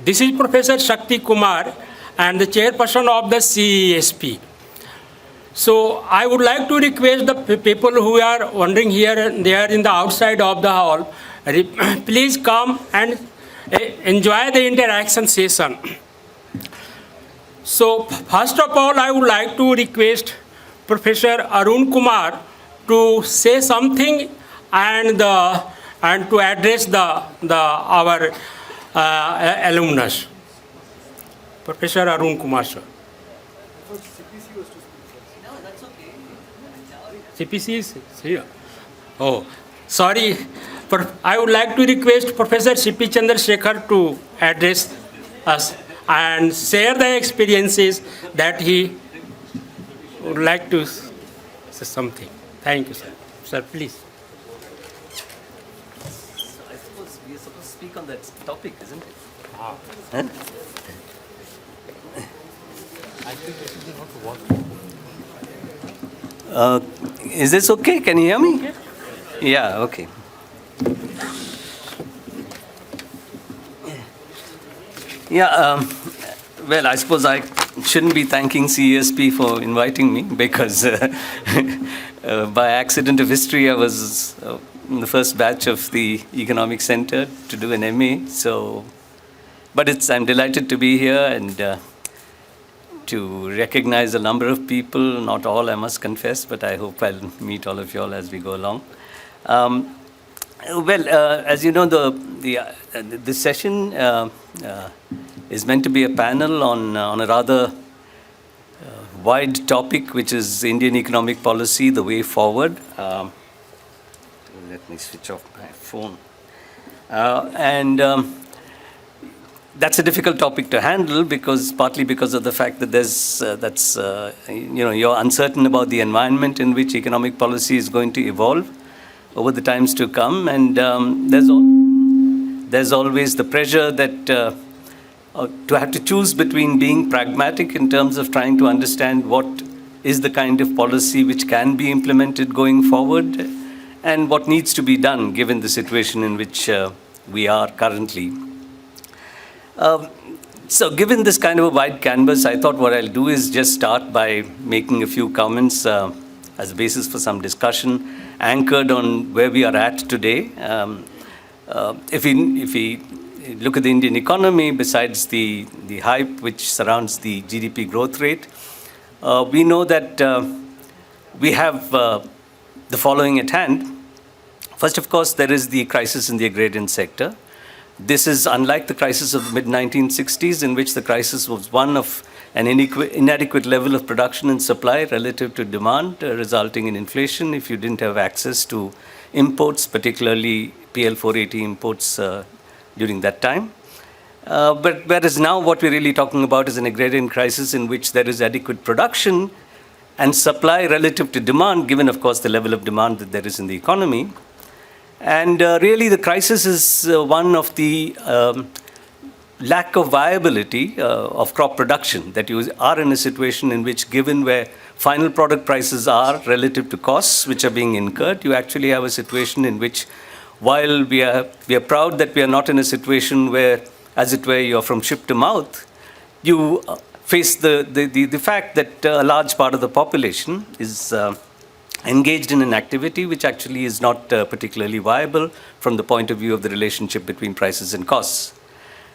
This is Professor Shakti Kumar and the chairperson of the CESP. So I would like to request the people who are wandering here and there in the outside of the hall, please come and enjoy the interaction session. So first of all, I would like to request Professor Arun Kumar to say something and to address our alumnus. Professor Arun Kumar, sir. CPC is here. Oh, sorry. I would like to request Professor CP Chandrashekhar to address us and share the experiences that he would like to say something. Thank you, sir. Sir, please. So I suppose we are supposed to speak on that topic, isn't it? Ah. Huh? I think this is not working. Is this okay? Can you hear me? Okay. Yeah, okay. Yeah, well, I suppose I shouldn't be thanking CESP for inviting me because by accident of history, I was in the first batch of the Economic Center to do an MA. So, but I'm delighted to be here and to recognize a number of people, not all, I must confess, but I hope I'll meet all of you all as we go along. As you know, the session is meant to be a panel on a rather wide topic, which is Indian economic policy, the way forward. Let me switch off my phone. That's a difficult topic to handle partly because of the fact that you're uncertain about the environment in which economic policy is going to evolve over the times to come, and there's always the pressure that to have to choose between being pragmatic in terms of trying to understand what is the kind of policy which can be implemented going forward and what needs to be done given the situation in which we are currently. So given this kind of a wide canvas, I thought what I'll do is just start by making a few comments as a basis for some discussion anchored on where we are at today. If we look at the Indian economy, besides the hype which surrounds the GDP growth rate, we know that we have the following at hand. First, of course, there is the crisis in the agrarian sector. This is unlike the crisis of the mid-1960s, in which the crisis was one of an inadequate level of production and supply relative to demand, resulting in inflation if you didn't have access to imports, particularly PL 480 imports during that time. But whereas now what we're really talking about is an agrarian crisis in which there is adequate production and supply relative to demand, given, of course, the level of demand that there is in the economy. And really the crisis is one of the lack of viability of crop production, that you are in a situation in which, given where final product prices are relative to costs which are being incurred, you actually have a situation in which, while we are proud that we are not in a situation where, as it were, you are from ship to mouth, you face the fact that a large part of the population is engaged in an activity which actually is not particularly viable from the point of view of the relationship between prices and costs.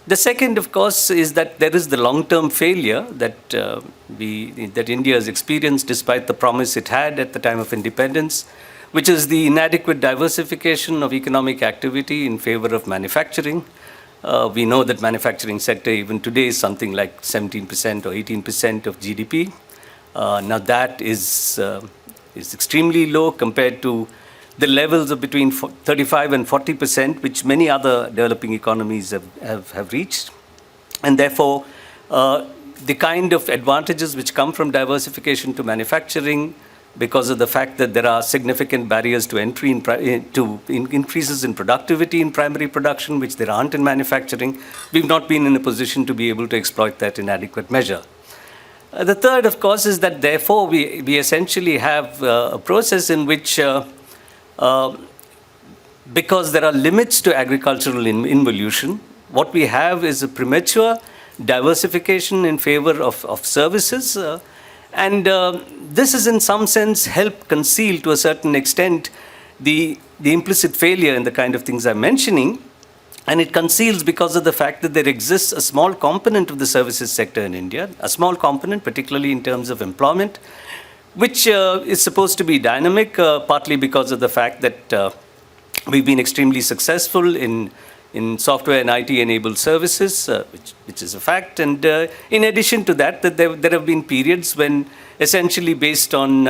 The second, of course, is that there is the long-term failure that India has experienced despite the promise it had at the time of independence, which is the inadequate diversification of economic activity in favor of manufacturing. We know that manufacturing sector even today is something like 17% or 18% of GDP. Now that is extremely low compared to the levels of between 35 and 40%, which many other developing economies have reached. And therefore, the kind of advantages which come from diversification to manufacturing, because of the fact that there are significant barriers to entry to increases in productivity in primary production, which there aren't in manufacturing, we've not been in a position to be able to exploit that in adequate measure. The third, of course, is that therefore we essentially have a process in which, because there are limits to agricultural involution, what we have is a premature diversification in favor of services. And this is in some sense helped conceal to a certain extent the implicit failure in the kind of things I'm mentioning. And it conceals because of the fact that there exists a small component of the services sector in India, a small component, particularly in terms of employment, which is supposed to be dynamic, partly because of the fact that we've been extremely successful in software and IT-enabled services, which is a fact. And in addition to that, there have been periods when essentially based on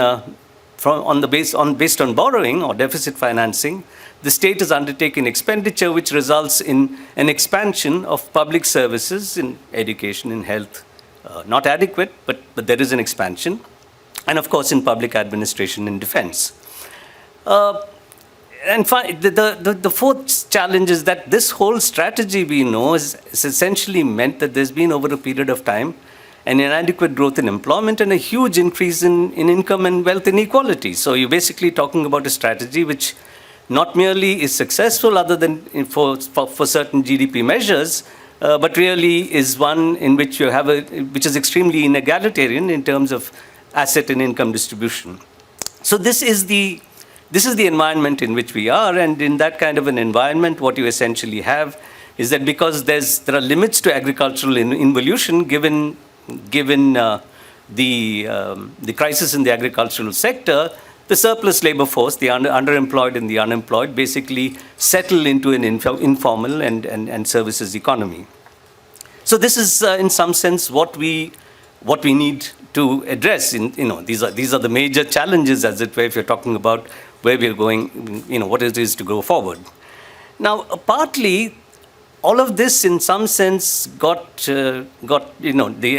borrowing or deficit financing, the state has undertaken expenditure which results in an expansion of public services in education and health. Not adequate, but there is an expansion. And of course in public administration and defense. And the fourth challenge is that this whole strategy we know is essentially meant that there's been over a period of time an inadequate growth in employment and a huge increase in income and wealth inequality. So you're basically talking about a strategy which not merely is successful other than for certain GDP measures, but really is one in which you have which is extremely inegalitarian in terms of asset and income distribution. So this is the environment in which we are, and in that kind of an environment, what you essentially have is that because there are limits to agricultural involution, given the crisis in the agricultural sector, the surplus labor force, the underemployed and the unemployed, basically settle into an informal and services economy. So this is, in some sense, what we need to address. These are the major challenges, as it were, if you're talking about where we're going, what it is to go forward. Now, partly, all of this, in some sense, the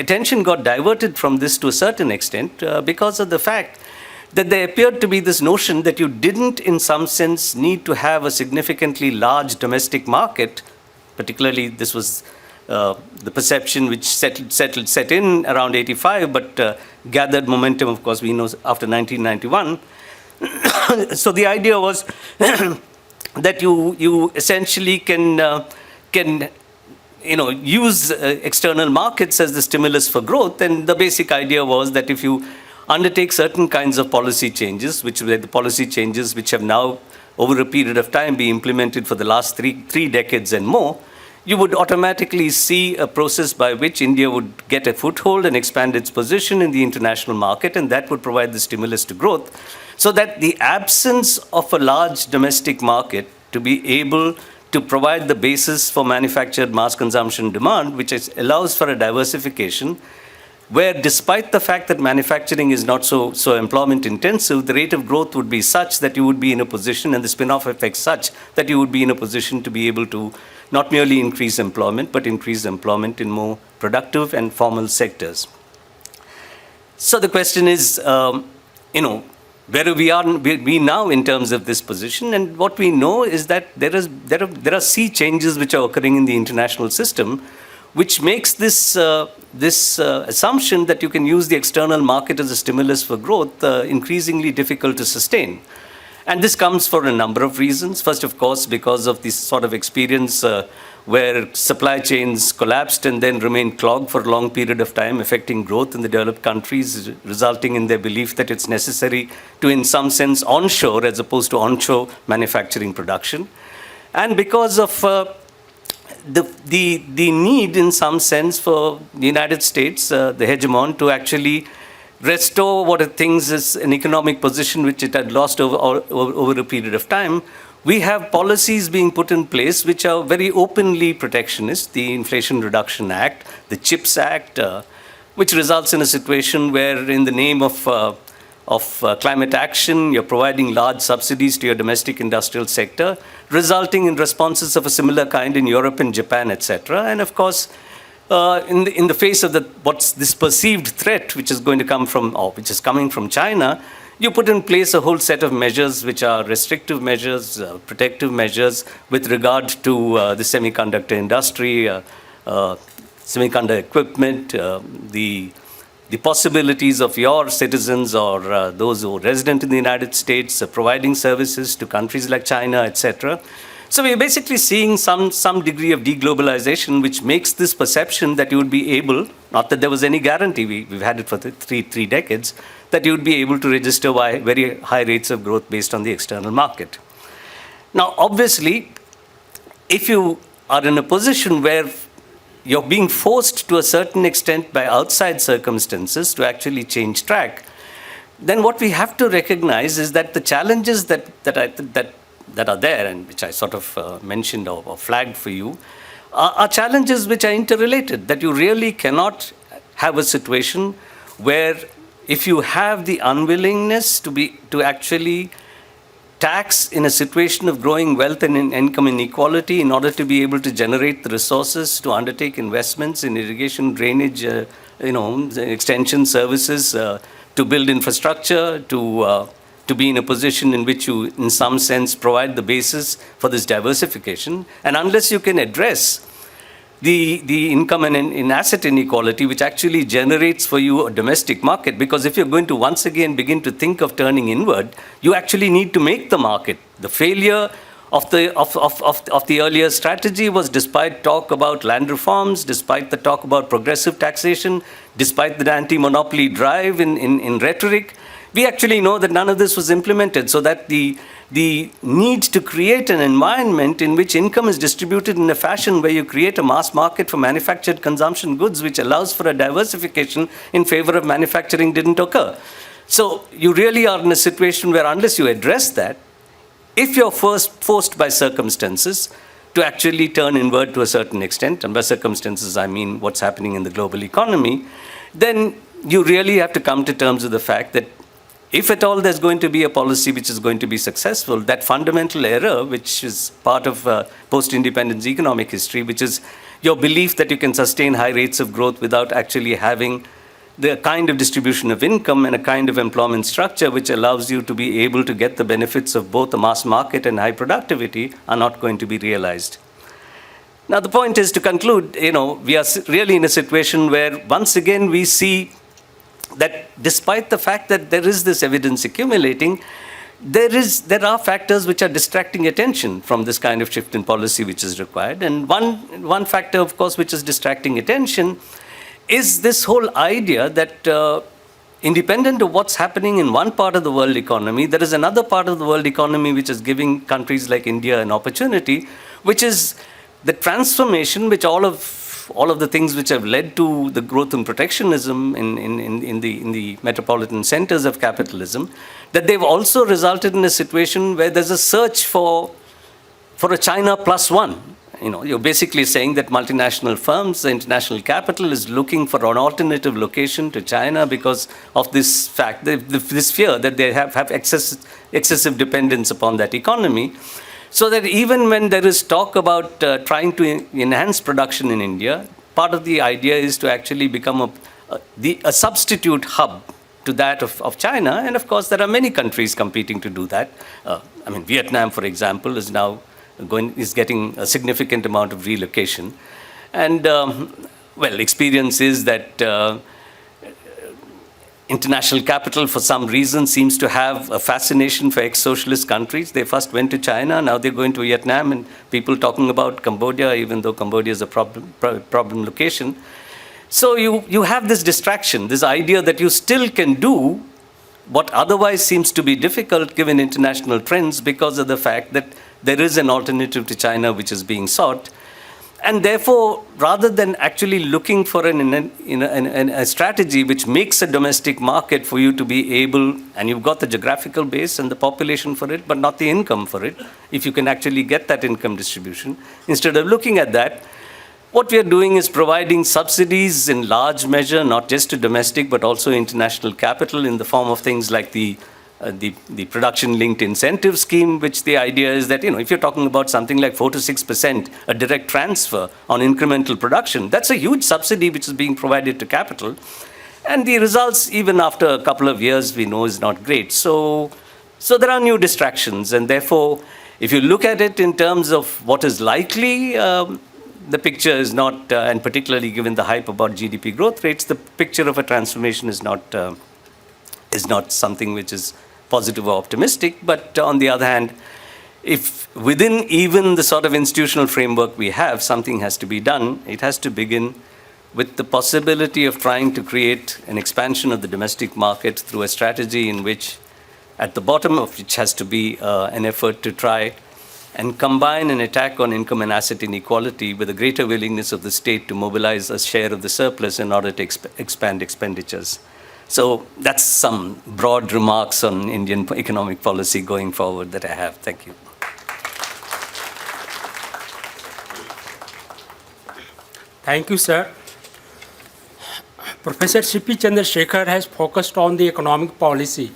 attention got diverted from this to a certain extent because of the fact that there appeared to be this notion that you didn't, in some sense, need to have a significantly large domestic market. Particularly, this was the perception which set in around 85, but gathered momentum, of course, we know, after 1991. So the idea was that you essentially can use external markets as the stimulus for growth. And the basic idea was that if you undertake certain kinds of policy changes, which were the policy changes which have now, over a period of time, been implemented for the last three decades and more, you would automatically see a process by which India would get a foothold and expand its position in the international market, and that would provide the stimulus to growth. So that the absence of a large domestic market to be able to provide the basis for manufactured mass consumption demand, which allows for a diversification, where despite the fact that manufacturing is not so employment intensive, the rate of growth would be such that you would be in a position, and the spin-off effect such that you would be in a position to be able to not merely increase employment, but increase employment in more productive and formal sectors. So the question is, where are we now in terms of this position? And what we know is that there are sea changes which are occurring in the international system, which makes this assumption that you can use the external market as a stimulus for growth increasingly difficult to sustain. And this comes for a number of reasons. First, of course, because of this sort of experience where supply chains collapsed and then remained clogged for a long period of time, affecting growth in the developed countries, resulting in their belief that it's necessary to, in some sense, onshore as opposed to onshore manufacturing production. And because of the need, in some sense, for the United States, the hegemon, to actually restore what it thinks is an economic position which it had lost over a period of time, we have policies being put in place which are very openly protectionist. The Inflation Reduction Act, the CHIPS Act, which results in a situation where, in the name of climate action, you're providing large subsidies to your domestic industrial sector, resulting in responses of a similar kind in Europe and Japan, etc. And of course, in the face of what's this perceived threat, which is going to come from, or which is coming from China, you put in place a whole set of measures which are restrictive measures, protective measures with regard to the semiconductor industry, semiconductor equipment, the possibilities of your citizens or those who are resident in the United States providing services to countries like China, etc. So we're basically seeing some degree of deglobalization, which makes this perception that you would be able, not that there was any guarantee, we've had it for three decades, that you would be able to register very high rates of growth based on the external market. Now, obviously, if you are in a position where you're being forced to a certain extent by outside circumstances to actually change track, then what we have to recognize is that the challenges that are there, and which I sort of mentioned or flagged for you, are challenges which are interrelated, that you really cannot have a situation where if you have the unwillingness to actually tax in a situation of growing wealth and income inequality in order to be able to generate the resources to undertake investments in irrigation, drainage, extension services, to build infrastructure, to be in a position in which you, in some sense, provide the basis for this diversification. And unless you can address the income and in asset inequality, which actually generates for you a domestic market, because if you're going to once again begin to think of turning inward, you actually need to make the market. The failure of the earlier strategy was, despite talk about land reforms, despite the talk about progressive taxation, despite the anti-monopoly drive in rhetoric, we actually know that none of this was implemented, so that the need to create an environment in which income is distributed in a fashion where you create a mass market for manufactured consumption goods, which allows for a diversification in favor of manufacturing, didn't occur. So you really are in a situation where, unless you address that, if you're forced by circumstances to actually turn inward to a certain extent, and by circumstances I mean what's happening in the global economy, then you really have to come to terms with the fact that if at all there's going to be a policy which is going to be successful, that fundamental error, which is part of post-independence economic history, which is your belief that you can sustain high rates of growth without actually having the kind of distribution of income and a kind of employment structure which allows you to be able to get the benefits of both the mass market and high productivity, are not going to be realized. Now, the point is, to conclude, we are really in a situation where once again we see that despite the fact that there is this evidence accumulating, there are factors which are distracting attention from this kind of shift in policy which is required. And one factor, of course, which is distracting attention is this whole idea that independent of what's happening in one part of the world economy, there is another part of the world economy which is giving countries like India an opportunity, which is the transformation which all of the things which have led to the growth and protectionism in the metropolitan centers of capitalism, that they've also resulted in a situation where there's a search for a China plus one. You're basically saying that multinational firms, the international capital, is looking for an alternative location to China because of this fact, this fear that they have excessive dependence upon that economy. So that even when there is talk about trying to enhance production in India, part of the idea is to actually become a substitute hub to that of China. And of course, there are many countries competing to do that. Vietnam, for example, is getting a significant amount of relocation. And, experience is that international capital, for some reason, seems to have a fascination for ex-socialist countries. They first went to China, now they're going to Vietnam, and people talking about Cambodia, even though Cambodia is a problem location. So you have this distraction, this idea that you still can do what otherwise seems to be difficult given international trends because of the fact that there is an alternative to China which is being sought. And therefore, rather than actually looking for a strategy which makes a domestic market for you to be able, and you've got the geographical base and the population for it, but not the income for it, if you can actually get that income distribution, instead of looking at that, what we are doing is providing subsidies in large measure, not just to domestic, but also international capital in the form of things like the production-linked incentive scheme, which the idea is that, if you're talking about something like 4 to 6%, a direct transfer on incremental production, that's a huge subsidy which is being provided to capital. And the results, even after a couple of years, we know is not great. So there are new distractions. And therefore, if you look at it in terms of what is likely, the picture is not, and particularly given the hype about GDP growth rates, the picture of a transformation is not something which is positive or optimistic. But on the other hand, if within even the sort of institutional framework we have, something has to be done, it has to begin with the possibility of trying to create an expansion of the domestic market through a strategy in which, at the bottom of which has to be an effort to try and combine an attack on income and asset inequality with a greater willingness of the state to mobilize a share of the surplus in order to expand expenditures. So that's some broad remarks on Indian economic policy going forward that I have. Thank you. Thank you, sir. Professor C.P. Chandrashekhar has focused on the economic policy,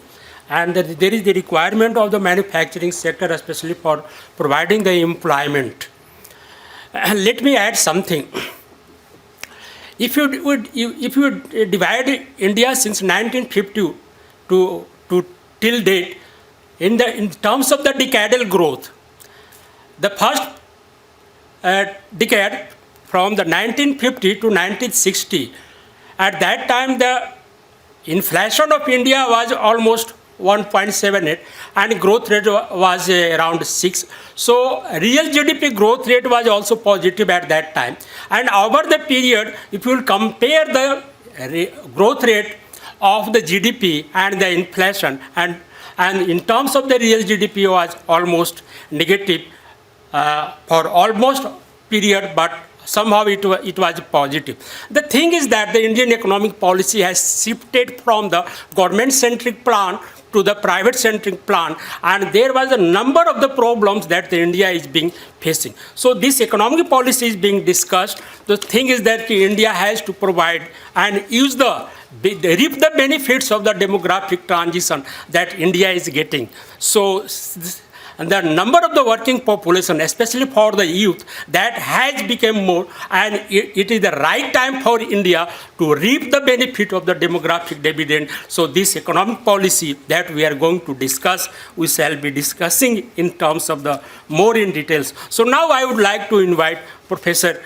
and there is the requirement of the manufacturing sector, especially for providing the employment. Let me add something. If you divide India since 1950 to till date, in terms of the decadal growth, the first decade from the 1950 to 1960, at that time the inflation of India was almost 1.78 and growth rate was around 6. So real GDP growth rate was also positive at that time. And over the period, if you will compare the growth rate of the GDP and the inflation, and in terms of the real GDP was almost negative for almost period, but somehow it was positive. The thing is that the Indian economic policy has shifted from the government-centric plan to the private-centric plan, and there was a number of the problems that the India is being facing. So this economic policy is being discussed. The thing is that India has to provide and use reap the benefits of the demographic transition that India is getting. So and the number of the working population, especially for the youth, that has become more, and it is the right time for India to reap the benefit of the demographic dividend. So this economic policy that we are going to discuss, we shall be discussing in terms of the more in details. So now I would like to invite Professor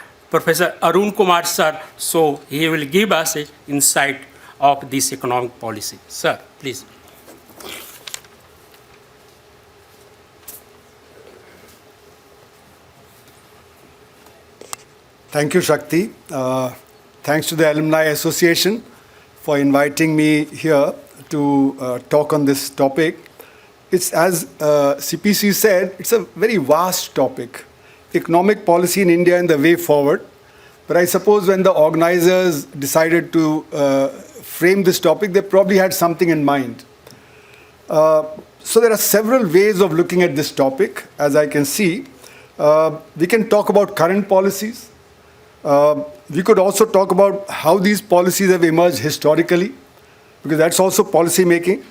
Arun Kumar sir, so he will give us an insight of this economic policy. Sir, please. Thank you, Shakti. Thanks to the Alumni Association for inviting me here to talk on this topic. It's, as CPC said, it's a very vast topic. Economic policy in India and the way forward. But I suppose when the organizers decided to frame this topic, they probably had something in mind. So there are several ways of looking at this topic, as I can see. We can talk about current policies. We could also talk about how these policies have emerged historically, because that's also policy making.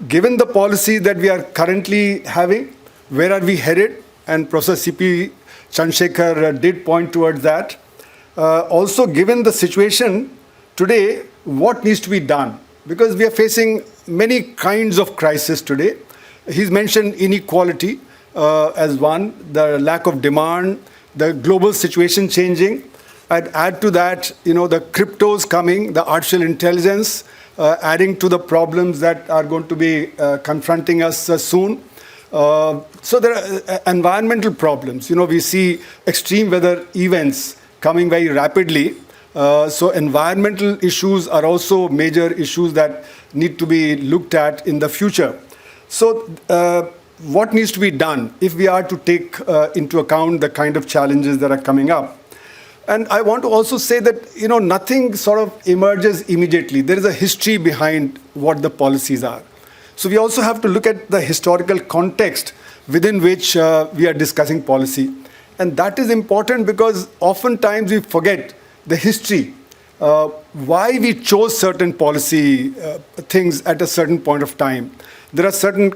Given the policy that we are currently having, where are we headed? And Professor C.P. Chandrashekhar did point towards that. Also, given the situation today, what needs to be done? Because we are facing many kinds of crises today. He's mentioned inequality as one, the lack of demand, the global situation changing. I'd add to that, the cryptos coming, the artificial intelligence, adding to the problems that are going to be confronting us soon. So there are environmental problems. We see extreme weather events coming very rapidly. So environmental issues are also major issues that need to be looked at in the future. So what needs to be done if we are to take into account the kind of challenges that are coming up? And I want to also say that, nothing sort of emerges immediately. There is a history behind what the policies are. So we also have to look at the historical context within which we are discussing policy. And that is important because oftentimes we forget the history, why we chose certain policy things at a certain point of time. There are certain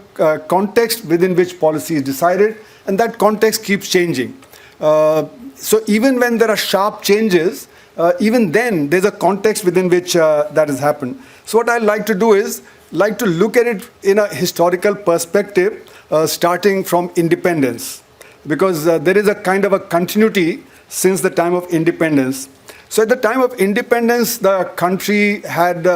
contexts within which policy is decided, and that context keeps changing. So even when there are sharp changes, even then there's a context within which that has happened. So what I like to do is to look at it in a historical perspective, starting from independence, because there is a kind of a continuity since the time of independence. So at the time of independence, the country had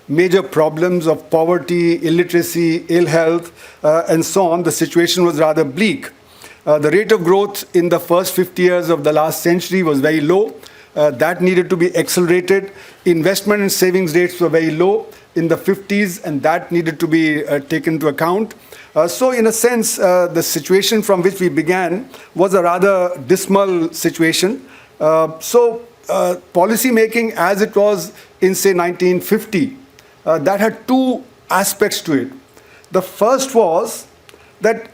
major problems of poverty, illiteracy, ill health, and so on. The situation was rather bleak. The rate of growth in the first 50 years of the last century was very low. That needed to be accelerated. Investment and savings rates were very low in the 50s, and that needed to be taken into account. So in a sense, the situation from which we began was a rather dismal situation. Policy making as it was in, say, 1950, that had two aspects to it. The first was that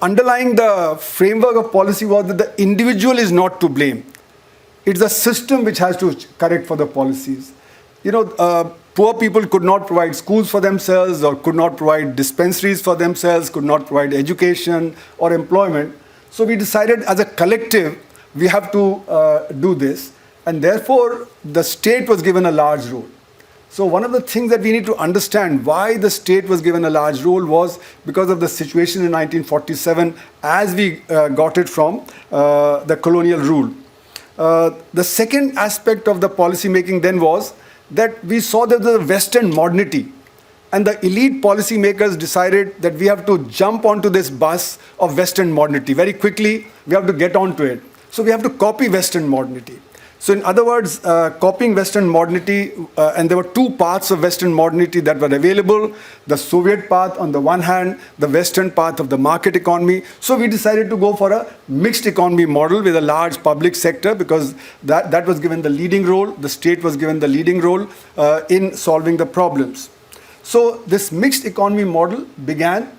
underlying the framework of policy was that the individual is not to blame. It's the system which has to correct for the policies. Poor people could not provide schools for themselves, or could not provide dispensaries for themselves, could not provide education or employment. So we decided as a collective, we have to do this. And therefore, the state was given a large role. So one of the things that we need to understand why the state was given a large role was because of the situation in 1947 as we got it from the colonial rule. The second aspect of the policy making then was that we saw that the Western modernity, and the elite policymakers decided that we have to jump onto this bus of Western modernity. Very quickly, we have to get onto it. So we have to copy Western modernity. So in other words, copying Western modernity, and there were two paths of Western modernity that were available, the Soviet path on the one hand, the Western path of the market economy. So we decided to go for a mixed economy model with a large public sector, because that was given the leading role, the state was given the leading role in solving the problems. So this mixed economy model began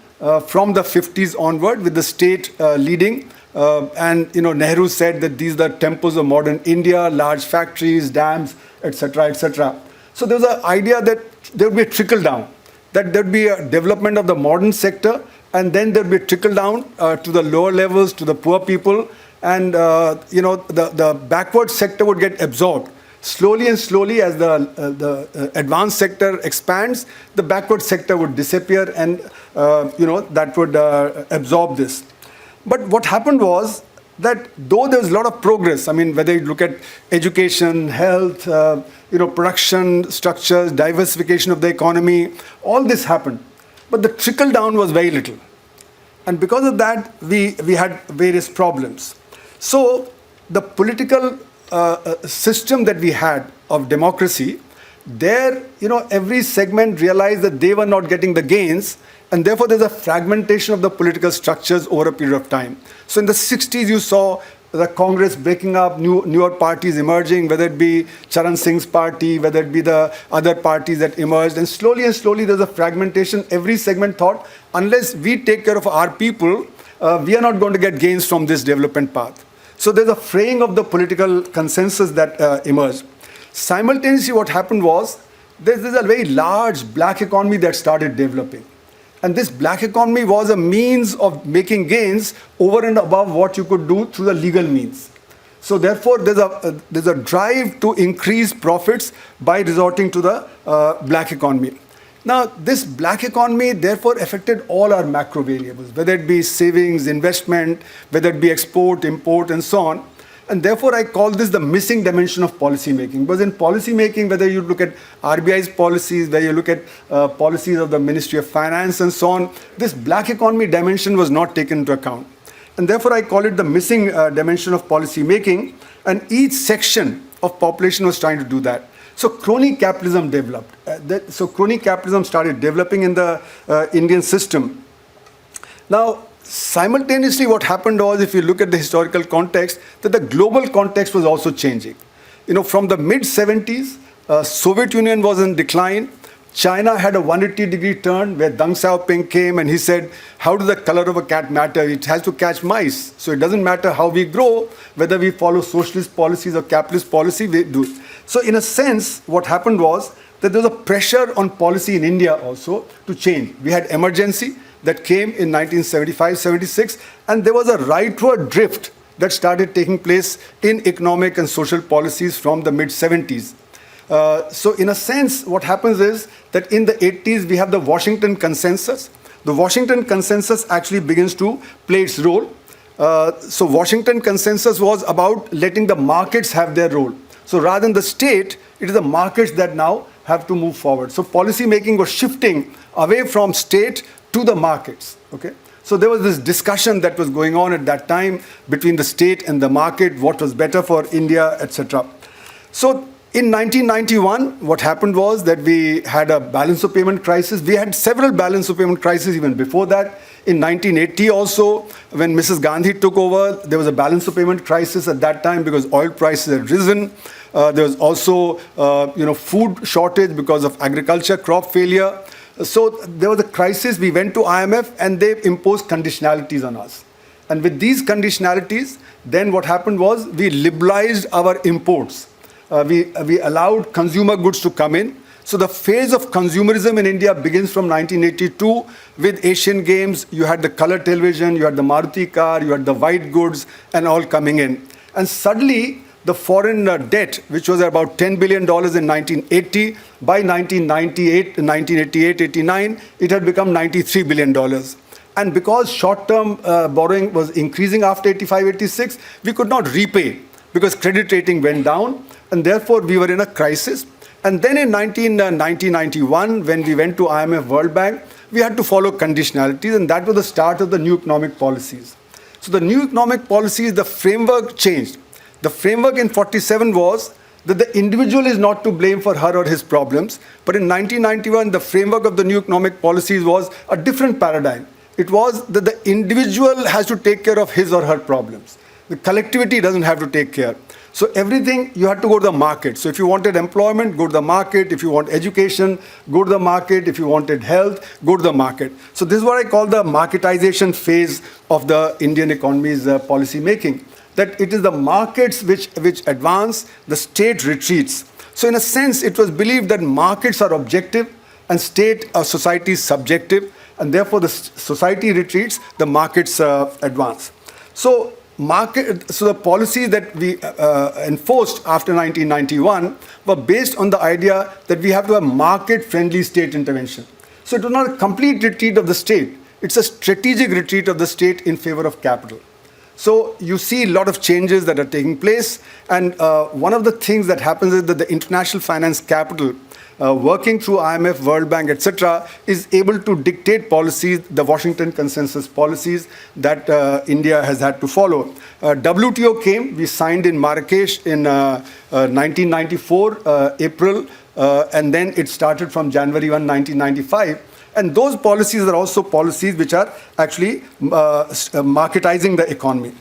from the 50s onward with the state leading. Nehru said that these are the temples of modern India, large factories, dams, etc., etc. So there was an idea that there would be a trickle down, that there would be a development of the modern sector, and then there would be a trickle down to the lower levels, to the poor people, and the backward sector would get absorbed. Slowly and slowly, as the advanced sector expands, the backward sector would disappear, and that would absorb this. But what happened was that though there was a lot of progress, I mean, whether you look at education, health, production structures, diversification of the economy, all this happened. But the trickle down was very little. And because of that, we had various problems. So the political system that we had of democracy, there, every segment realized that they were not getting the gains, and therefore there's a fragmentation of the political structures over a period of time. So in the 60s, you saw the Congress breaking up, newer parties emerging, whether it be Charan Singh's party, whether it be the other parties that emerged. And slowly there's a fragmentation. Every segment thought, unless we take care of our people, we are not going to get gains from this development path. So there's a fraying of the political consensus that emerged. Simultaneously, what happened was, there's a very large black economy that started developing. And this black economy was a means of making gains over and above what you could do through the legal means. So therefore, there's a drive to increase profits by resorting to the black economy. Now, this black economy therefore affected all our macro variables, whether it be savings, investment, whether it be export, import, and so on. And therefore, I call this the missing dimension of policy making. Because in policy making, whether you look at RBI's policies, whether you look at policies of the Ministry of Finance and so on, this black economy dimension was not taken into account. And therefore, I call it the missing dimension of policy making. And each section of population was trying to do that. So crony capitalism developed. So crony capitalism started developing in the Indian system. Now, simultaneously, what happened was, if you look at the historical context, that the global context was also changing. From the mid-70s, Soviet Union was in decline. China had a 180-degree turn where Deng Xiaoping came and he said, how does the color of a cat matter? It has to catch mice. So it doesn't matter how we grow, whether we follow socialist policies or capitalist policy, we do. So in a sense, what happened was that there was a pressure on policy in India also to change. We had emergency that came in 1975-76, and there was a rightward drift that started taking place in economic and social policies from the mid-70s. So in a sense, what happens is that in the 80s, we have the Washington Consensus. The Washington Consensus actually begins to play its role. So Washington Consensus was about letting the markets have their role. So rather than the state, it is the markets that now have to move forward. So policy making was shifting away from state to the markets. Okay? So there was this discussion that was going on at that time between the state and the market, what was better for India, etc. So in 1991, what happened was that we had a balance of payment crisis. We had several balance of payment crises even before that. In 1980 also, when Mrs. Gandhi took over, there was a balance of payment crisis at that time because oil prices had risen. There was also, food shortage because of agriculture, crop failure. So there was a crisis. We went to IMF and they imposed conditionalities on us. And with these conditionalities, then what happened was we liberalized our imports. We allowed consumer goods to come in. So the phase of consumerism in India begins from 1982 with Asian Games. You had the color television, you had the Maruti car, you had the white goods and all coming in. And suddenly the foreign debt, which was about $10 billion in 1980, by 1988-89, it had become $93 billion. And because short-term borrowing was increasing after 85-86, we could not repay because credit rating went down. And therefore, we were in a crisis. And then in 1990-91, when we went to IMF World Bank, we had to follow conditionalities, and that was the start of the new economic policies. So the new economic policies, the framework changed. The framework in 47 was that the individual is not to blame for her or his problems. But in 1991, the framework of the new economic policies was a different paradigm. It was that the individual has to take care of his or her problems. The collectivity doesn't have to take care. So everything, you had to go to the market. So if you wanted employment, go to the market. If you want education, go to the market. If you wanted health, go to the market. So this is what I call the marketization phase of the Indian economy's policy making. That it is the markets which advance, the state retreats. So in a sense, it was believed that markets are objective and state or society is subjective, and therefore the society retreats, the markets advance. So the policies that we enforced after 1991 were based on the idea that we have to have market-friendly state intervention. So it was not a complete retreat of the state. It's a strategic retreat of the state in favor of capital. So you see a lot of changes that are taking place. And one of the things that happens is that the international finance capital, working through IMF, World Bank, etc., is able to dictate policies, the Washington Consensus policies that India has had to follow. WTO came, we signed in Marrakesh in 1994, April, and then it started from January 1, 1995. And those policies are also policies which are actually marketizing the economy.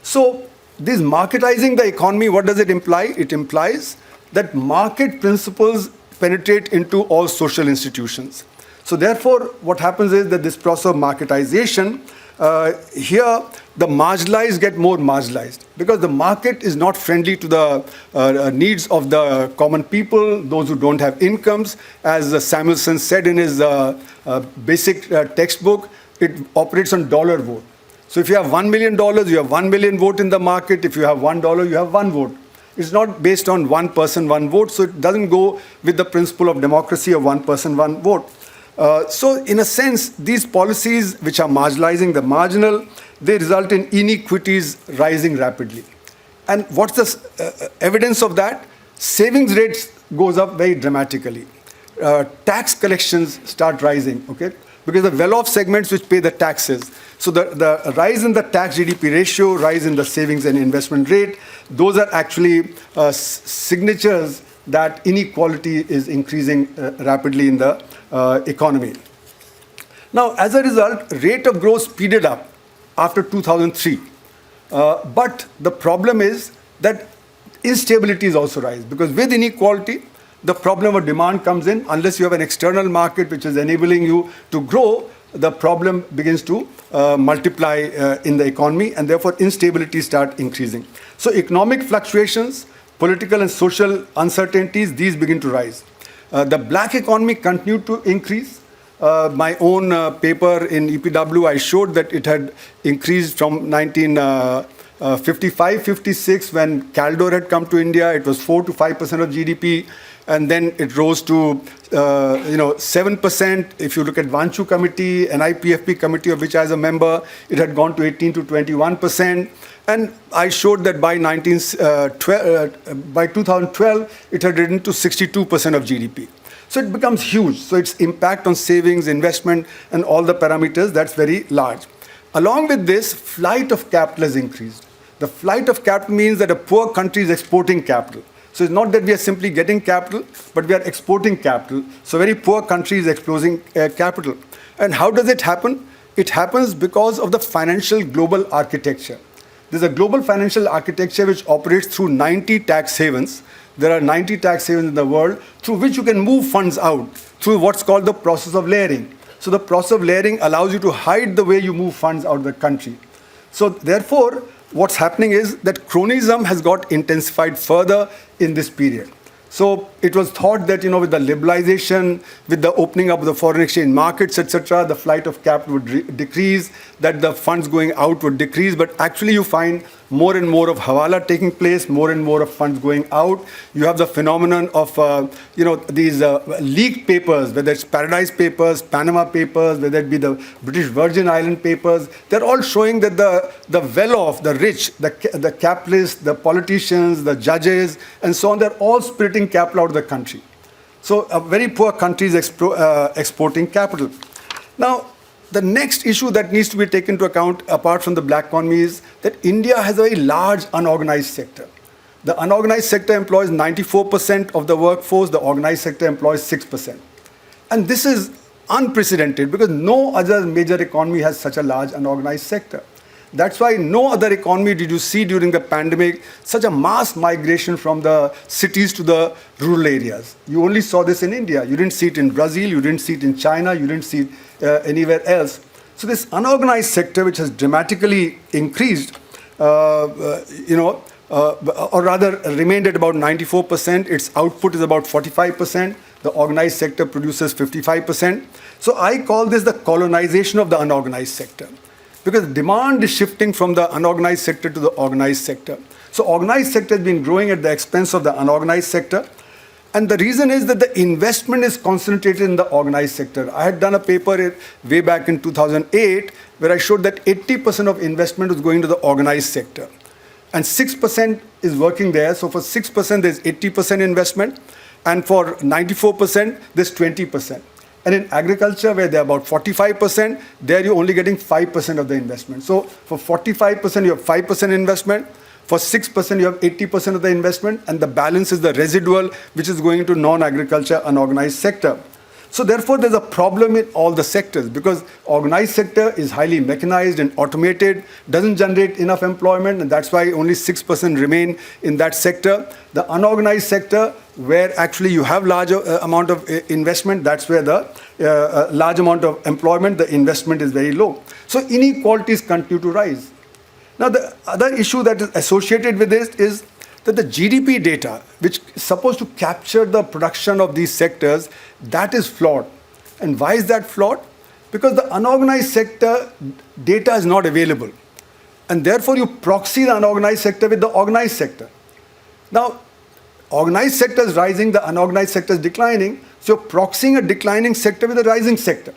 So this marketizing the economy, what does it imply? It implies that market principles penetrate into all social institutions. So therefore, what happens is that this process of marketization, here the marginalized get more marginalized because the market is not friendly to the needs of the common people, those who don't have incomes. As Samuelson said in his basic textbook, it operates on dollar vote. So if you have $1 million, you have 1 million vote in the market. If you have $1, you have one vote. It's not based on one person, one vote, so it doesn't go with the principle of democracy of one person, one vote. So in a sense, these policies which are marginalizing the marginal, they result in inequities rising rapidly. And what's the evidence of that? Savings rates goes up very dramatically. Tax collections start rising, okay? Because the well-off segments which pay the taxes. So the rise in the tax GDP ratio, rise in the savings and investment rate, those are actually signatures that inequality is increasing rapidly in the economy. Now, as a result, rate of growth speeded up after 2003. But the problem is that instabilities also rise because with inequality, the problem of demand comes in. Unless you have an external market which is enabling you to grow, the problem begins to multiply in the economy, and therefore instabilities start increasing. So economic fluctuations, political and social uncertainties, these begin to rise. The black economy continued to increase. My own paper in EPW, I showed that it had increased from 55, 56, when Caldor had come to India, it was 4 to 5% of GDP. And then it rose to 7%. If you look at Vanchu Committee, NIPFP committee of which I was a member, it had gone to 18 to 21%. And I showed that by 2012, it had risen to 62% of GDP. So it becomes huge. So its impact on savings, investment, and all the parameters, that's very large. Along with this, flight of capital has increased. The flight of capital means that a poor country is exporting capital. So it's not that we are simply getting capital, but we are exporting capital. So a very poor country is exporting capital. And how does it happen? It happens because of the financial global architecture. There's a global financial architecture which operates through 90 tax havens. There are 90 tax havens in the world through which you can move funds out through what's called the process of layering. So the process of layering allows you to hide the way you move funds out of the country. So therefore, what's happening is that cronyism has got intensified further in this period. So it was thought that, with the liberalization, with the opening up of the foreign exchange markets, etc., the flight of capital would decrease, that the funds going out would decrease. But actually you find more and more of hawala taking place, more and more of funds going out. You have the phenomenon of, these leaked papers, whether it's Paradise Papers, Panama Papers, whether it be the British Virgin Island papers. They're all showing that the well-off, the rich, the capitalists, the politicians, the judges, and so on, they're all spiriting capital out of the country. So a very poor country is exporting capital. Now, the next issue that needs to be taken into account, apart from the black economy, is that India has a very large unorganized sector. The unorganized sector employs 94% of the workforce, the organized sector employs 6%. And this is unprecedented because no other major economy has such a large unorganized sector. That's why no other economy did you see during the pandemic such a mass migration from the cities to the rural areas. You only saw this in India. You didn't see it in Brazil, you didn't see it in China, you didn't see it anywhere else. So this unorganized sector, which has dramatically increased, or rather remained at about 94%, its output is about 45%, the organized sector produces 55%. So I call this the colonization of the unorganized sector, because demand is shifting from the unorganized sector to the organized sector. So organized sector has been growing at the expense of the unorganized sector. And the reason is that the investment is concentrated in the organized sector. I had done a paper way back in 2008 where I showed that 80% of investment was going to the organized sector. And 6% is working there. So for 6%, there's 80% investment. And for 94%, there's 20%. And in agriculture, where they're about 45%, there you're only getting 5% of the investment. So for 45%, you have 5% investment. For 6%, you have 80% of the investment, and the balance is the residual, which is going into non-agriculture unorganized sector. So therefore, there's a problem in all the sectors, because organized sector is highly mechanized and automated, doesn't generate enough employment, and that's why only 6% remain in that sector. The unorganized sector, where actually you have larger amount of investment, that's where the large amount of employment, the investment is very low. So inequalities continue to rise. Now, the other issue that is associated with this is that the GDP data, which is supposed to capture the production of these sectors, that is flawed. And why is that flawed? Because the unorganized sector data is not available. And therefore, you proxy the unorganized sector with the organized sector. Now, organized sector is rising, the unorganized sector is declining. So you're proxying a declining sector with a rising sector.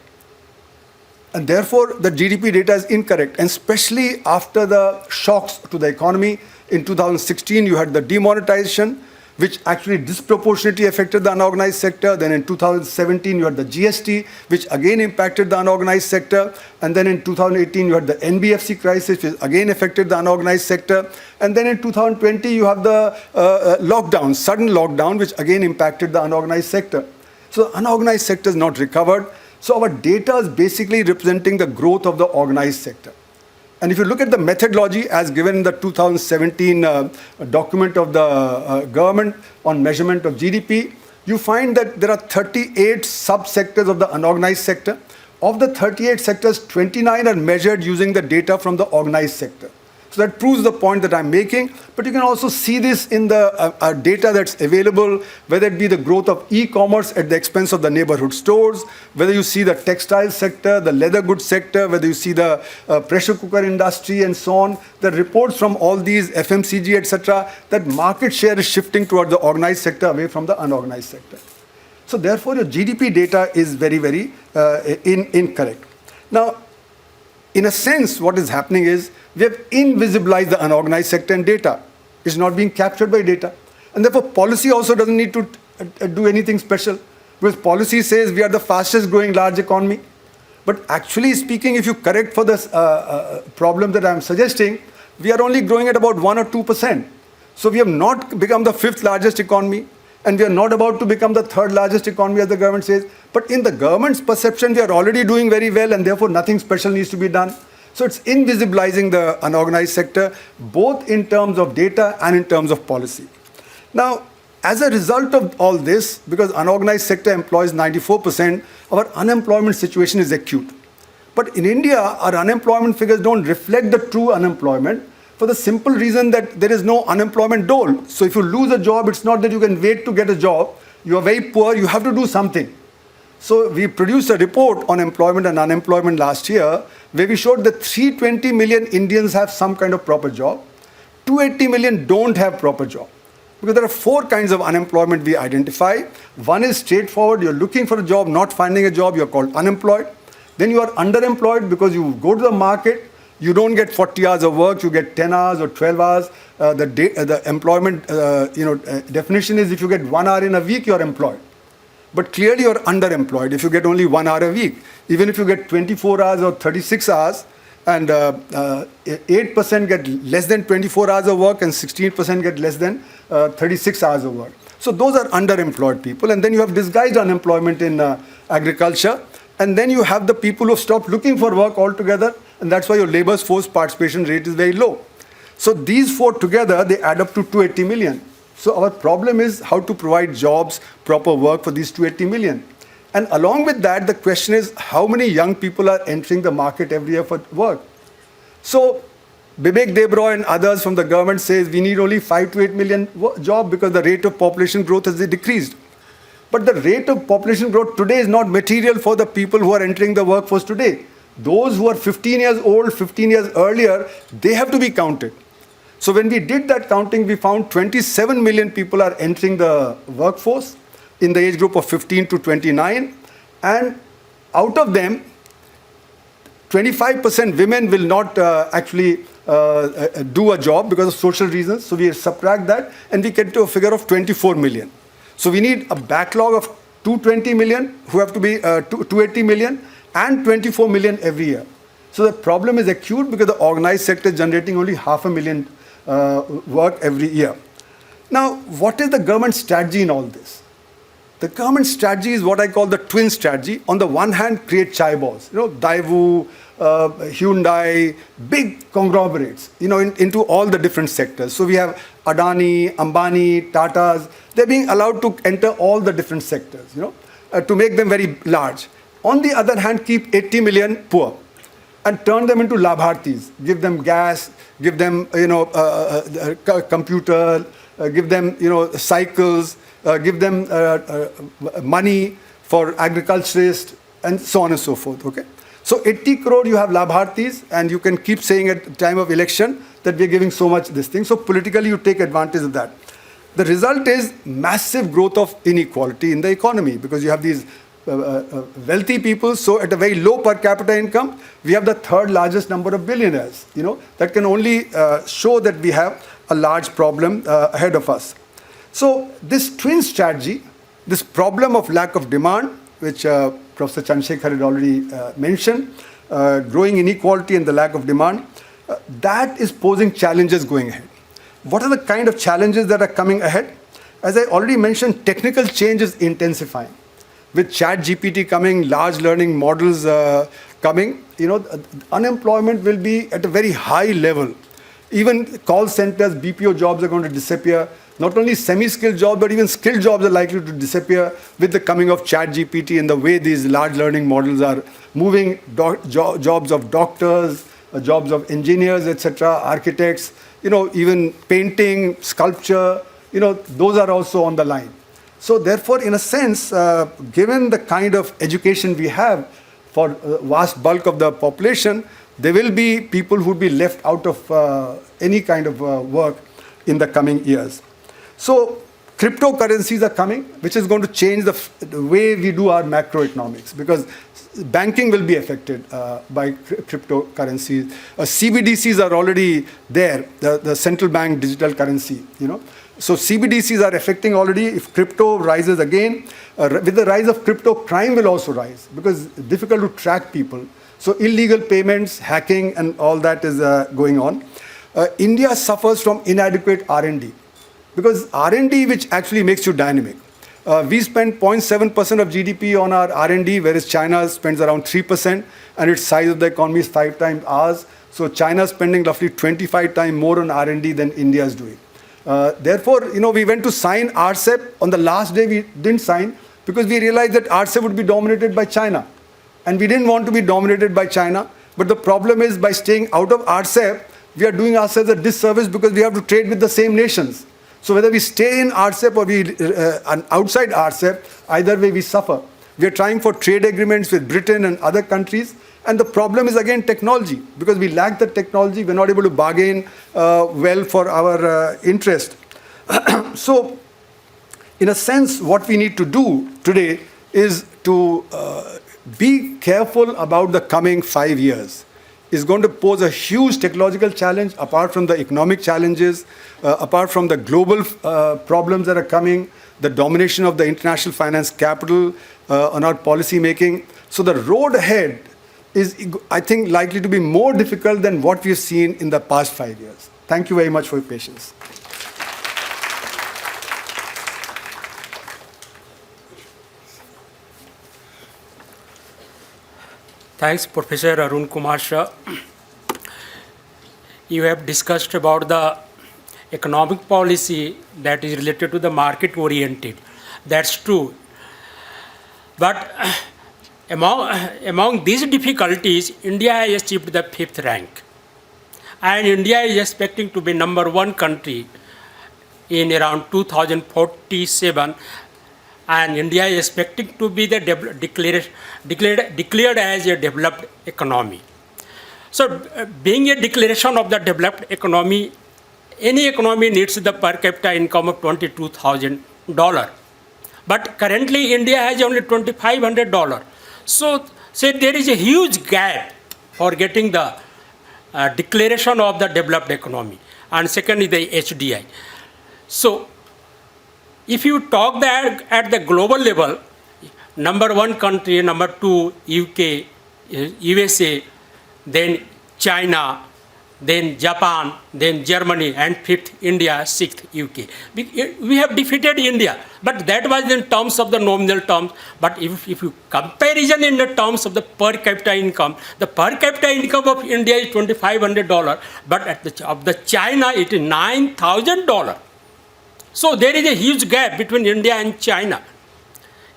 And therefore, the GDP data is incorrect, and especially after the shocks to the economy. In 2016, you had the demonetization, which actually disproportionately affected the unorganized sector. Then in 2017, you had the GST, which again impacted the unorganized sector. And then in 2018, you had the NBFC crisis, which again affected the unorganized sector. And then in 2020, you have the lockdown, sudden lockdown, which again impacted the unorganized sector. So the unorganized sector is not recovered. So our data is basically representing the growth of the organized sector. And if you look at the methodology as given in the 2017 document of the government on measurement of GDP, you find that there are 38 subsectors of the unorganized sector. Of the 38 sectors, 29 are measured using the data from the organized sector. So that proves the point that I'm making. But you can also see this in the data that's available, whether it be the growth of e-commerce at the expense of the neighborhood stores, whether you see the textile sector, the leather goods sector, whether you see the pressure cooker industry and so on. The reports from all these FMCG, etc., that market share is shifting toward the organized sector away from the unorganized sector. So therefore, your GDP data is very, very incorrect. Now, in a sense, what is happening is we have invisibilized the unorganized sector in data. It's not being captured by data. And therefore, policy also doesn't need to do anything special. Because policy says we are the fastest growing large economy. But actually speaking, if you correct for this problem that I'm suggesting, we are only growing at about 1 or 2%. So we have not become the 5th largest economy. And we are not about to become the 3rd largest economy, as the government says. But in the government's perception, we are already doing very well, and therefore nothing special needs to be done. So it's invisibilizing the unorganized sector, both in terms of data and in terms of policy. Now, as a result of all this, because unorganized sector employs 94%, our unemployment situation is acute. But in India, our unemployment figures don't reflect the true unemployment, for the simple reason that there is no unemployment dole. So if you lose a job, it's not that you can wait to get a job. You are very poor, you have to do something. So we produced a report on employment and unemployment last year, where we showed that 320 million Indians have some kind of proper job. 280 million don't have proper job. Because there are 4 kinds of unemployment we identify. One is straightforward, you're looking for a job, not finding a job, you're called unemployed. Then you are underemployed because you go to the market, you don't get 40 hours of work, you get 10 hours or 12 hours. The employment definition is if you get 1 hour in a week, you're employed. But clearly you're underemployed if you get only 1 hour a week. Even if you get 24 hours or 36 hours, and 8% get less than 24 hours of work and 16% get less than 36 hours of work. So those are underemployed people. And then you have disguised unemployment in agriculture. And then you have the people who have stopped looking for work altogether. And that's why your labor force participation rate is very low. So these 4 together, they add up to 280 million. So our problem is how to provide jobs, proper work for these 280 million. And along with that, the question is how many young people are entering the market every year for work. So Bibek Debroy and others from the government says we need only 5 to 8 million jobs because the rate of population growth has decreased. But the rate of population growth today is not material for the people who are entering the workforce today. Those who are 15 years old, 15 years earlier, they have to be counted. So when we did that counting, we found 27 million people are entering the workforce in the age group of 15 to 29. And out of them, 25% women will not actually do a job because of social reasons. So we subtract that and we get to a figure of 24 million. So we need a backlog of 220 million who have to be 280 million and 24 million every year. So the problem is acute because the organized sector is generating only 500,000 work every year. Now, what is the government strategy in all this? The government strategy is what I call the twin strategy. On the one hand, create chaebos, Daewoo, Hyundai, big conglomerates, into all the different sectors. So we have Adani, Ambani, Tatas. They're being allowed to enter all the different sectors, to make them very large. On the other hand, keep 80 million poor and turn them into labhartis. Give them gas, give them, computer, give them, cycles, give them money for agriculturists, and so on and so forth. Okay. So 80 crore you have labhartis, and you can keep saying at the time of election that we're giving so much this thing. So politically you take advantage of that. The result is massive growth of inequality in the economy because you have these wealthy people. So at a very low per capita income, we have the 3rd largest number of billionaires. That can only show that we have a large problem ahead of us. So this twin strategy, this problem of lack of demand, which Professor Chandrashekhar had already mentioned, growing inequality and the lack of demand, that is posing challenges going ahead. What are the kind of challenges that are coming ahead? As I already mentioned, technical change is intensifying. With ChatGPT coming, large learning models coming, unemployment will be at a very high level. Even call centers, BPO jobs are going to disappear. Not only semi-skilled jobs, but even skilled jobs are likely to disappear with the coming of ChatGPT and the way these large learning models are moving jobs of doctors, jobs of engineers, etc., architects, even painting, sculpture, those are also on the line. So therefore, in a sense, given the kind of education we have for vast bulk of the population, there will be people who will be left out of any kind of work in the coming years. So cryptocurrencies are coming, which is going to change the way we do our macroeconomics, because banking will be affected by cryptocurrencies. CBDCs are already there, the central bank digital currency, So CBDCs are affecting already. If crypto rises again, with the rise of crypto, crime will also rise, because it's difficult to track people. So illegal payments, hacking, and all that is going on. India suffers from inadequate R&D, because R&D, which actually makes you dynamic. We spend 0.7% of GDP on our R&D, whereas China spends around 3%, and its size of the economy is 5 times ours. So China is spending roughly 25 times more on R&D than India is doing. Therefore, we went to sign RCEP. On the last day, we didn't sign because we realized that RCEP would be dominated by China. And we didn't want to be dominated by China. But the problem is, by staying out of RCEP, we are doing ourselves a disservice, because we have to trade with the same nations. So whether we stay in RCEP or we outside RCEP, either way we suffer. We are trying for trade agreements with Britain and other countries. And the problem is again technology, because we lack the technology. We're not able to bargain well for our interest. So in a sense, what we need to do today is to be careful about the coming 5 years. Is going to pose a huge technological challenge, apart from the economic challenges, apart from the global problems that are coming, the domination of the international finance capital on our policy making. So the road ahead is, I think, likely to be more difficult than what we've seen in the past 5 years. Thank you very much for your patience. Thanks, Professor Arun Kumar Shah. You have discussed about the economic policy that is related to the market-oriented. That's true. But among these difficulties, India has achieved the 5th rank. And India is expecting to be number 1 country in around 2047. And India is expecting to be the declared as a developed economy. So being a declaration of the developed economy, any economy needs the per capita income of $22,000. But currently India has only $2,500. So say there is a huge gap for getting the declaration of the developed economy. And second is the HDI. So if you talk that at the global level, number 1 country, number 2 UK, USA, then China, then Japan, then Germany, and 5th India, 6th UK. We have defeated India, but that was in terms of the nominal terms. But if you comparison in the terms of the per capita income, the per capita income of India is $2,500, but of the China it is $9,000. So there is a huge gap between India and China.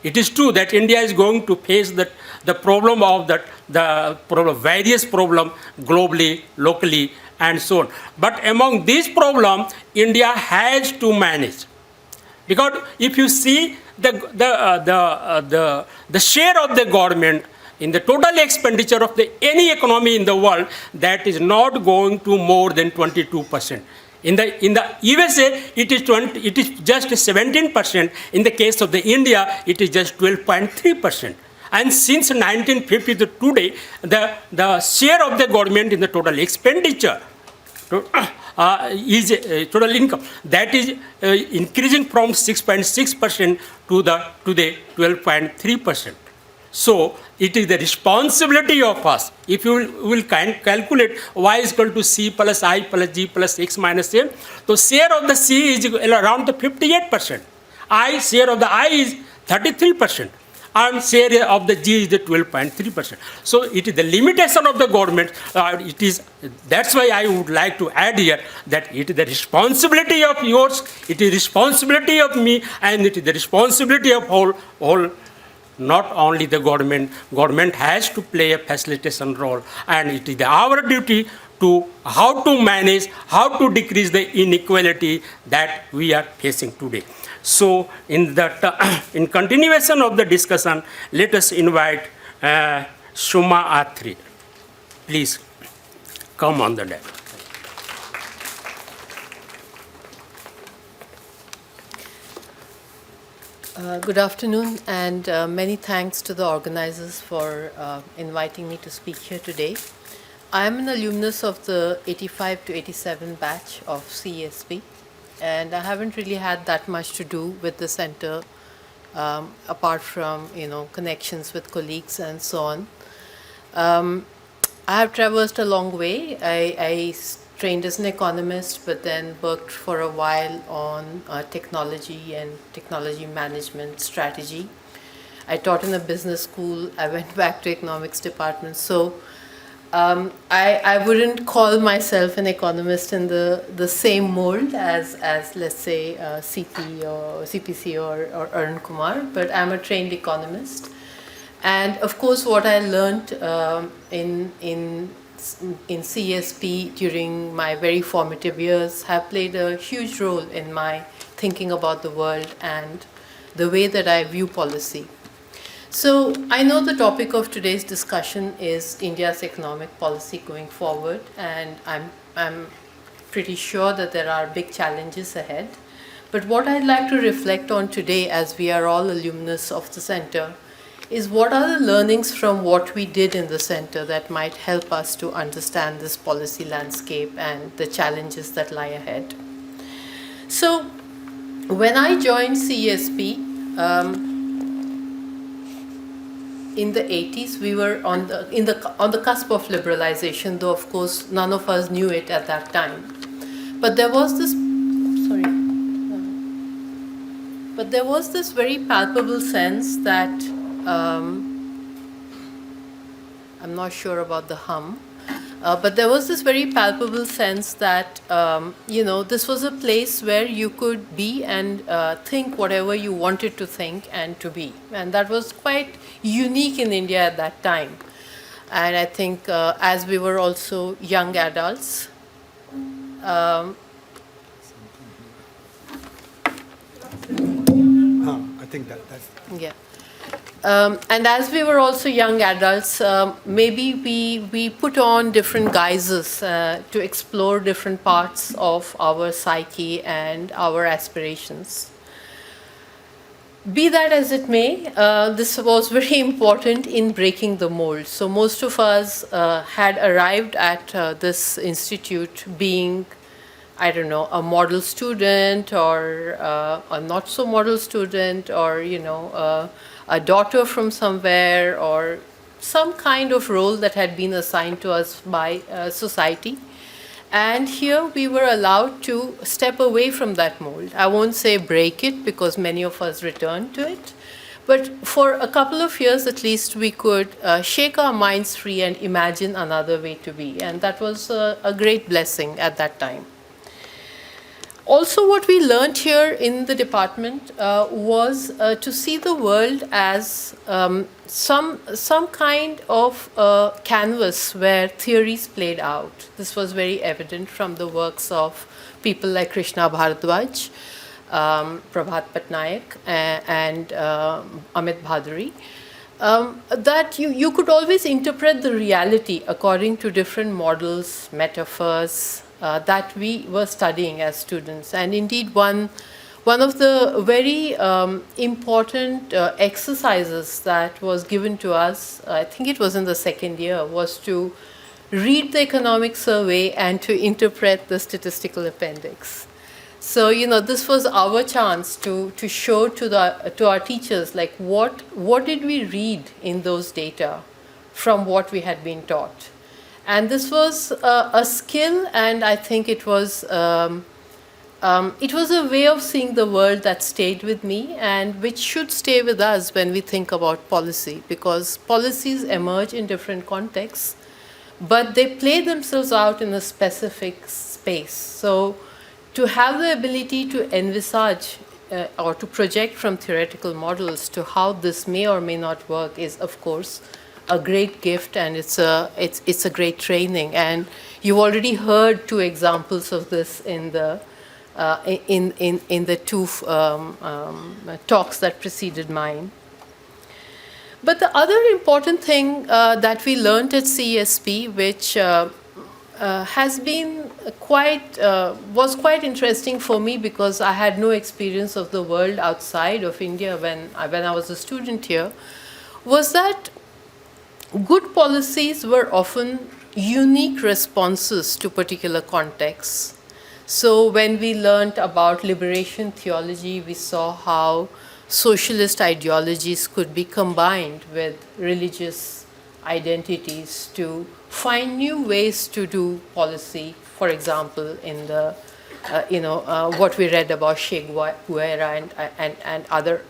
It is true that India is going to face the problem of various problems globally, locally, and so on. But among these problems, India has to manage, because if you see the share of the government in the total expenditure of any economy in the world, that is not going to more than 22%. In the USA, it is just 17%. In the case of the India, it is just 12.3%. And since 1950 to today, the share of the government in the total expenditure is total income, that is increasing from 6.6% to the 12.3%. So it is the responsibility of us. If you will calculate y is equal to c plus I plus g plus x minus m, so share of the c is around the 58%. Share of the I is 33%. And share of the G is the 12.3%. So it is the limitation of the government. That's why I would like to add here that it is the responsibility of yours, it is responsibility of me, and it is the responsibility of whole not only the government. Government has to play a facilitation role, and it is our duty to how to manage, how to decrease the inequality that we are facing today. So in in continuation of the discussion, let us invite Suma Athreye. Please come on the deck. Good afternoon, and many thanks to the organizers for inviting me to speak here today. I am an alumnus of the 85 to 87 batch of CESP, and I haven't really had that much to do with the center apart from connections with colleagues and so on. I have traversed a long way. I trained as an economist, but then worked for a while on technology and technology management strategy. I taught in a business school. I went back to economics department. So I wouldn't call myself an economist in the same mold as let's say CP or CPC or Arun Kumar, but I'm a trained economist. And of course, what I learned in CESP during my very formative years have played a huge role in my thinking about the world and the way that I view policy. So I know the topic of today's discussion is India's economic policy going forward, and I'm pretty sure that there are big challenges ahead. But what I'd like to reflect on today, as we are all alumnus of the center, is what are the learnings from what we did in the center that might help us to understand this policy landscape and the challenges that lie ahead. So when I joined CESP in the 80s, we were on the cusp of liberalization, though of course none of us knew it at that time. But there was this very palpable sense that I'm not sure about the hum, but there was this very palpable sense that this was a place where you could be and think whatever you wanted to think and to be, and that was quite unique in India at that time. And I think as we were also young adults, I think that's yeah. And as we were also young adults, maybe we put on different guises to explore different parts of our psyche and our aspirations. Be that as it may, this was very important in breaking the mold. So most of us had arrived at this institute being, I don't know, a model student or a not so model student, or a daughter from somewhere, or some kind of role that had been assigned to us by society. And here we were allowed to step away from that mold. I won't say break it, because many of us returned to it. But for a couple of years at least, we could shake our minds free and imagine another way to be. And that was a great blessing at that time. Also, what we learned here in the department was to see the world as some kind of canvas where theories played out. This was very evident from the works of people like Krishna Bharadwaj, Prabhat Patnaik, and Amit Bhaduri. That you could always interpret the reality according to different models, metaphors, that we were studying as students. And indeed, one of the very important exercises that was given to us, I think it was in the second year, was to read the economic survey and to interpret the statistical appendix. So, this was our chance to show to our teachers, like, what did we read in those data from what we had been taught. And this was a skill, and I think it was a way of seeing the world that stayed with me, and which should stay with us when we think about policy, because policies emerge in different contexts, but they play themselves out in a specific space. So to have the ability to envisage or to project from theoretical models to how this may or may not work is, of course, a great gift, and it's a great training. And you've already heard two examples of this in the two talks that preceded mine. But the other important thing that we learned at CESP, which has been was quite interesting for me because I had no experience of the world outside of India when I was a student here, was that good policies were often unique responses to particular contexts. So when we learned about liberation theology, we saw how socialist ideologies could be combined with religious identities to find new ways to do policy. For example, in the what we read about Che Guevara and other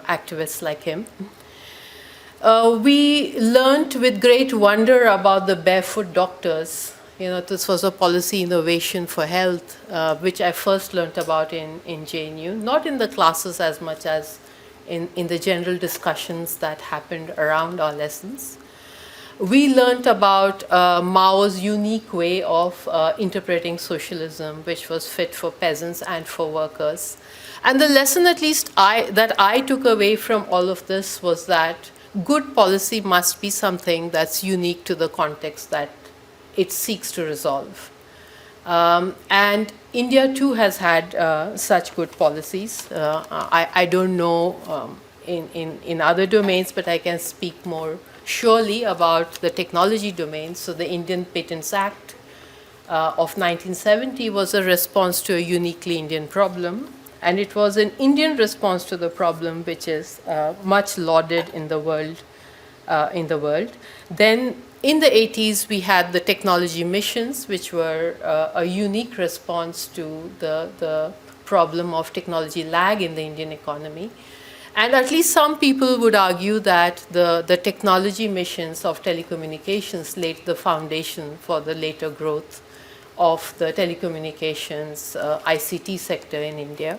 activists like him. We learned with great wonder about the barefoot doctors. This was a policy innovation for health, which I first learned about in JNU, not in the classes as much as in the general discussions that happened around our lessons. We learned about Mao's unique way of interpreting socialism, which was fit for peasants and for workers. And the lesson, at least that I took away from all of this, was that good policy must be something that's unique to the context that it seeks to resolve. And India too has had such good policies. I don't know in other domains, but I can speak more surely about the technology domain. So the Indian Patents Act of 1970 was a response to a uniquely Indian problem. And it was an Indian response to the problem, which is much lauded in the world. Then in the 80s, we had the technology missions, which were a unique response to the problem of technology lag in the Indian economy. And at least some people would argue that the technology missions of telecommunications laid the foundation for the later growth of the telecommunications ICT sector in India.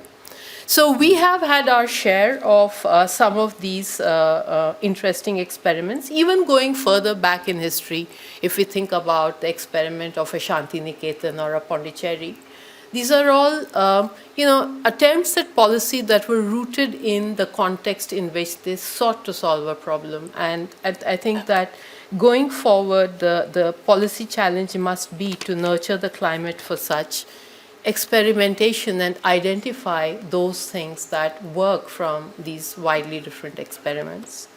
So we have had our share of some of these interesting experiments, even going further back in history, if we think about the experiment of a Shanti Niketan or a Pondicherry. These are all, attempts at policy that were rooted in the context in which they sought to solve a problem. And I think that going forward, the policy challenge must be to nurture the climate for such experimentation and identify those things that work from these widely different experiments.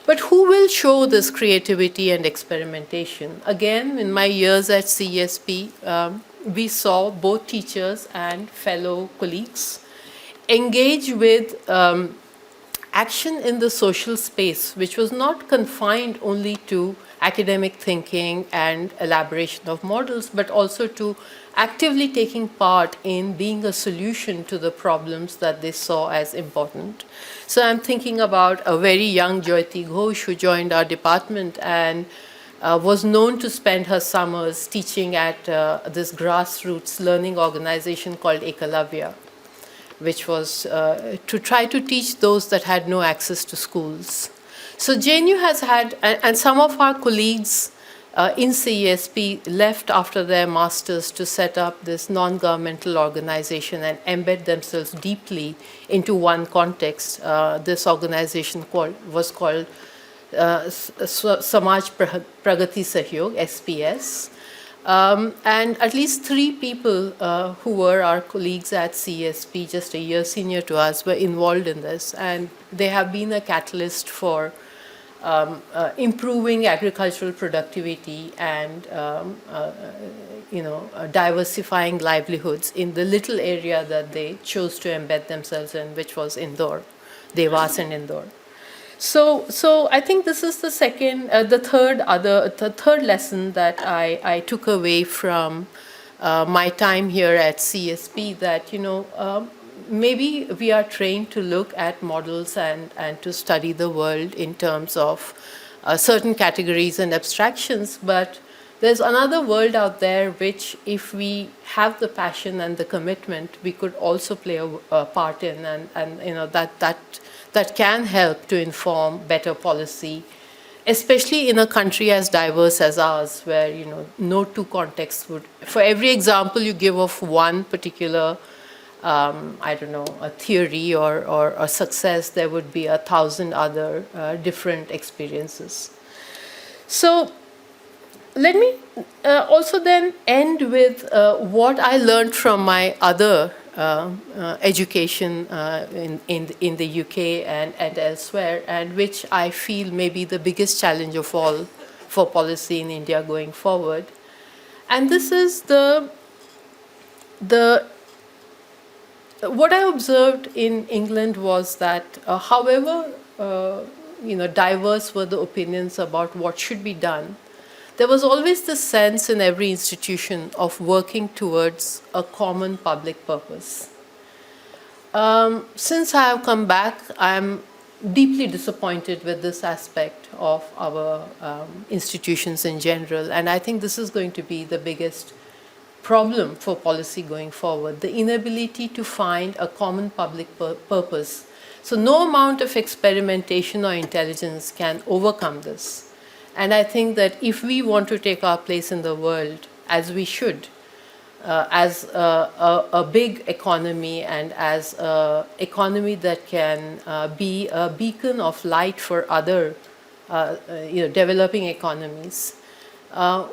But who will show this creativity and experimentation? Again, in my years at CESP, we saw both teachers and fellow colleagues engage with action in the social space, which was not confined only to academic thinking and elaboration of models, but also to actively taking part in being a solution to the problems that they saw as important. So I'm thinking about a very young Jyoti Ghosh who joined our department and was known to spend her summers teaching at this grassroots learning organization called Ekalavya, which was to try to teach those that had no access to schools. So JNU has had, and some of our colleagues in CESP left after their masters to set up this non-governmental organization and embed themselves deeply into one context. This organization was called Samaj Pragati Sahyog, SPS. And at least 3 people who were our colleagues at CESP, just a year senior to us, were involved in this. And they have been a catalyst for improving agricultural productivity and diversifying livelihoods in the little area that they chose to embed themselves in, which was Indore, Devas and Indore. So I think this is the third lesson that I took away from my time here at CESP, that maybe we are trained to look at models and to study the world in terms of certain categories and abstractions, but There's another world out there which, if we have the passion and the commitment, we could also play a part in, and that can help to inform better policy, especially in a country as diverse as ours, where no two contexts would. For every example you give of one particular, I don't know, a theory or a success, there would be 1,000 other different experiences. So let me also then end with what I learned from my other education in the UK and elsewhere, and which I feel may be the biggest challenge of all for policy in India going forward. And this is what I observed in England was that however diverse were the opinions about what should be done, there was always this sense in every institution of working towards a common public purpose. Since I have come back, I'm deeply disappointed with this aspect of our institutions in general, and I think this is going to be the biggest problem for policy going forward, the inability to find a common public purpose. So no amount of experimentation or intelligence can overcome this. And I think that if we want to take our place in the world, as we should, as a big economy and as an economy that can be a beacon of light for other developing economies,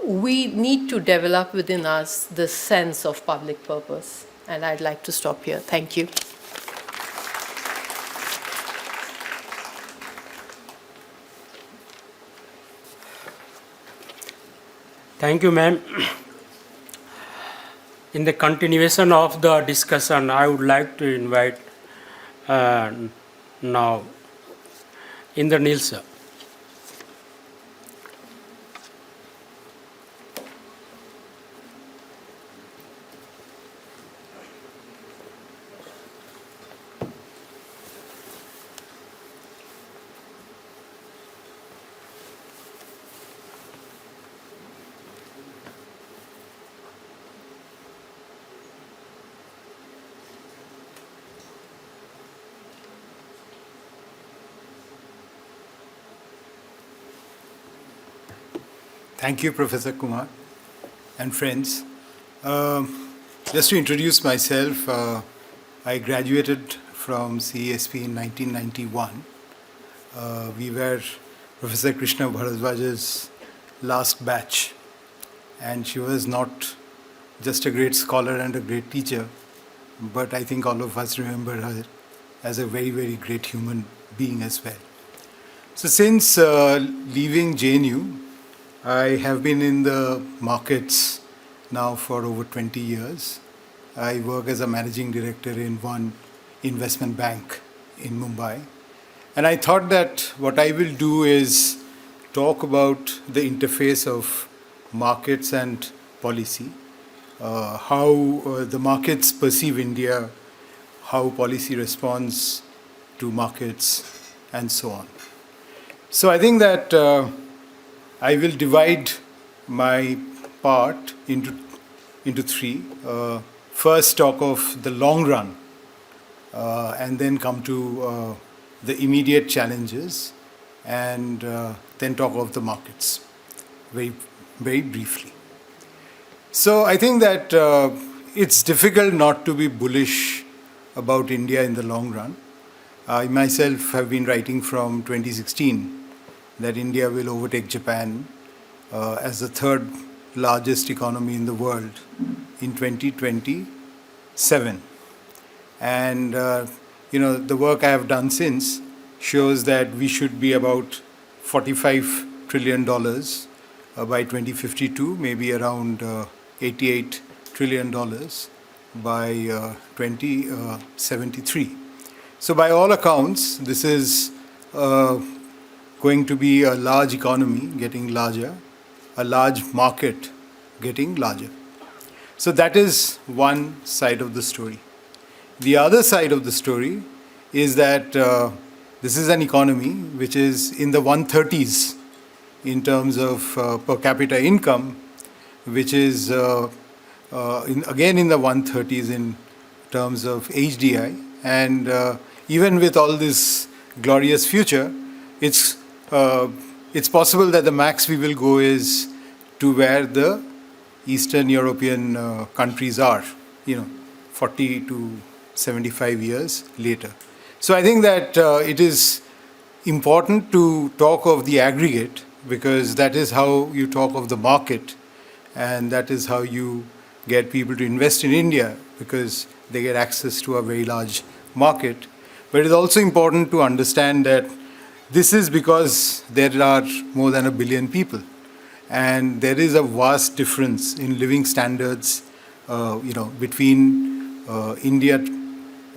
we need to develop within us this sense of public purpose. And I'd like to stop here. Thank you. Thank you, ma'am. In the continuation of the discussion, I would like to invite now Indranil sir. Thank you, Professor Kumar and friends. Just to introduce myself, I graduated from CESP in 1991. We were Professor Krishna Bharadwaj's last batch, and she was not just a great scholar and a great teacher, but I think all of us remember her as a very, very great human being as well. So since leaving JNU, I have been in the markets now for over 20 years. I work as a managing director in one investment bank in Mumbai. And I thought that what I will do is talk about the interface of markets and policy, how the markets perceive India, how policy responds to markets, and so on. So I think that I will divide my part into three. First, talk of the long run, and then come to the immediate challenges, and then talk of the markets, very, very briefly. So I think that it's difficult not to be bullish about India in the long run. I myself have been writing from 2016 that India will overtake Japan as the third largest economy in the world in 2027. And the work I have done since shows that we should be about $45 trillion by 2052, maybe around $88 trillion by 2073. So by all accounts, this is going to be a large economy getting larger, a large market getting larger. So that is one side of the story. The other side of the story is that this is an economy which is in the 130s in terms of per capita income which is again in the 130s in terms of HDI. And even with all this glorious future, it's possible that the max we will go is to where the Eastern European countries are, 40 to 75 years later. So I think that it is important to talk of the aggregate, because that is how you talk of the market, and that is how you get people to invest in India, because they get access to a very large market. But it is also important to understand that this is because there are more than 1 billion people, and there is a vast difference in living standards, between India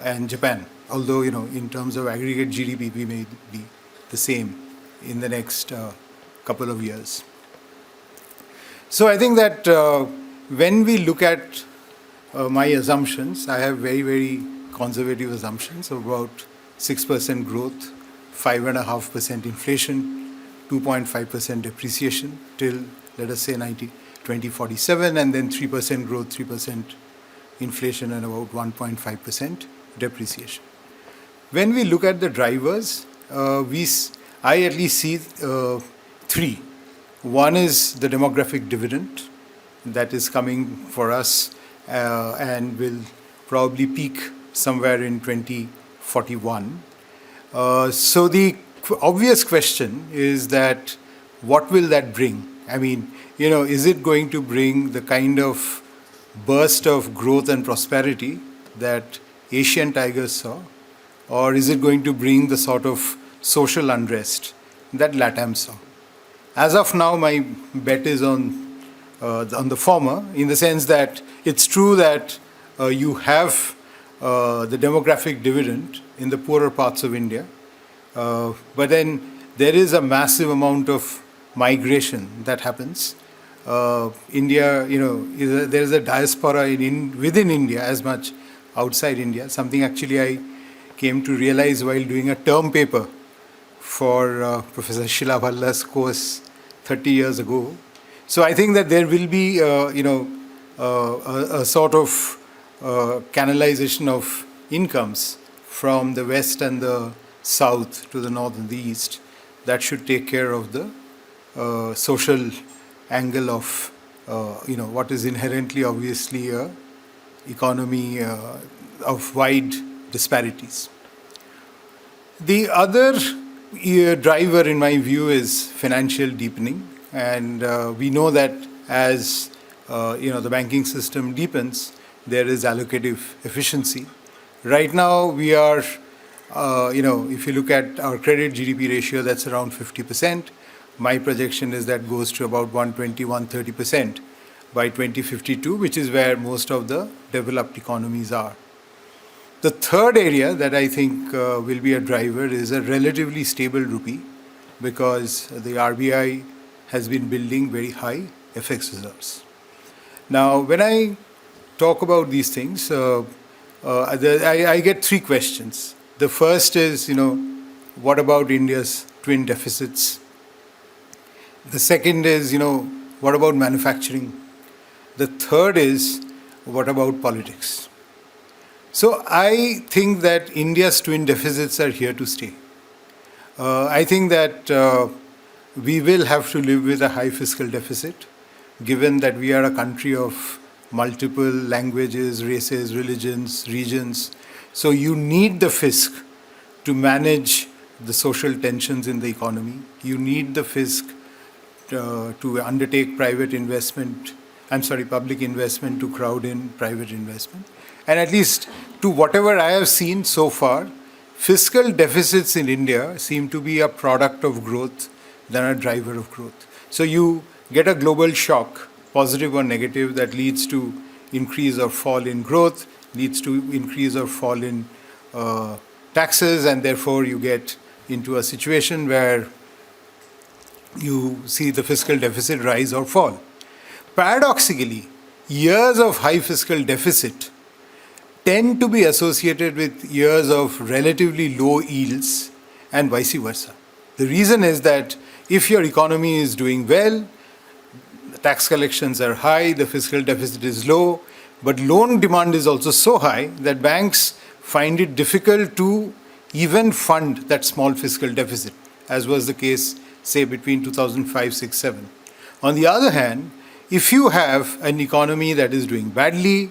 and Japan. Although, in terms of aggregate GDP, we may be the same in the next couple of years. So I think that when we look at my assumptions, I have very, very conservative assumptions of about 6% growth, 5.5% inflation, 2.5% depreciation till, let us say, 2047, and then 3% growth, 3% inflation, and about 1.5% depreciation. When we look at the drivers, I at least see three. One is the demographic dividend that is coming for us and will probably peak somewhere in 2041. So the obvious question is that what will that bring? I mean, is it going to bring the kind of burst of growth and prosperity that Asian tigers saw? Or is it going to bring the sort of social unrest that LATAM saw? As of now, my bet is on the former, in the sense that it's true that you have the demographic dividend in the poorer parts of India, but then there is a massive amount of migration that happens. India, there is a diaspora within India as much outside India, something actually I came to realize while doing a term paper for Professor Sheila Bhalla's course 30 years ago. So I think that there will be, a sort of canalization of incomes from the west and the south to the north and the east that should take care of the social angle of, what is inherently, obviously, a economy of wide disparities. The other driver, in my view, is financial deepening, and we know that as the banking system deepens, there is allocative efficiency. Right now, we are, if you look at our credit GDP ratio, that's around 50%. My projection is that goes to about 120, 130% by 2052, which is where most of the developed economies are. The third area that I think will be a driver is a relatively stable rupee, because the RBI has been building very high FX reserves. Now, when I talk about these things, I get three questions. The first is, what about India's twin deficits? The second is, what about manufacturing? The third is, what about politics? So I think that India's twin deficits are here to stay. I think that we will have to live with a high fiscal deficit, given that we are a country of multiple languages, races, religions, regions. So you need the fisc to manage the social tensions in the economy. You need the fisc to undertake public investment to crowd in private investment. And at least to whatever I have seen so far, fiscal deficits in India seem to be a product of growth than a driver of growth. So you get a global shock, positive or negative, that leads to increase or fall in growth, leads to increase or fall in taxes, and therefore you get into a situation where you see the fiscal deficit rise or fall. Paradoxically, years of high fiscal deficit tend to be associated with years of relatively low yields and vice versa. The reason is that if your economy is doing well, tax collections are high, the fiscal deficit is low, but loan demand is also so high that banks find it difficult to even fund that small fiscal deficit, as was the case, say, between 2005, 6, 7. On the other hand, if you have an economy that is doing badly,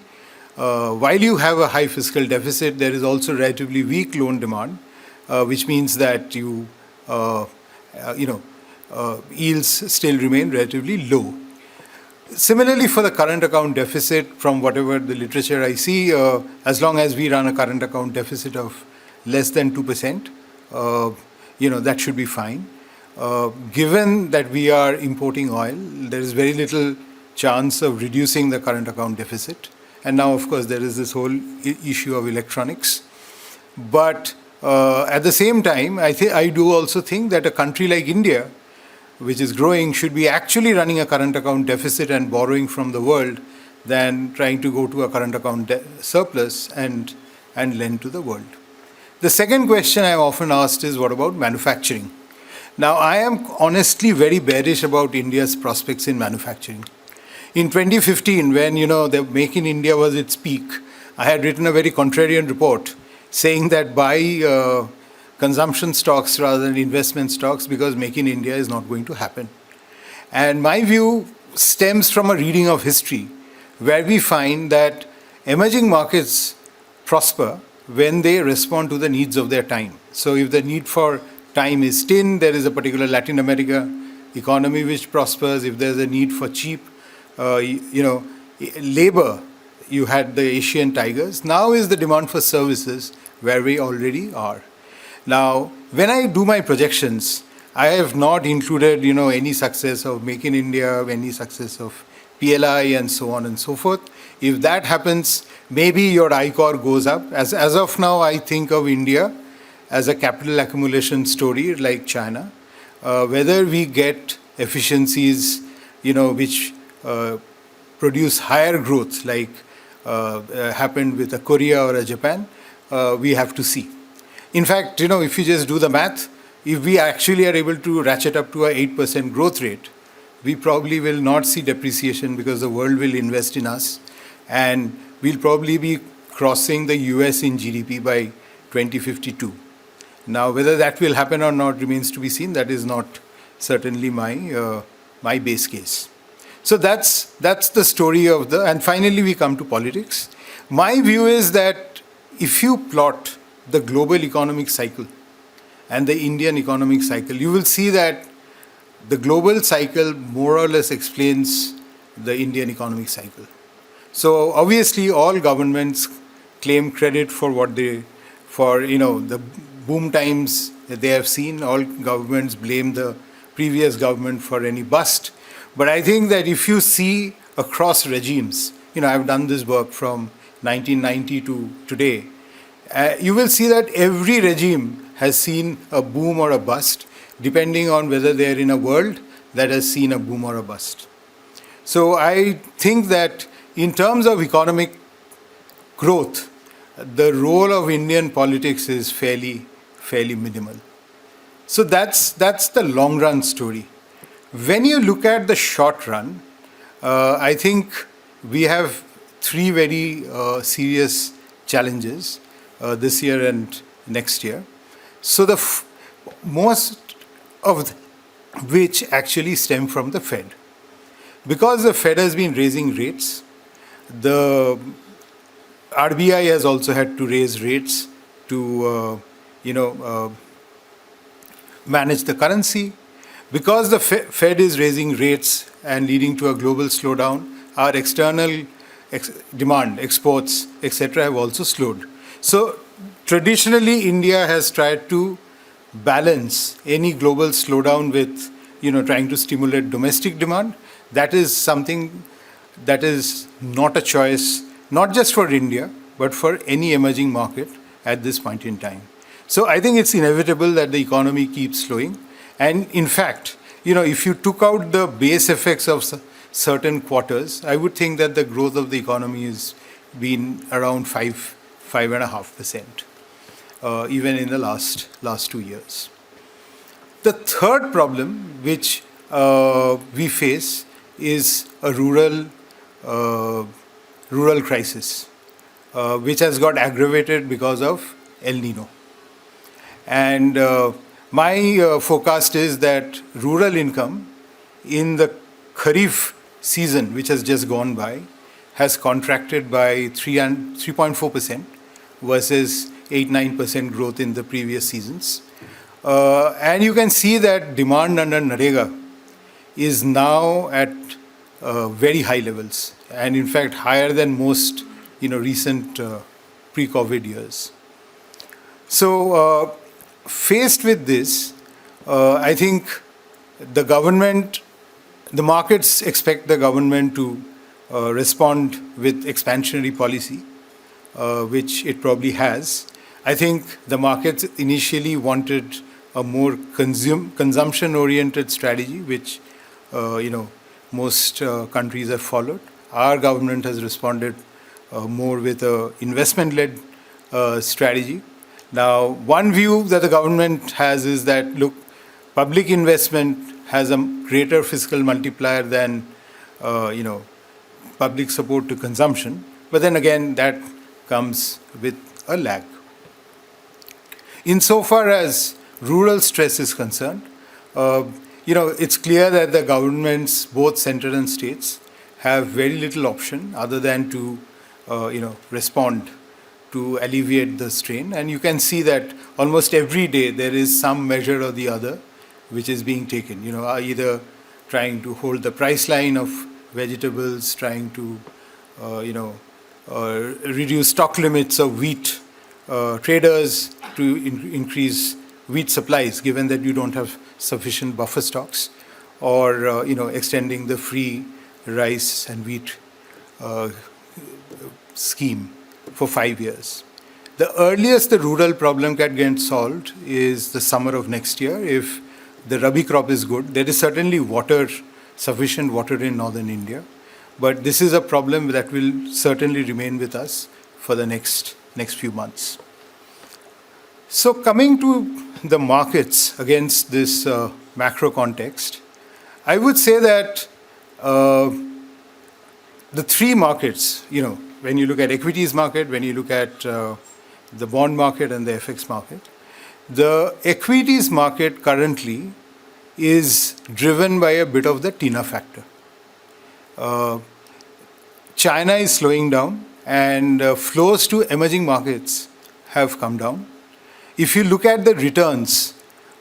while you have a high fiscal deficit, there is also relatively weak loan demand, which means that yields still remain relatively low. Similarly, for the current account deficit, from whatever the literature I see, as long as we run a current account deficit of less than 2%, that should be fine. Given that we are importing oil, there is very little chance of reducing the current account deficit. And now, of course, there is this whole issue of electronics. But at the same time, I do also think that a country like India, which is growing, should be actually running a current account deficit and borrowing from the world than trying to go to a current account surplus and lend to the world. The second question I'm often asked is, what about manufacturing? Now, I am honestly very bearish about India's prospects in manufacturing. In 2015, when the Make in India was its peak, I had written a very contrarian report saying that buy consumption stocks rather than investment stocks because Make in India is not going to happen. And my view stems from a reading of history where we find that emerging markets prosper when they respond to the needs of their time. So if the need for time is tin, there is a particular Latin America economy which prospers. If there's a need for cheap labor, you had the Asian tigers. Now is the demand for services where we already are. Now, when I do my projections, I have not included, any success of Make in India, any success of PLI and so on and so forth. If that happens, maybe your ICOR goes up. As of now, I think of India as a capital accumulation story like China. Whether we get efficiencies, which produce higher growth like happened with a Korea or a Japan, we have to see. In fact, if you just do the math, if we actually are able to ratchet up to a 8% growth rate, we probably will not see depreciation because the world will invest in us, and we'll probably be crossing the US in GDP by 2052. Now, whether that will happen or not remains to be seen. That is not certainly my base case. So that's the story of and finally we come to politics. My view is that if you plot the global economic cycle and the Indian economic cycle, you will see that the global cycle more or less explains the Indian economic cycle. So obviously all governments claim credit for the boom times that they have seen. All governments blame the previous government for any bust. But I think that if you see across regimes, I've done this work from 1990 to today, you will see that every regime has seen a boom or a bust, depending on whether they're in a world that has seen a boom or a bust. So I think that in terms of economic growth, the role of Indian politics is fairly minimal. So that's the long run story. When you look at the short run, I think we have three very serious challenges this year and next year. So the most of which actually stem from the Fed. Because the Fed has been raising rates, the RBI has also had to raise rates to manage the currency. Because the Fed is raising rates and leading to a global slowdown, our external demand, exports, etc. have also slowed. So traditionally, India has tried to balance any global slowdown with, trying to stimulate domestic demand. That is something that is not a choice, not just for India, but for any emerging market at this point in time. So I think it's inevitable that the economy keeps slowing. And in fact, if you took out the base effects of certain quarters, I would think that the growth of the economy has been around 5.5%, even in the last 2 years. The third problem which we face is a rural crisis, which has got aggravated because of El Nino. And my forecast is that rural income in the Kharif season, which has just gone by, has contracted by 3.4% versus 8-9% growth in the previous seasons. And you can see that demand under Narega is now at very high levels, and in fact higher than most recent pre-COVID years. So faced with this, I think the markets expect the government to respond with expansionary policy, which it probably has. I think the markets initially wanted a more consumption-oriented strategy, which most countries have followed. Our government has responded more with an investment-led strategy. Now, one view that the government has is that, look, public investment has a greater fiscal multiplier than, public support to consumption. But then again, that comes with a lag. Insofar as rural stress is concerned, it's clear that the governments, both central and states, have very little option other than to, respond to alleviate the strain. And you can see that almost every day there is some measure or the other which is being taken. Either trying to hold the price line of vegetables, trying to, reduce stock limits of wheat, traders to increase wheat supplies, given that you don't have sufficient buffer stocks, or extending the free rice and wheat scheme for 5 years. The earliest the rural problem can get solved is the summer of next year. If the Rabi crop is good, there is certainly sufficient water in northern India, but this is a problem that will certainly remain with us for the next few months. So coming to the markets against this macro context, I would say that the three markets, when you look at equities market, when you look at the bond market and the FX market, the equities market currently is driven by a bit of the TINA factor. China is slowing down, and flows to emerging markets have come down. If you look at the returns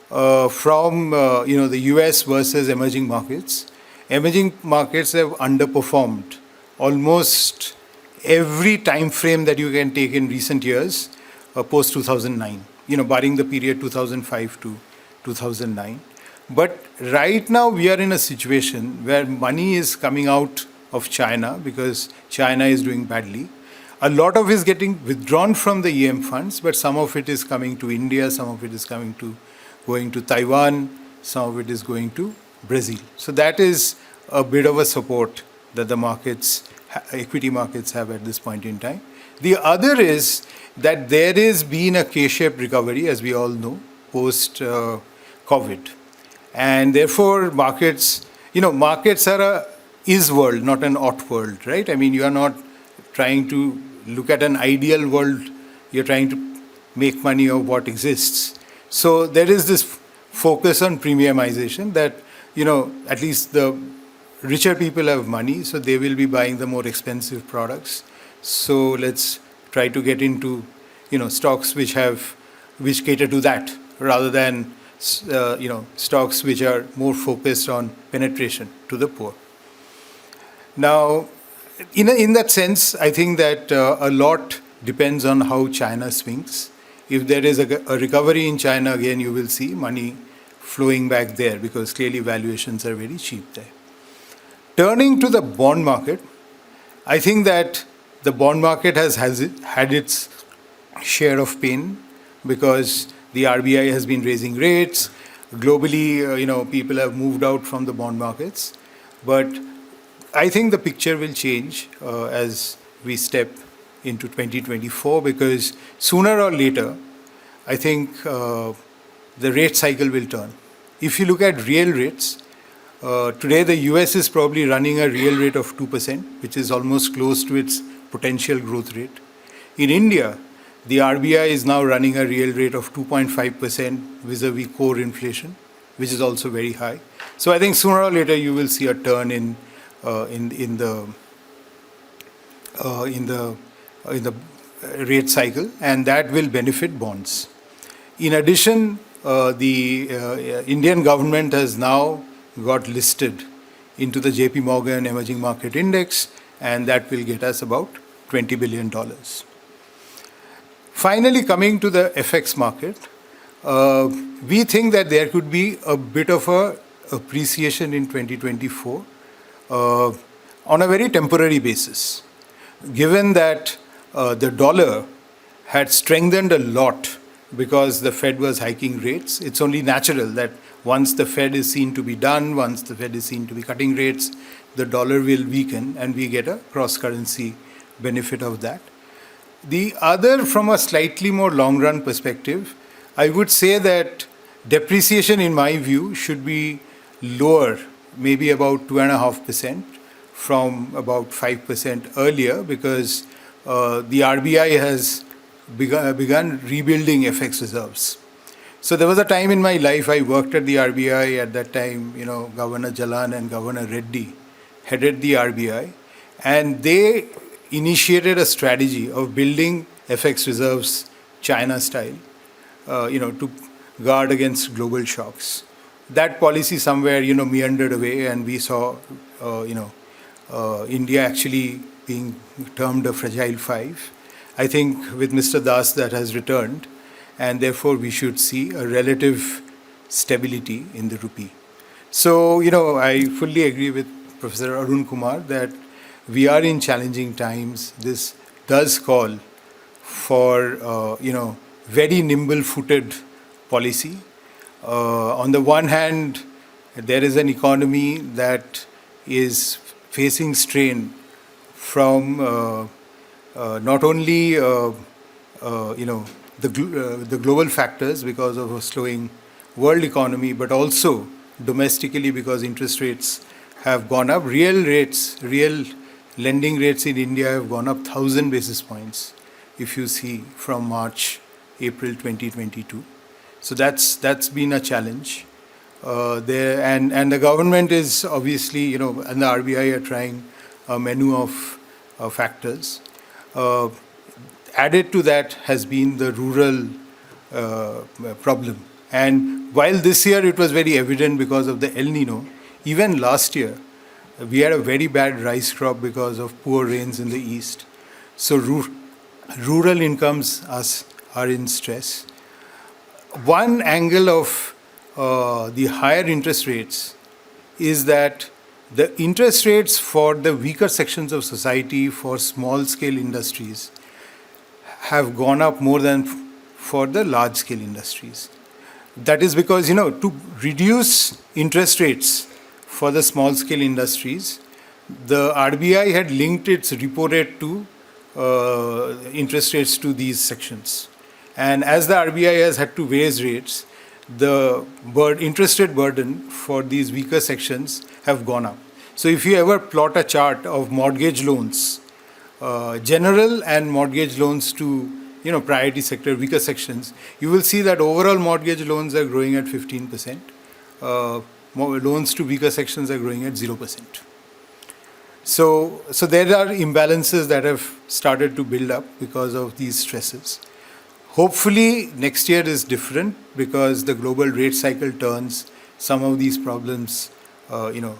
from the US versus emerging markets have underperformed almost every time frame that you can take in recent years, post 2009. Barring the period 2005 to 2009. But right now we are in a situation where money is coming out of China because China is doing badly. A lot of it is getting withdrawn from the EM funds, but some of it is coming to India, some of it is going to Taiwan, some of it is going to Brazil. So that is a bit of a support that the markets, equity markets have at this point in time. The other is that there has been a K-shaped recovery, as we all know, post-COVID. And therefore markets are a is world, not an ought world, right? I mean, you are not trying to look at an ideal world, you're trying to make money of what exists. So there is this focus on premiumization that, at least the richer people have money, so they will be buying the more expensive products. So let's try to get into, stocks which cater to that, rather than, stocks which are more focused on penetration to the poor. Now, in that sense, I think that a lot depends on how China swings. If there is a recovery in China, again, you will see money flowing back there because clearly valuations are very cheap there. Turning to the bond market, I think that the bond market has had its share of pain because the RBI has been raising rates. Globally, people have moved out from the bond markets. But I think the picture will change as we step into 2024 because sooner or later, I think the rate cycle will turn. If you look at real rates, Today, the US is probably running a real rate of 2%, which is almost close to its potential growth rate. In India, the RBI is now running a real rate of 2.5% vis-a-vis core inflation, which is also very high. So I think sooner or later you will see a turn in the rate cycle, and that will benefit bonds. In addition, the Indian government has now got listed into the JP Morgan Emerging Market Index, and that will get us about $20 billion. Finally, coming to the FX market, we think that there could be a bit of a appreciation in 2024 on a very temporary basis, given that the dollar had strengthened a lot because the Fed was hiking rates. It's only natural that once the Fed is seen to be done, once the Fed is seen to be cutting rates, the dollar will weaken and we get a cross-currency benefit of that. The other, from a slightly more long-run perspective, I would say that depreciation, in my view, should be lower, maybe about 2.5% from about 5% earlier, because the RBI has begun rebuilding FX reserves. So there was a time in my life I worked at the RBI. At that time, Governor Jalan and Governor Reddy headed the RBI, and they initiated a strategy of building FX reserves China style, to guard against global shocks. That policy somewhere, meandered away, and we saw, India actually being termed a fragile five. I think with Mr. Das that has returned, and therefore we should see a relative stability in the rupee. So, I fully agree with Professor Arun Kumar that we are in challenging times. This does call for, very nimble-footed policy. On the one hand, there is an economy that is facing strain from not only the global factors because of a slowing world economy, but also domestically because interest rates have gone up. Real lending rates in India have gone up 1,000 basis points, if you see, from March, April 2022. So that's been a challenge. And the government is obviously, and the RBI are trying a menu of factors. Added to that has been the rural problem. And while this year it was very evident because of the El Nino, even last year we had a very bad rice crop because of poor rains in the east. So rural incomes are in stress. One angle of the higher interest rates is that the interest rates for the weaker sections of society, for small-scale industries, have gone up more than for the large-scale industries. That is because, to reduce interest rates for the small-scale industries, the RBI had linked its repo rate to interest rates to these sections. And as the RBI has had to raise rates, the interest rate burden for these weaker sections have gone up. So if you ever plot a chart of mortgage loans, general and mortgage loans to priority sector, weaker sections, you will see that overall mortgage loans are growing at 15%. Loans to weaker sections are growing at 0%. So there are imbalances that have started to build up because of these stresses. Hopefully next year is different because the global rate cycle turns, some of these problems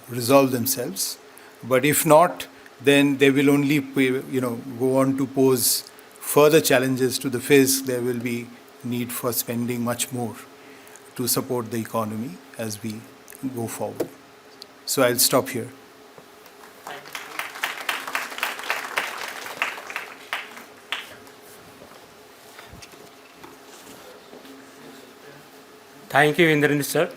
resolve themselves. But if not, then they will only go on to pose further challenges to the FIS. There will be need for spending much more to support the economy as we go forward. So I'll stop here. Thank you, Indranil sir.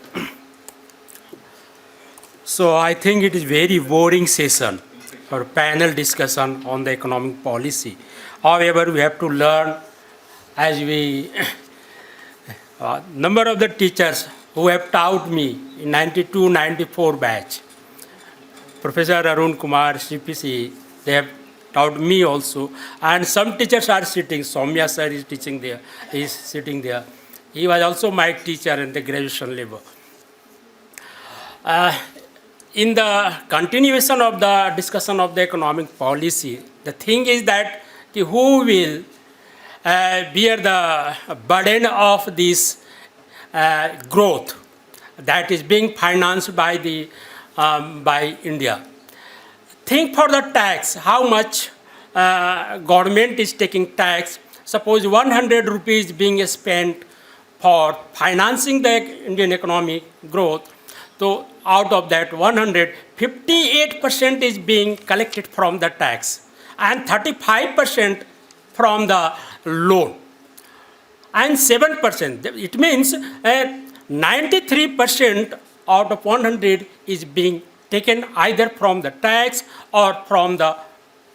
So I think it is very boring session or panel discussion on the economic policy. However, we have to learn as we, number of the teachers who have taught me in 92-94 batch. Professor Arun, Kumar, CPC, they have taught me also. And some teachers are sitting. Soumya sir is teaching there. He is sitting there. He was also my teacher in the graduation level. In the continuation of the discussion of the economic policy, the thing is that who will bear the burden of this growth that is being financed by by India. Think for the tax, how much government is taking tax. Suppose 100 rupees being spent for financing the Indian economic growth. So out of that 100, 58% is being collected from the tax and 35% from the loan and 7%. It means 93% out of 100 is being taken either from the tax or from the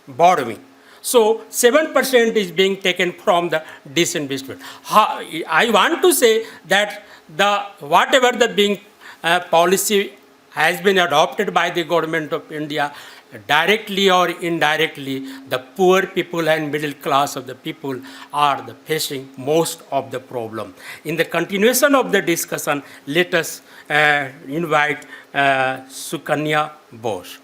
borrowing. So 7% is being taken from the disinvestment. I want to say that whatever the being policy has been adopted by the government of India, directly or indirectly, the poor people and middle class of the people are facing most of the problem. In the continuation of the discussion, let us invite Sukanya Bose.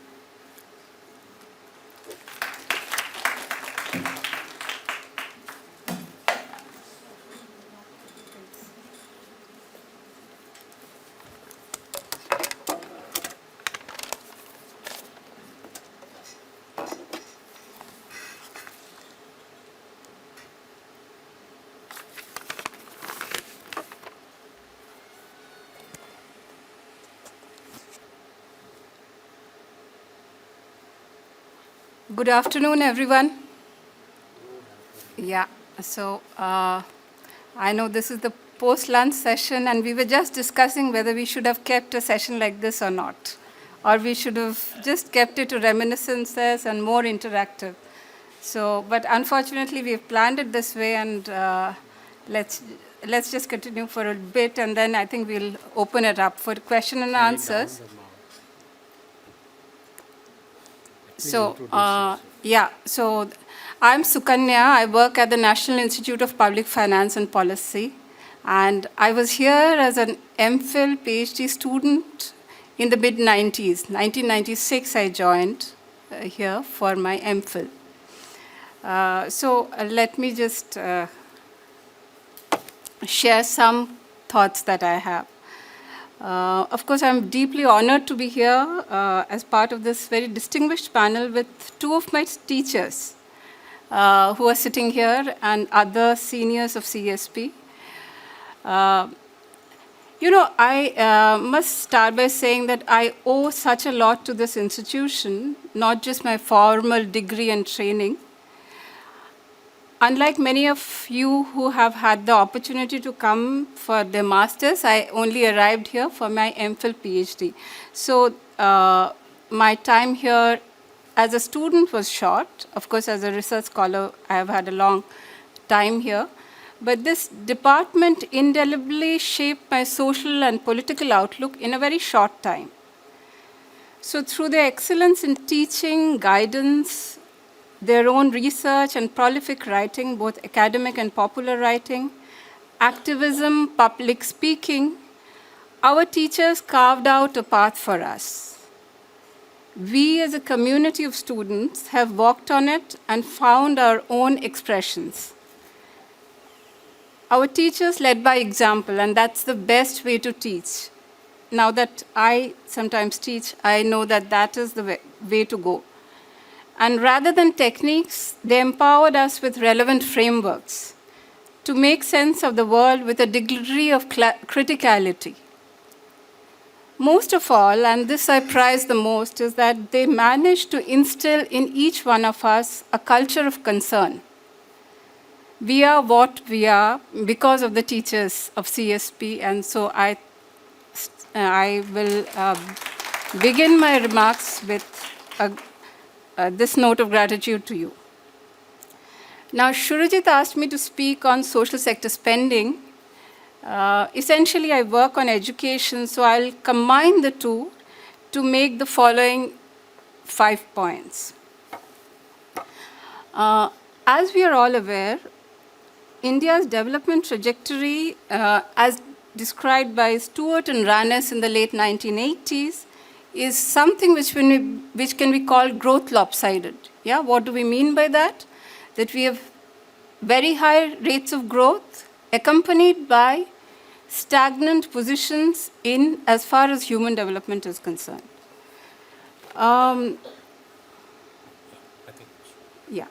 Good afternoon, everyone. Yeah, so I know this is the post-lunch session, and we were just discussing whether we should have kept a session like this or not, or we should have just kept it to reminiscences and more interactive. So, but unfortunately, we've planned it this way, and let's just continue for a bit, and then I think we'll open it up for question and answers. So, so I'm Sukanya. I work at the National Institute of Public Finance and Policy. And I was here as an MPhil PhD student in the mid-90s. 1996, I joined here for my MPhil. Let me just share some thoughts that I have. Of course, I'm deeply honored to be here as part of this very distinguished panel with two of my teachers who are sitting here and other seniors of CESP. I must start by saying that I owe such a lot to this institution, not just my formal degree and training. Unlike many of you who have had the opportunity to come for their masters, I only arrived here for my MPhil PhD. So my time here as a student was short. Of course, as a research scholar, I have had a long time here. But this department indelibly shaped my social and political outlook in a very short time. So through their excellence in teaching, guidance, their own research and prolific writing, both academic and popular writing, activism, public speaking, our teachers carved out a path for us. We as a community of students have walked on it and found our own expressions. Our teachers led by example, and that's the best way to teach. Now that I sometimes teach, I know that that is the way to go. And rather than techniques, they empowered us with relevant frameworks to make sense of the world with a degree of criticality. Most of all, and this I prize the most, is that they managed to instill in each one of us a culture of concern. We are what we are because of the teachers of CSP, and so I will begin my remarks with this note of gratitude to you. Now, Shurajit asked me to speak on social sector spending, Essentially, I work on education, so I'll combine the two to make the following 5 points. As we are all aware, India's development trajectory, as described by Stewart and Rajesh in the late 1980s, is something which can be called growth lopsided. Yeah, what do we mean by that? That we have very high rates of growth accompanied by stagnant positions in as far as human development is concerned. Yeah.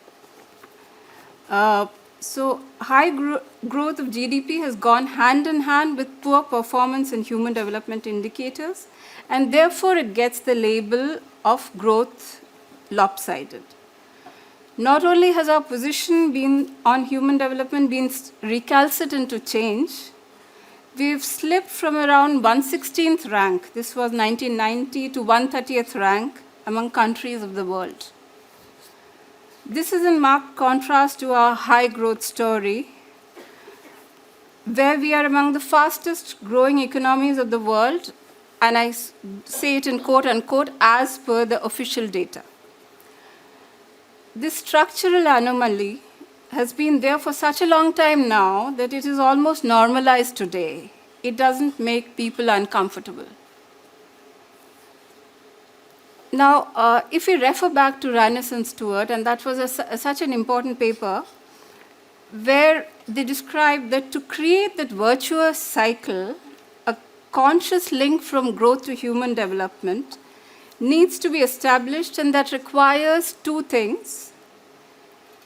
So high growth of GDP has gone hand in hand with poor performance in human development indicators, and therefore it gets the label of growth lopsided. Not only has our position on human development been recalcitrant to change, we've slipped from around 116th rank, this was 1990, to 130th rank among countries of the world. This is in marked contrast to our high growth story, where we are among the fastest growing economies of the world, and I say it in quote unquote, as per the official data. This structural anomaly has been there for such a long time now that it is almost normalized today. It doesn't make people uncomfortable. Now, if we refer back to Rajesh and Stewart, and that was such an important paper, where they described that to create that virtuous cycle, a conscious link from growth to human development needs to be established, and that requires two things.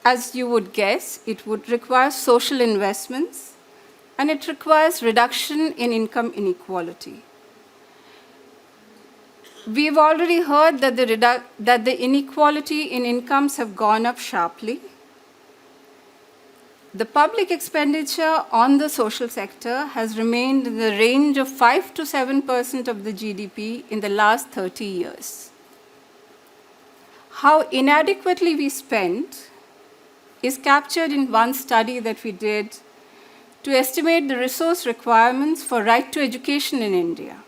As you would guess, it would require social investments, and it requires reduction in income inequality. We've already heard that the inequality in incomes have gone up sharply. The public expenditure on the social sector has remained in the range of 5 to 7% of the GDP in the last 30 years. How inadequately we spend is captured in one study that we did to estimate the resource requirements for right to education in India.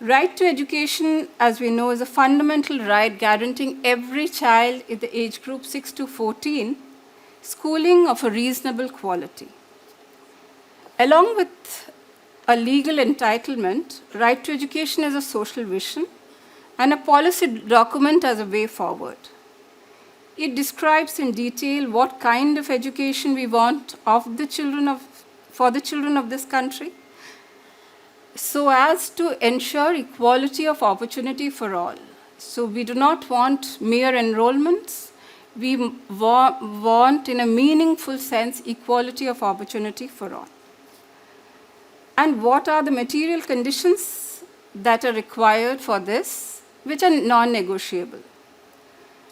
Right to education, as we know, is a fundamental right guaranteeing every child in the age group 6 to 14 schooling of a reasonable quality. Along with a legal entitlement, right to education is a social vision and a policy document as a way forward. It describes in detail what kind of education we want for the children of this country, so as to ensure equality of opportunity for all. So we do not want mere enrollments. We want, in a meaningful sense, equality of opportunity for all. And what are the material conditions that are required for this, which are non-negotiable?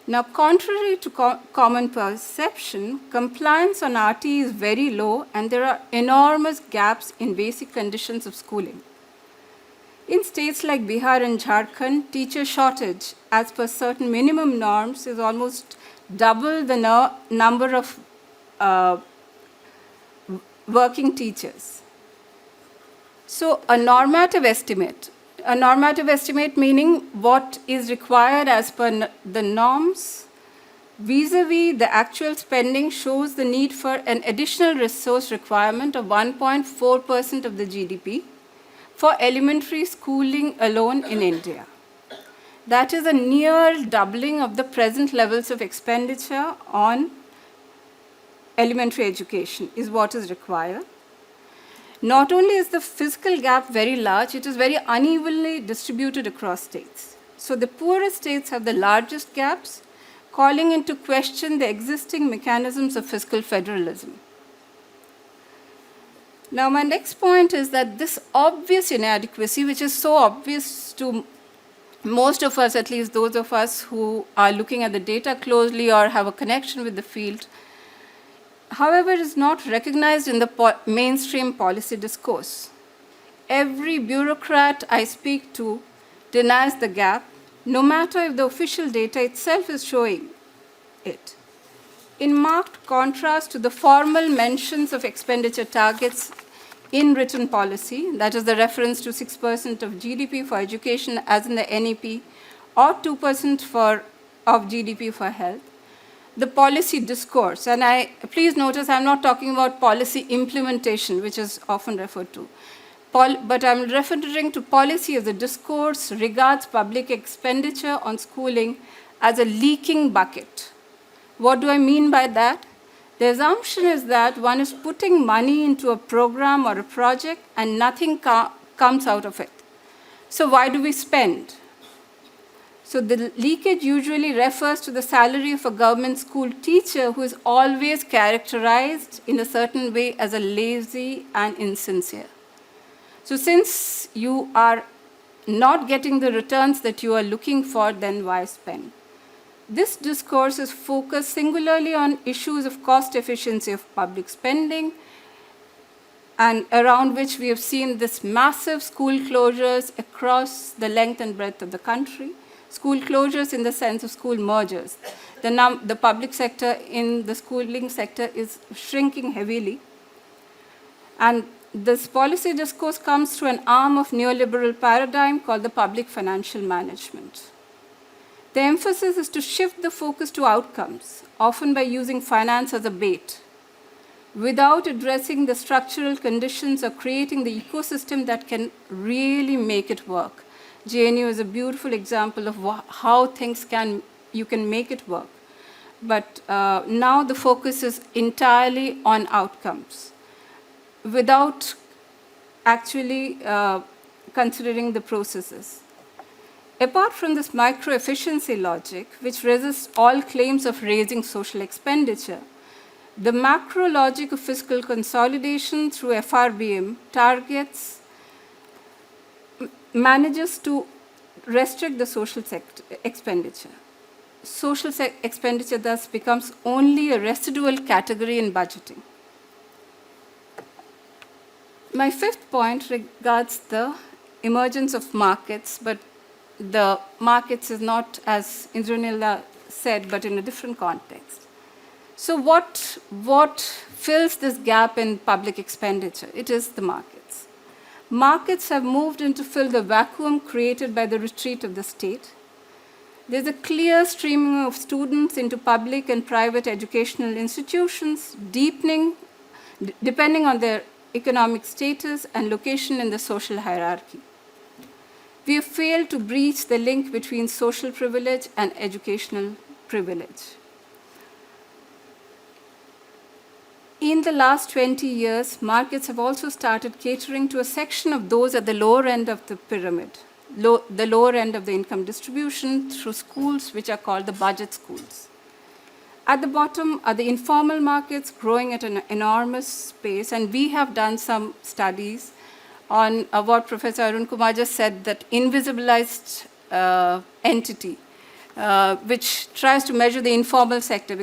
Now, contrary to common perception, compliance on RT is very low, and there are enormous gaps in basic conditions of schooling. In states like Bihar and Jharkhand, teacher shortage, as per certain minimum norms, is almost double the number of working teachers. So a normative estimate meaning what is required as per the norms, vis-a-vis the actual spending, shows the need for an additional resource requirement of 1.4% of the GDP for elementary schooling alone in India. That is a near doubling of the present levels of expenditure on elementary education is what is required. Not only is the physical gap very large, it is very unevenly distributed across states. So the poorest states have the largest gaps, calling into question the existing mechanisms of fiscal federalism. Now, my next point is that this obvious inadequacy, which is so obvious to most of us, at least those of us who are looking at the data closely or have a connection with the field, however, is not recognized in the mainstream policy discourse. Every bureaucrat I speak to denies the gap, no matter if the official data itself is showing it. In marked contrast to the formal mentions of expenditure targets in written policy, that is the reference to 6% of GDP for education as in the NEP, or 2% of GDP for health. The policy discourse, and please notice I'm not talking about policy implementation, which is often referred to, but I'm referring to policy as a discourse regards public expenditure on schooling as a leaking bucket. What do I mean by that? The assumption is that one is putting money into a program or a project and nothing comes out of it. So why do we spend? So the leakage usually refers to the salary of a government school teacher who is always characterized in a certain way as a lazy and insincere. So since you are not getting the returns that you are looking for, then why spend? This discourse is focused singularly on issues of cost efficiency of public spending, and around which we have seen this massive school closures across the length and breadth of the country. School closures in the sense of school mergers. The public sector in the schooling sector is shrinking heavily. And this policy discourse comes through an arm of neoliberal paradigm called the public financial management. The emphasis is to shift the focus to outcomes, often by using finance as a bait, without addressing the structural conditions or creating the ecosystem that can really make it work. JNU is a beautiful example of how you can make it work. But now the focus is entirely on outcomes, without actually considering the processes. Apart from this micro-efficiency logic, which resists all claims of raising social expenditure, the macro logic of fiscal consolidation through FRBM manages to restrict the social expenditure. Social expenditure thus becomes only a residual category in budgeting. My fifth point regards the emergence of markets, but the markets is not, as Indranil said, but in a different context. So what fills this gap in public expenditure? It is the markets. Markets have moved in to fill the vacuum created by the retreat of the state. There's a clear streaming of students into public and private educational institutions, deepening depending on their economic status and location in the social hierarchy. We have failed to breach the link between social privilege and educational privilege. In the last 20 years, markets have also started catering to a section of those at the lower end of the pyramid, the lower end of the income distribution through schools which are called the budget schools. At the bottom are the informal markets growing at an enormous pace, and we have done some studies on what Professor Arun Kumar just said, that invisibilized entity, which tries to measure the informal sector,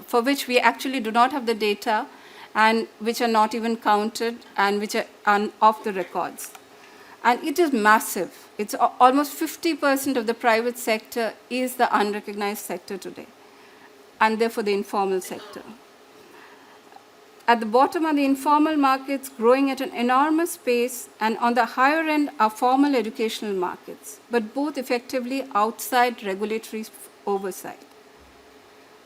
for which we actually do not have the data, and which are not even counted, and which are off the records. And it is massive. It's almost 50% of the private sector is the unrecognized sector today, and therefore the informal sector. At the bottom are the informal markets growing at an enormous pace, and on the higher end are formal educational markets, but both effectively outside regulatory oversight.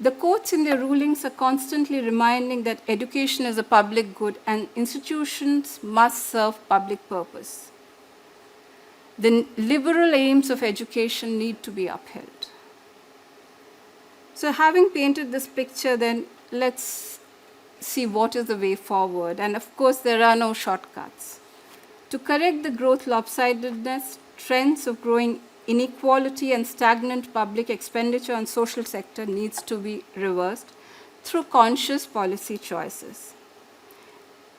The courts in their rulings are constantly reminding that education is a public good and institutions must serve public purpose. The liberal aims of education need to be upheld. So having painted this picture, then let's see what is the way forward. And of course, there are no shortcuts. To correct the growth lopsidedness, trends of growing inequality and stagnant public expenditure on social sector needs to be reversed through conscious policy choices.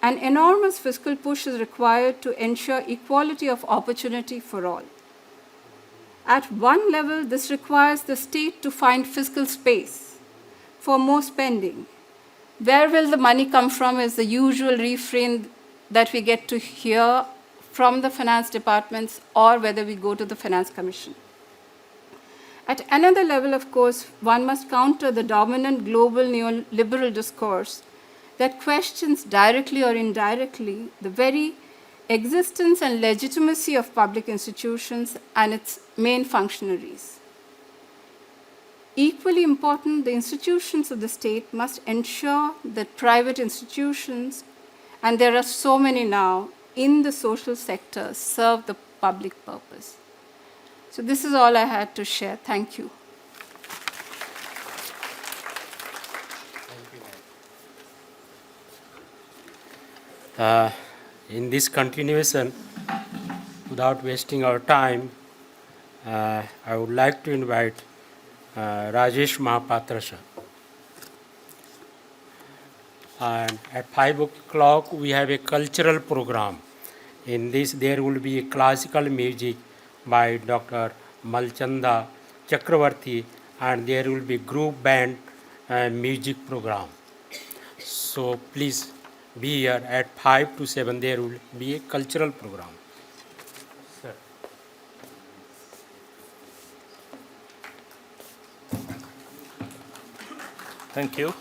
An enormous fiscal push is required to ensure equality of opportunity for all. At one level, this requires the state to find fiscal space for more spending. Where will the money come from is the usual refrain that we get to hear from the finance departments, or whether we go to the Finance Commission. At another level, of course, one must counter the dominant global neoliberal discourse that questions directly or indirectly the very existence and legitimacy of public institutions and its main functionaries. Equally important, the institutions of the state must ensure that private institutions, and there are so many now, in the social sector serve the public purpose. So this is all I had to share. Thank you. In this continuation, without wasting our time, I would like to invite Rajesh Mahapatra sir. And at 5 o'clock, we have a cultural program. In this, there will be a classical music by Dr. Malchanda Chakravarti, and there will be group band music program. So please be here at 5 to 7. There will be a cultural program. Sir. Thank you.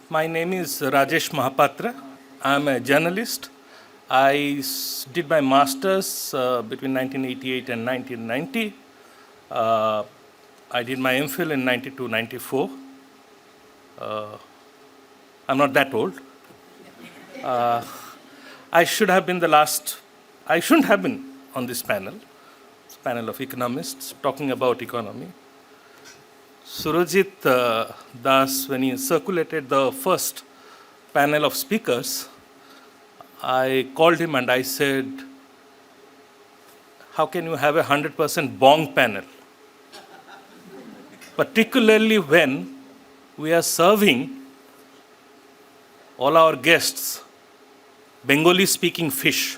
My name is Rajesh Mahapatra. I am a journalist. I did my master's between 1988 and 1990. I did my MPhil in 92-94. I'm not that old. I should have been the last. I shouldn't have been on this panel. It's a panel of economists talking about economy. Surajit Das, when he circulated the first panel of speakers, I called him and I said, how can you have a 100% bong panel? Particularly when we are serving all our guests Bengali speaking fish.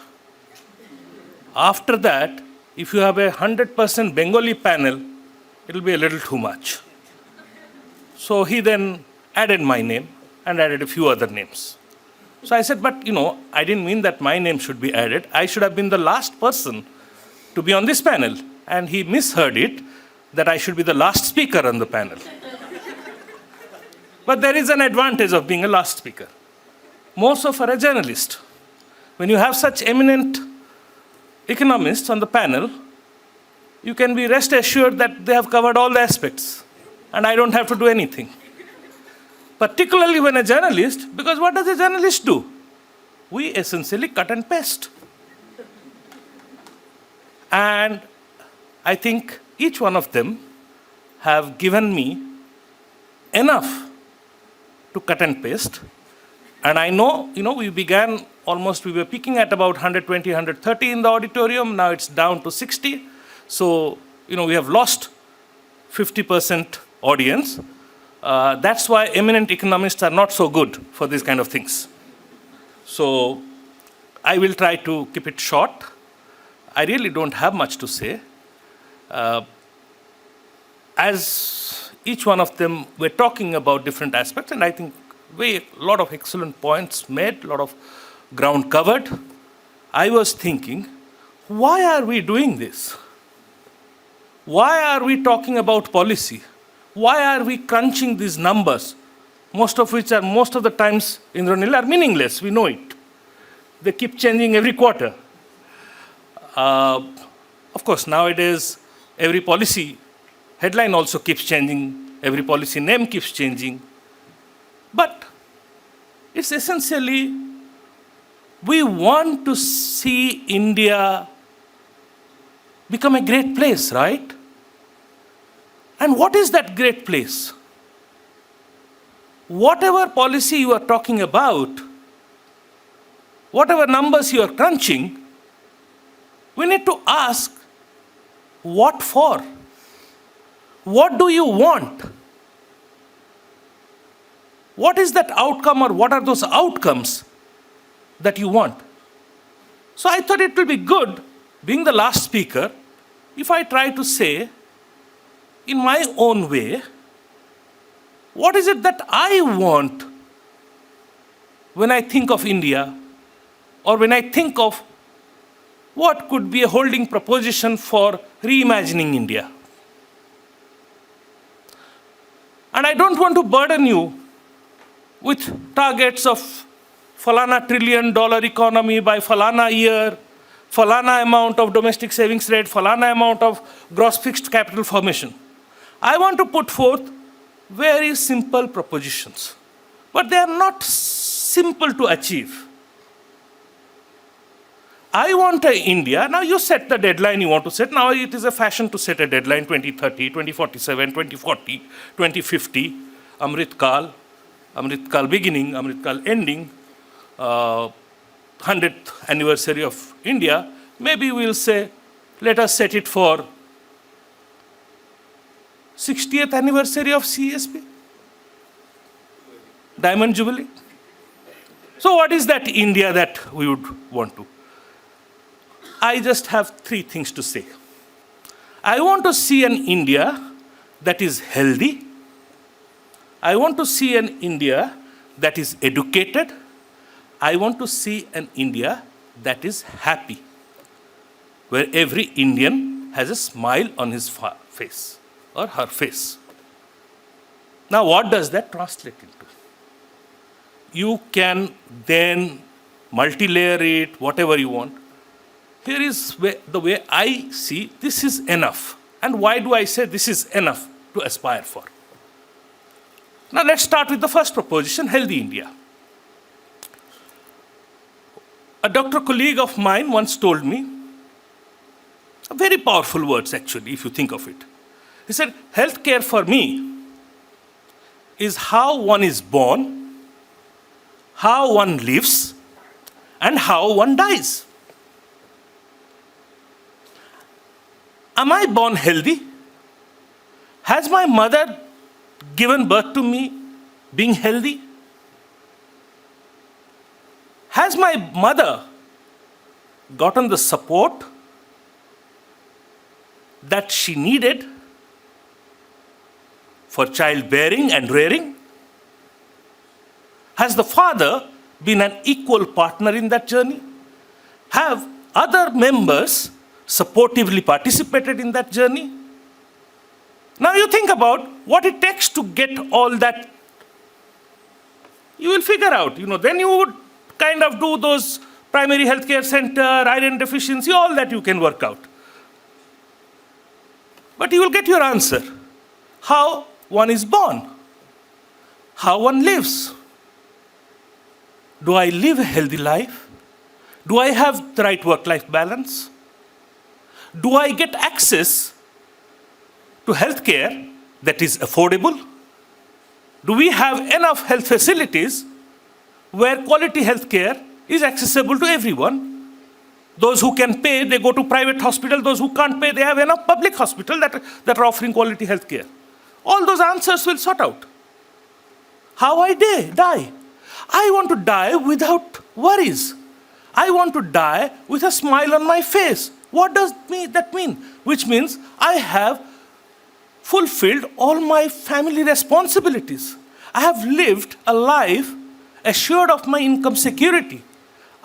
After that, if you have a 100% Bengali panel, it will be a little too much. So he then added my name and added a few other names. So I said, but I didn't mean that my name should be added. I should have been the last person to be on this panel. And he misheard it, that I should be the last speaker on the panel. But there is an advantage of being a last speaker. More so for a journalist. When you have such eminent economists on the panel, you can be rest assured that they have covered all the aspects. And I don't have to do anything. Particularly when a journalist, because what does a journalist do? We essentially cut and paste. And I think each one of them have given me enough to cut and paste. And I know, we began almost, we were peaking at about 120, 130 in the auditorium. Now it's down to 60. So, we have lost 50% audience. That's why eminent economists are not so good for these kind of things. So I will try to keep it short. I really don't have much to say. As each one of them were talking about different aspects, and I think a lot of excellent points made, a lot of ground covered, I was thinking, why are we doing this? Why are we talking about policy? Why are we crunching these numbers, most of which are most of the times, Indranil, are meaningless? We know it. They keep changing every quarter. Of course, nowadays, every policy headline also keeps changing. Every policy name keeps changing. But it's essentially, we want to see India become a great place, right? And what is that great place? Whatever policy you are talking about, whatever numbers you are crunching, we need to ask, what for? What do you want? What is that outcome, or what are those outcomes that you want? So I thought it will be good, being the last speaker, if I try to say, in my own way, what is it that I want when I think of India, or when I think of what could be a holding proposition for reimagining India? And I don't want to burden you with targets of falana $1 trillion economy by falana year, falana amount of domestic savings rate, falana amount of gross fixed capital formation. I want to put forth very simple propositions, but they are not simple to achieve. I want an India, now you set the deadline you want to set. Now it is a fashion to set a deadline, 2030, 2047, 2040, 2050, Amrit Kal beginning, Amrit Kal ending, 100th anniversary of India. Maybe we'll say, let us set it for 60th anniversary of CESP, Diamond Jubilee. So what is that India that we would want to? I just have 3 things to say. I want to see an India that is healthy. I want to see an India that is educated. I want to see an India that is happy, where every Indian has a smile on his face or her face. Now, what does that translate into? You can then multi-layer it, whatever you want. Here is the way I see this is enough. And why do I say this is enough to aspire for? Now let's start with the first proposition, healthy India. A doctor colleague of mine once told me, very powerful words actually, if you think of it. He said, healthcare for me is how one is born, how one lives, and how one dies. Am I born healthy? Has my mother given birth to me being healthy? Has my mother gotten the support that she needed for childbearing and rearing? Has the father been an equal partner in that journey? Have other members supportively participated in that journey? Now you think about what it takes to get all that. You will figure out, then you would kind of do those primary healthcare center, iron deficiency, all that you can work out. But you will get your answer. How one is born, how one lives. Do I live a healthy life? Do I have the right work-life balance? Do I get access to healthcare that is affordable? Do we have enough health facilities where quality healthcare is accessible to everyone? Those who can pay, they go to private hospital. Those who can't pay, they have enough public hospital that are offering quality healthcare. All those answers will sort out. How I die? I want to die without worries. I want to die with a smile on my face. What does that mean? Which means I have fulfilled all my family responsibilities. I have lived a life assured of my income security.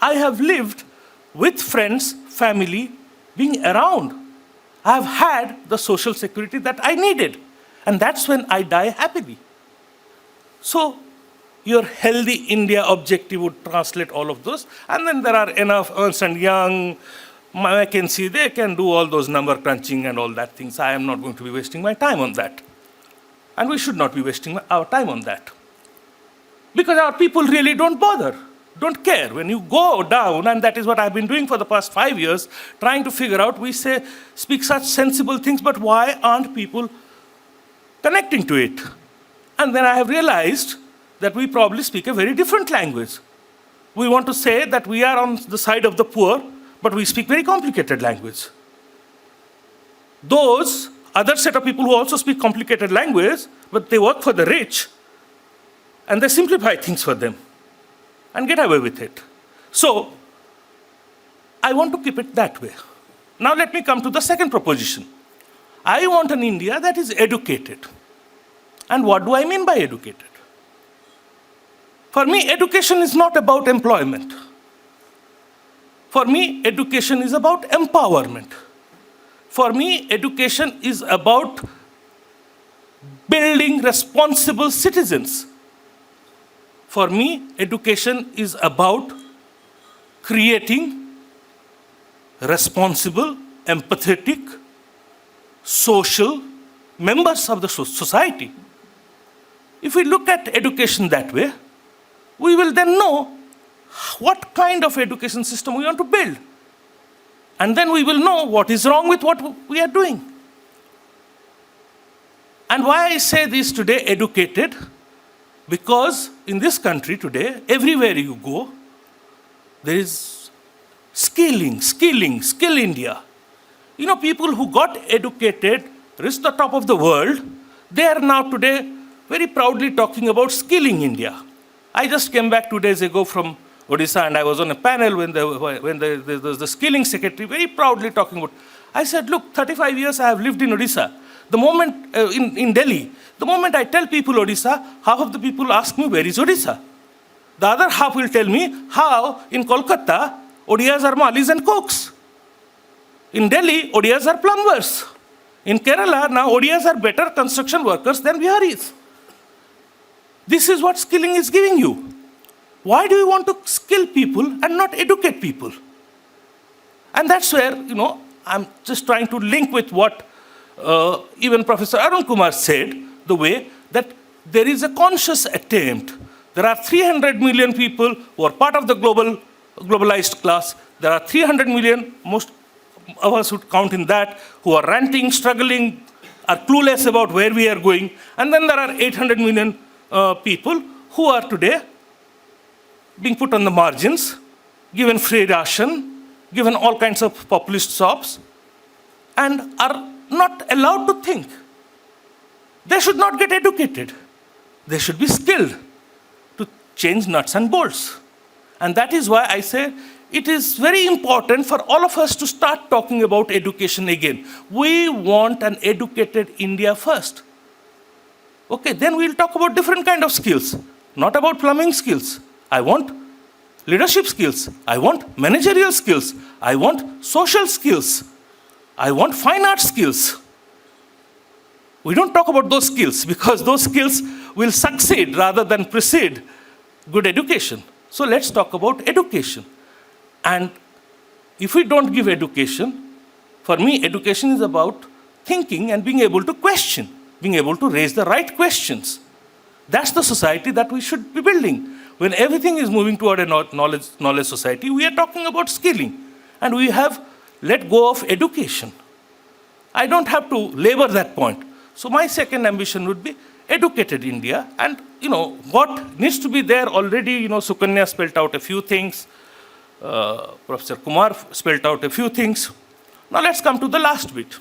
I have lived with friends, family, being around. I have had the social security that I needed. And that's when I die happily. So your healthy India objective would translate all of those. And then there are enough Ernst & Young, McKinsey, they can do all those number crunching and all that things. I am not going to be wasting my time on that. And we should not be wasting our time on that. Because our people really don't bother, don't care. When you go down, and that is what I've been doing for the past 5 years, trying to figure out, we speak such sensible things, but why aren't people connecting to it? And then I have realized that we probably speak a very different language. We want to say that we are on the side of the poor, but we speak very complicated language. Those other set of people who also speak complicated language, but they work for the rich, and they simplify things for them and get away with it. So I want to keep it that way. Now let me come to the second proposition. I want an India that is educated. And what do I mean by educated? For me, education is not about employment. For me, education is about empowerment. For me, education is about building responsible citizens. for me, education is about creating responsible, empathetic, social members of the society. If we look at education that way, we will then know what kind of education system we want to build. And then we will know what is wrong with what we are doing. And why I say this today, educated, because in this country today, everywhere you go, there is skill India. You know, people who got educated, reached the top of the world, they are now today very proudly talking about skilling India. I just came back 2 days ago from Odisha, and I was on a panel when there was the skilling secretary very proudly talking about. I said, look, 35 years I have lived in Odisha. The moment, in Delhi, the moment I tell people Odisha, half of the people ask me, where is Odisha? The other half will tell me how in Kolkata, Odias are malis and cooks. In Delhi, Odias are plumbers. In Kerala, now Odias are better construction workers than Biharis. This is what skilling is giving you. Why do you want to skill people and not educate people? And that's where, I'm just trying to link with what even Professor Arun Kumar said, the way that there is a conscious attempt. There are 300 million people who are part of the globalized class. There are 300 million, most of us would count in that, who are ranting, struggling, are clueless about where we are going. And then there are 800 million people who are today being put on the margins, given free ration, given all kinds of populist sops, and are not allowed to think. They should not get educated. They should be skilled to change nuts and bolts. And that is why I say it is very important for all of us to start talking about education again. We want an educated India first. Okay, then we'll talk about different kind of skills, not about plumbing skills. I want leadership skills. I want managerial skills. I want social skills. I want fine art skills. We don't talk about those skills because those skills will succeed rather than precede good education. So let's talk about education. And if we don't give education, for me, education is about thinking and being able to question, being able to raise the right questions. That's the society that we should be building. When everything is moving toward a knowledge society, we are talking about skilling. And we have let go of education. I don't have to labor that point. So my second ambition would be educated India. And, what needs to be there already, Sukanya spelled out a few things. Professor Kumar spelled out a few things. Now let's come to the last bit,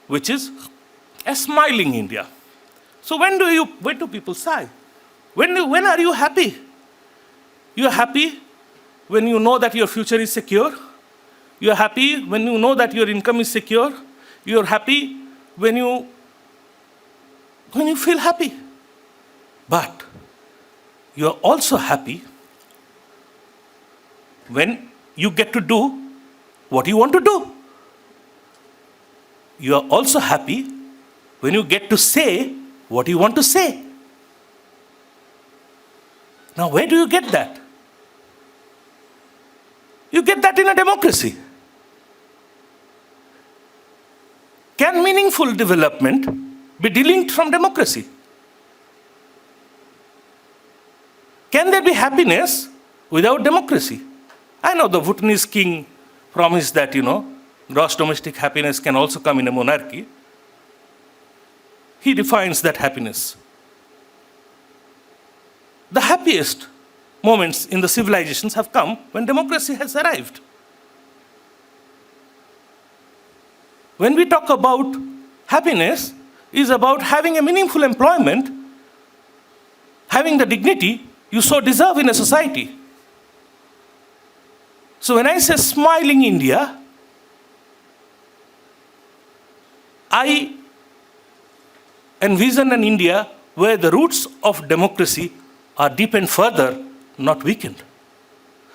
which is a smiling India. So when do people sigh? When are you happy? You are happy when you know that your future is secure. You are happy when you know that your income is secure. You are happy when you feel happy. But you are also happy when you get to do what you want to do. You are also happy when you get to say what you want to say. Now, where do you get that? You get that in a democracy. Can meaningful development be delinked from democracy? Can there be happiness without democracy? I know the Bhutanese king promised that, gross domestic happiness can also come in a monarchy. He defines that happiness. The happiest moments in the civilizations have come when democracy has arrived. When we talk about happiness, is about having a meaningful employment, having the dignity you so deserve in a society. So when I say smiling India, I envision an India where the roots of democracy are deepened further, not weakened.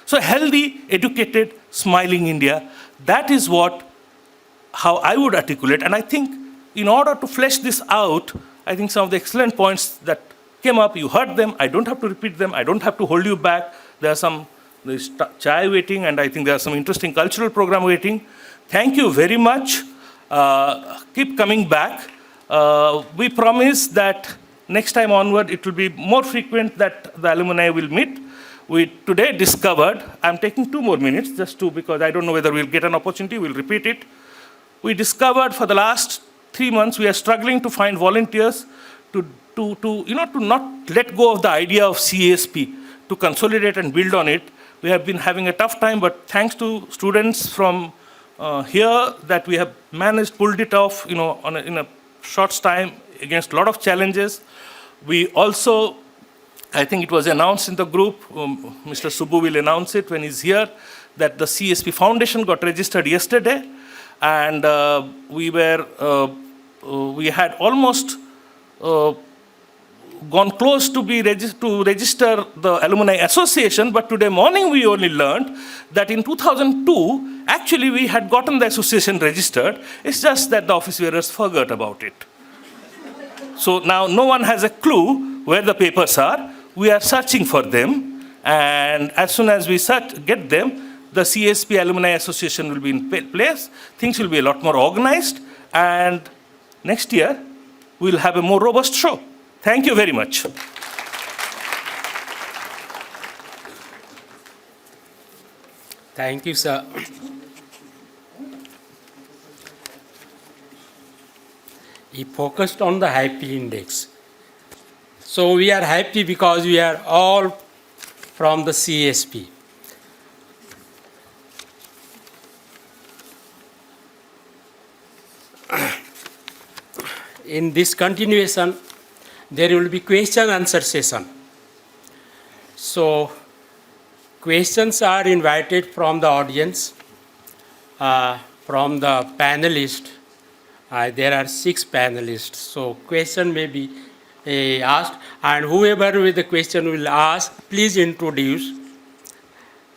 So a healthy, educated, smiling India, that is how I would articulate. And I think in order to flesh this out, I think some of the excellent points that came up, you heard them. I don't have to repeat them. I don't have to hold you back. There's chai waiting, and I think there's some interesting cultural program waiting. Thank you very much. Keep coming back. We promise that next time onward, it will be more frequent that the alumni will meet. We today discovered, I'm taking 2 more minutes, just 2, because I don't know whether we'll get an opportunity, we'll repeat it. We discovered for the last 3 months, we are struggling to find volunteers to not let go of the idea of CESP, to consolidate and build on it. We have been having a tough time, but thanks to students from here that we have managed, pulled it off, in a short time against a lot of challenges. We also, I think it was announced in the group, Mr. Subbu will announce it when he's here, that the CSP Foundation got registered yesterday, and we had almost gone close to register the Alumni Association, but today morning we only learned that in 2002, actually we had gotten the association registered. It's just that the office bearers forgot about it. So now no one has a clue where the papers are. We are searching for them, and as soon as we get them, the CSP Alumni Association will be in place. Things will be a lot more organized, and next year we'll have a more robust show. Thank you very much. Thank you, sir. He focused on the happy index. So we are happy because we are all from the CSP. In this continuation, there will be question answer session. So questions are invited from the audience, from the panelists. There are 6 panelists, so question may be asked, and whoever with the question will ask, please introduce,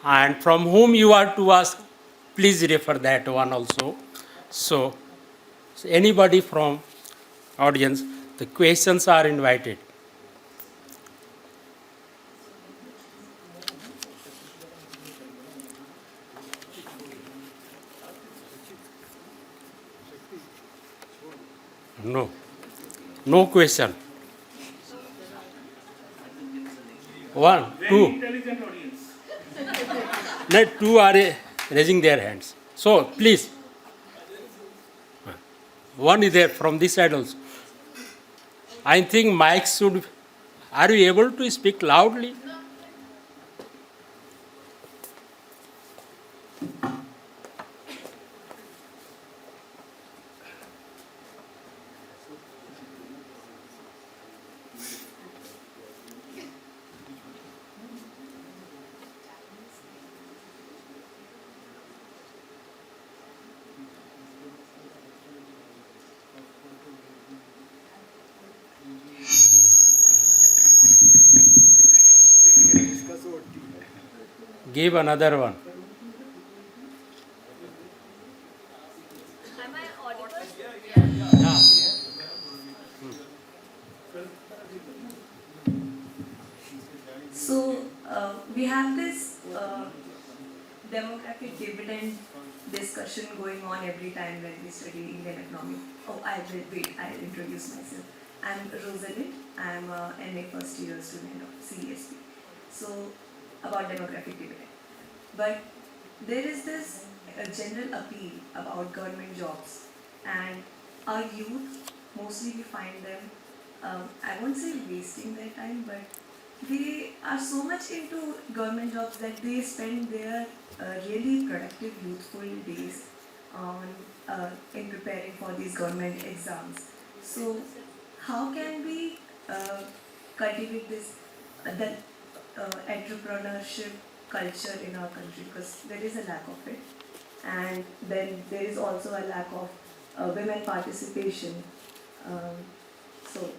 and from whom you are to ask, please refer that one also. So anybody from audience, the questions are invited. No question. 1, 2. Intelligent audience. No, 2 are raising their hands. So please. 1 is there from this side also. I think mics should. Are you able to speak loudly? Give another one. Am I audible? Yeah. So we have this demographic dividend discussion going on every time when we study Indian economy. Oh, I'll introduce myself. I'm Rosalind. I'm a MA first year student of CESP. So about demographic dividend. But there is this general appeal about government jobs, and our youth, mostly we find them, I won't say wasting their time, but they are so much into government jobs that they spend their really productive youthful days on in preparing for these government exams. So how can we cultivate this entrepreneurship culture in our country, because there is a lack of it, and then there is also a lack of women participation. So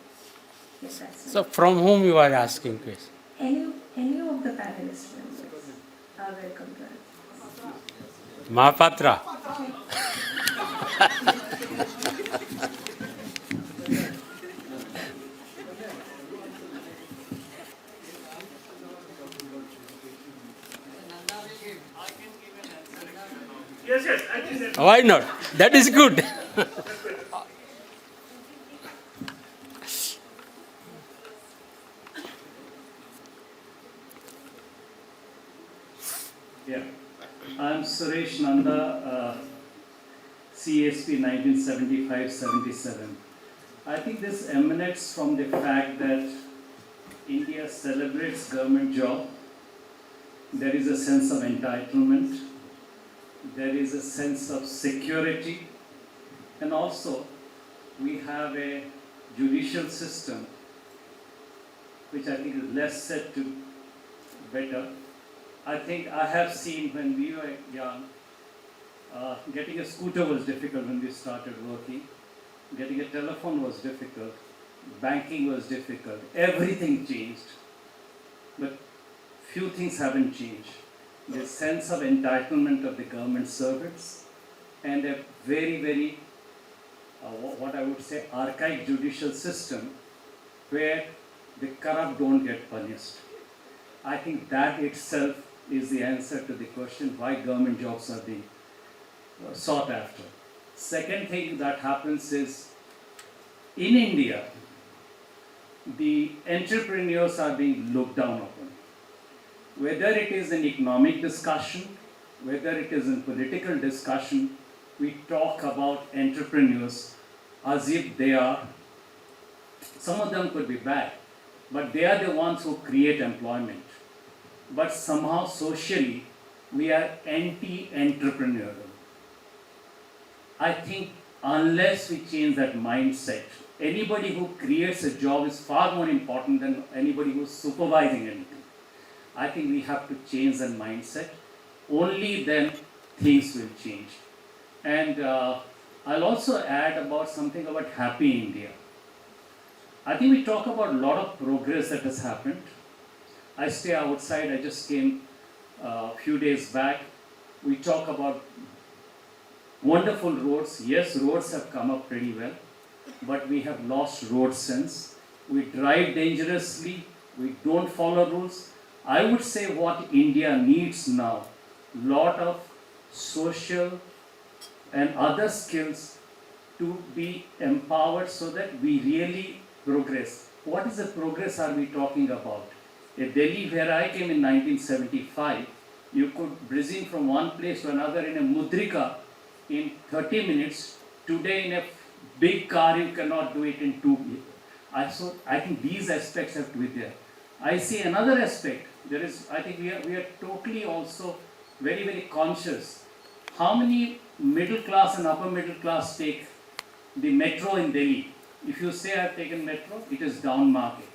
yes, that's So from whom you are asking question? any of the panelists members are welcome to it. Mahapatra. Why not? That is good. Yeah, I'm Suresh Nanda, CESP 1975-77. I think this emanates from the fact that India celebrates government job. There is a sense of entitlement. There is a sense of security. And also, we have a judicial system which I think is less set to better. I think I have seen when we were young, getting a scooter was difficult when we started working. Getting a telephone was difficult. Banking was difficult. Everything changed. But few things haven't changed. The sense of entitlement of the government servants and a very, very, what I would say, archaic judicial system where the corrupt don't get punished. I think that itself is the answer to the question why government jobs are being sought after. Second thing that happens is, in India, the entrepreneurs are being looked down upon. Whether it is in economic discussion, whether it is in political discussion, we talk about entrepreneurs as if they are, some of them could be bad, but they are the ones who create employment. But somehow socially, we are anti-entrepreneurial. I think unless we change that mindset, anybody who creates a job is far more important than anybody who's supervising anything. I think we have to change that mindset. Only then things will change. And I'll also add about something about Happy India. I think we talk about a lot of progress that has happened. I stay outside, I just came a few days back. We talk about wonderful roads. Yes, roads have come up pretty well, but we have lost road sense. We drive dangerously, we don't follow rules. I would say what India needs now, lot of social and other skills to be empowered so that we really progress. What is the progress are we talking about? In Delhi, where I came in 1975, you could breezing from one place to another in a mudrika in 30 minutes. Today, in a big car, you cannot do it in 2 minutes. I think these aspects have to be there. I see another aspect. There is, I think we are totally also very, very conscious. How many middle class and upper middle class take the metro in Delhi? If you say I've taken metro, it is down market.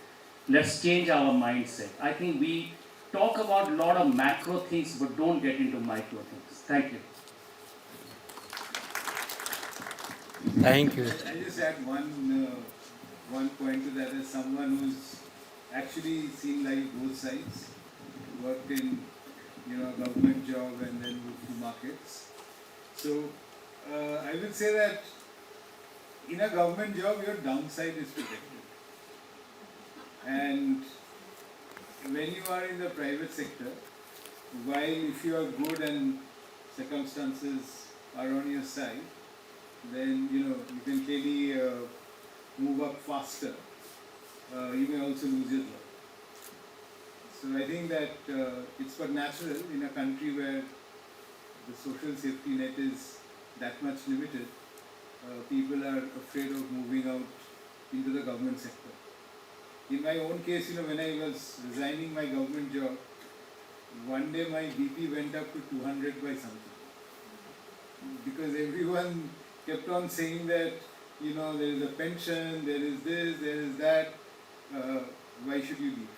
Let's change our mindset. I think we talk about a lot of macro things, but don't get into micro things. Thank you. Thank you. I just add one point to that as someone who's actually seen like both sides, worked in government job and then moved to markets. So I will say that in a government job your downside is protected. And when you are in the private sector, while if you are good and circumstances are on your side, then you can clearly move up faster. You may also lose your job. So I think that it's but natural in a country where the social safety net is that much limited. People are afraid of moving out into the government sector. In my own case, when I was resigning my government job, one day my BP went up to 200 by something. Because everyone kept on saying that, there is a pension, there is this, there is that, why should you leave?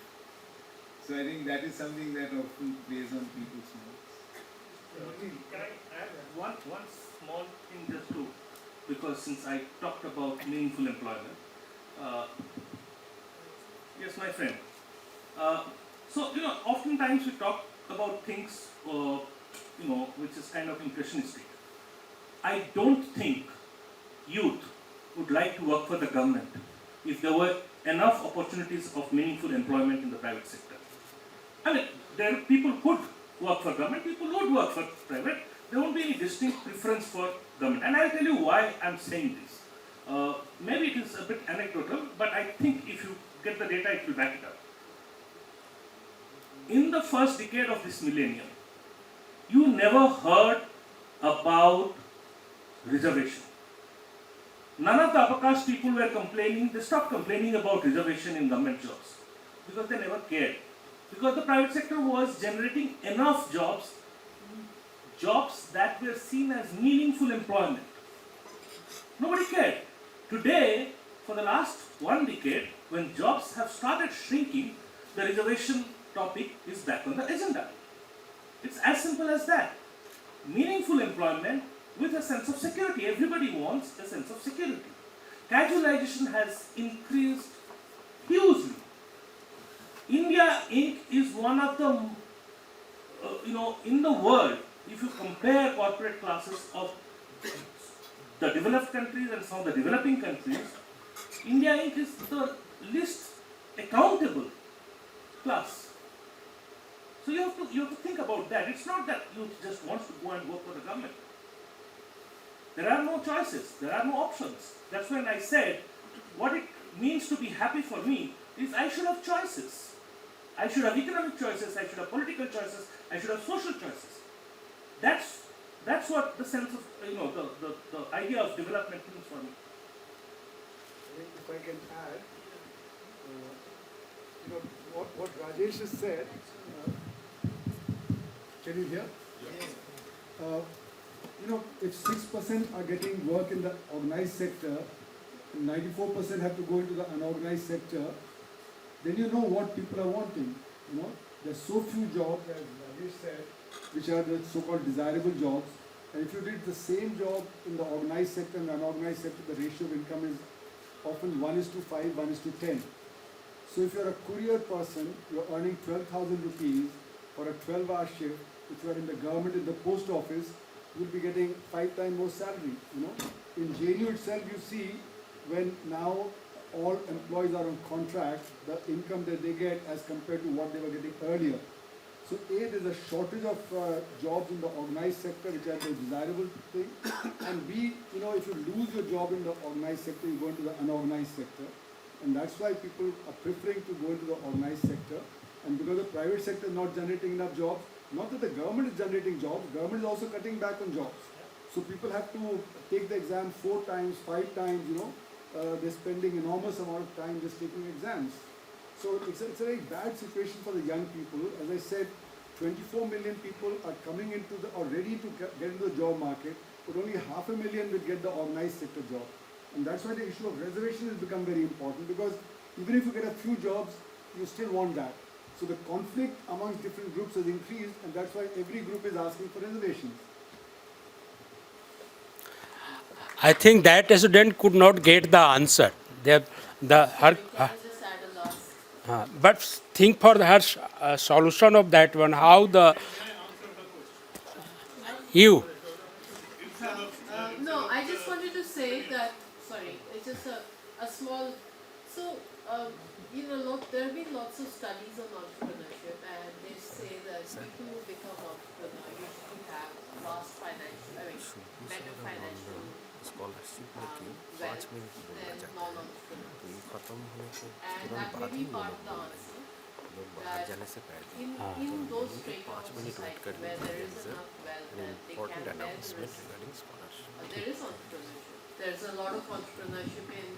So I think that is something that often plays on people's minds. Can I add one small thing just to, because since I talked about meaningful employment, yes, my friend. So, oftentimes we talk about things, which is kind of impressionistic. I don't think youth would like to work for the government if there were enough opportunities of meaningful employment in the private sector. I mean, people could work for government, people would work for private, there won't be any distinct preference for government. And I'll tell you why I'm saying this. Maybe it is a bit anecdotal, but I think if you get the data, it will back it up. In the first decade of this millennium, you never heard about reservation. None of the upper caste people were complaining, they stopped complaining about reservation in government jobs because they never cared. Because the private sector was generating enough jobs, jobs that were seen as meaningful employment. Nobody cared. Today, for the last 1 decade, when jobs have started shrinking, the reservation topic is back on the agenda. It's as simple as that. Meaningful employment with a sense of security. Everybody wants a sense of security. Casualization has increased hugely. India Inc. is one of the, in the world, if you compare corporate classes of the developed countries and some of the developing countries, India Inc. is the least accountable class. So you have to think about that. It's not that you just want to go and work for the government. There are no choices. There are no options. That's when I said what it means to be happy for me is I should have choices. I should have economic choices. I should have political choices. I should have social choices. That's what the sense of the idea of development means for me. If I can add, what Rajesh has said. Can you hear? Yes. If 6% are getting work in the organized sector, 94% have to go into the unorganized sector, then you know what people are wanting. There's so few jobs, as Rajesh said, which are the so-called desirable jobs. And if you did the same job in the organized sector and unorganized sector, the ratio of income is often 1:5, 1:10. So if you're a courier person, you're earning 12,000 rupees for a 12-hour shift. If you're in the government, in the post office, you'll be getting 5 times more salary. In JNU itself, you see when now all employees are on contract, the income that they get as compared to what they were getting earlier. So there's a shortage of jobs in the organized sector, which are the desirable thing. And B, if you lose your job in the organized sector, you go into the unorganized sector. And that's why people are preferring to go into the organized sector. And because the private sector is not generating enough jobs, not that the government is generating jobs, government is also cutting back on jobs. So people have to take the exam 4 times, 5 times, they're spending enormous amount of time just taking exams. So it's a very bad situation for the young people. As I said, 24 million people are coming into or ready to get into the job market, but only 500,000 will get the organized sector job. And that's why the issue of reservation has become very important, because even if you get a few jobs, you still want that. So the conflict amongst different groups has increased, and that's why every group is asking for reservations. I think that student could not get the answer. But think for her solution of that one, how the you. No, I just wanted to say that, sorry, it's just a small, so, there have been lots of studies on entrepreneurship, and they say that people who become entrepreneurs usually have better financial wealth than non-entrepreneurs. And that may be part of the answer, that in those strata of society where there is enough wealth and they can bear the risk, there is entrepreneurship. There's a lot of entrepreneurship in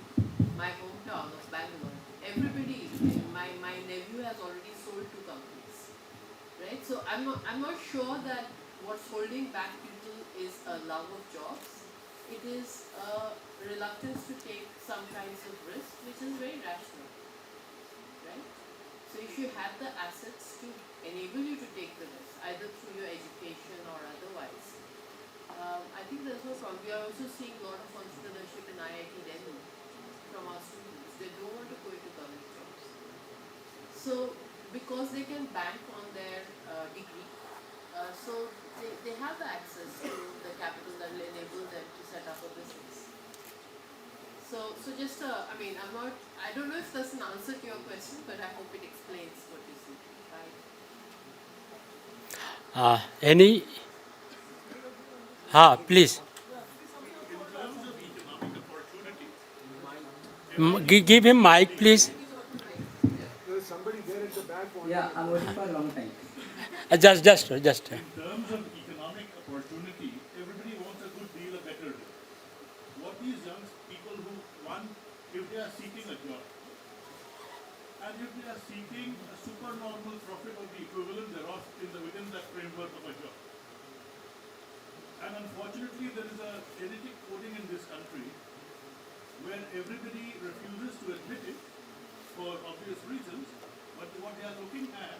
my hometown of Bangalore. Everybody, my nephew has already sold 2 companies, right? So I'm not sure that what's holding back people is a love of jobs. It is a reluctance to take some kinds of risk, which is very rational, right? So if you have the assets to enable you to take the risk, either through your education or otherwise, I think there's no problem. We are also seeing a lot of entrepreneurship in IIT Delhi from our students. They don't want to go into government jobs. So because they can bank on their degree, so they have the access to the capital that will enable them to set up a business. So just, I don't know if that's an answer to your question, but I hope it explains what you see. Right? Any? Please. Give him mic, please. Yeah, I'm waiting for a long time. Just. In terms of economic opportunity, everybody wants a good deal, a better deal. What these young people who, one, if they are seeking a job, and if they are seeking a supernormal profit or the equivalent thereof within that framework of a job. And unfortunately, there is a genetic coding in this country where everybody refuses to admit it for obvious reasons, but what they are looking at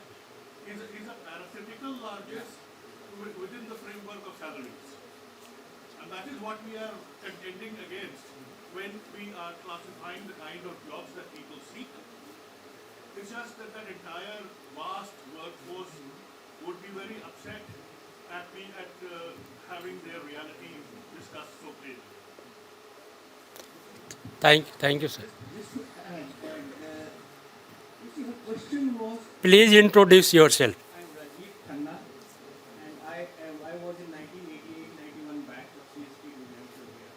is a parasitical largesse within the framework of salaries. And that is what we are contending against when we are classifying the kind of jobs that people seek. It's just that that entire vast workforce would be very upset at having their reality discussed so plainly. Thank you, sir. Just to add, you see, the question was, Please introduce yourself. I'm Rajesh Khanna, and I was in 1988-91 batch of CSP Financial here.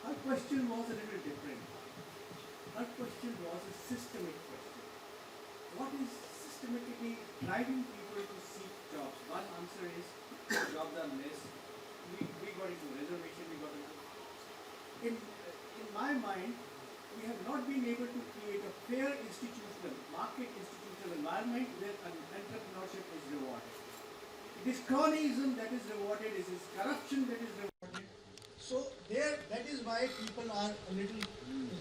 Her question was a little different. Her question was a systemic question. What is systematically driving people to seek jobs? One answer is jobs are less. We got into reservation, we got into... In my mind, we have not been able to create a fair market institutional environment where entrepreneurship is rewarded. It is cronyism that is rewarded, it is corruption that is rewarded. So that is why people are a little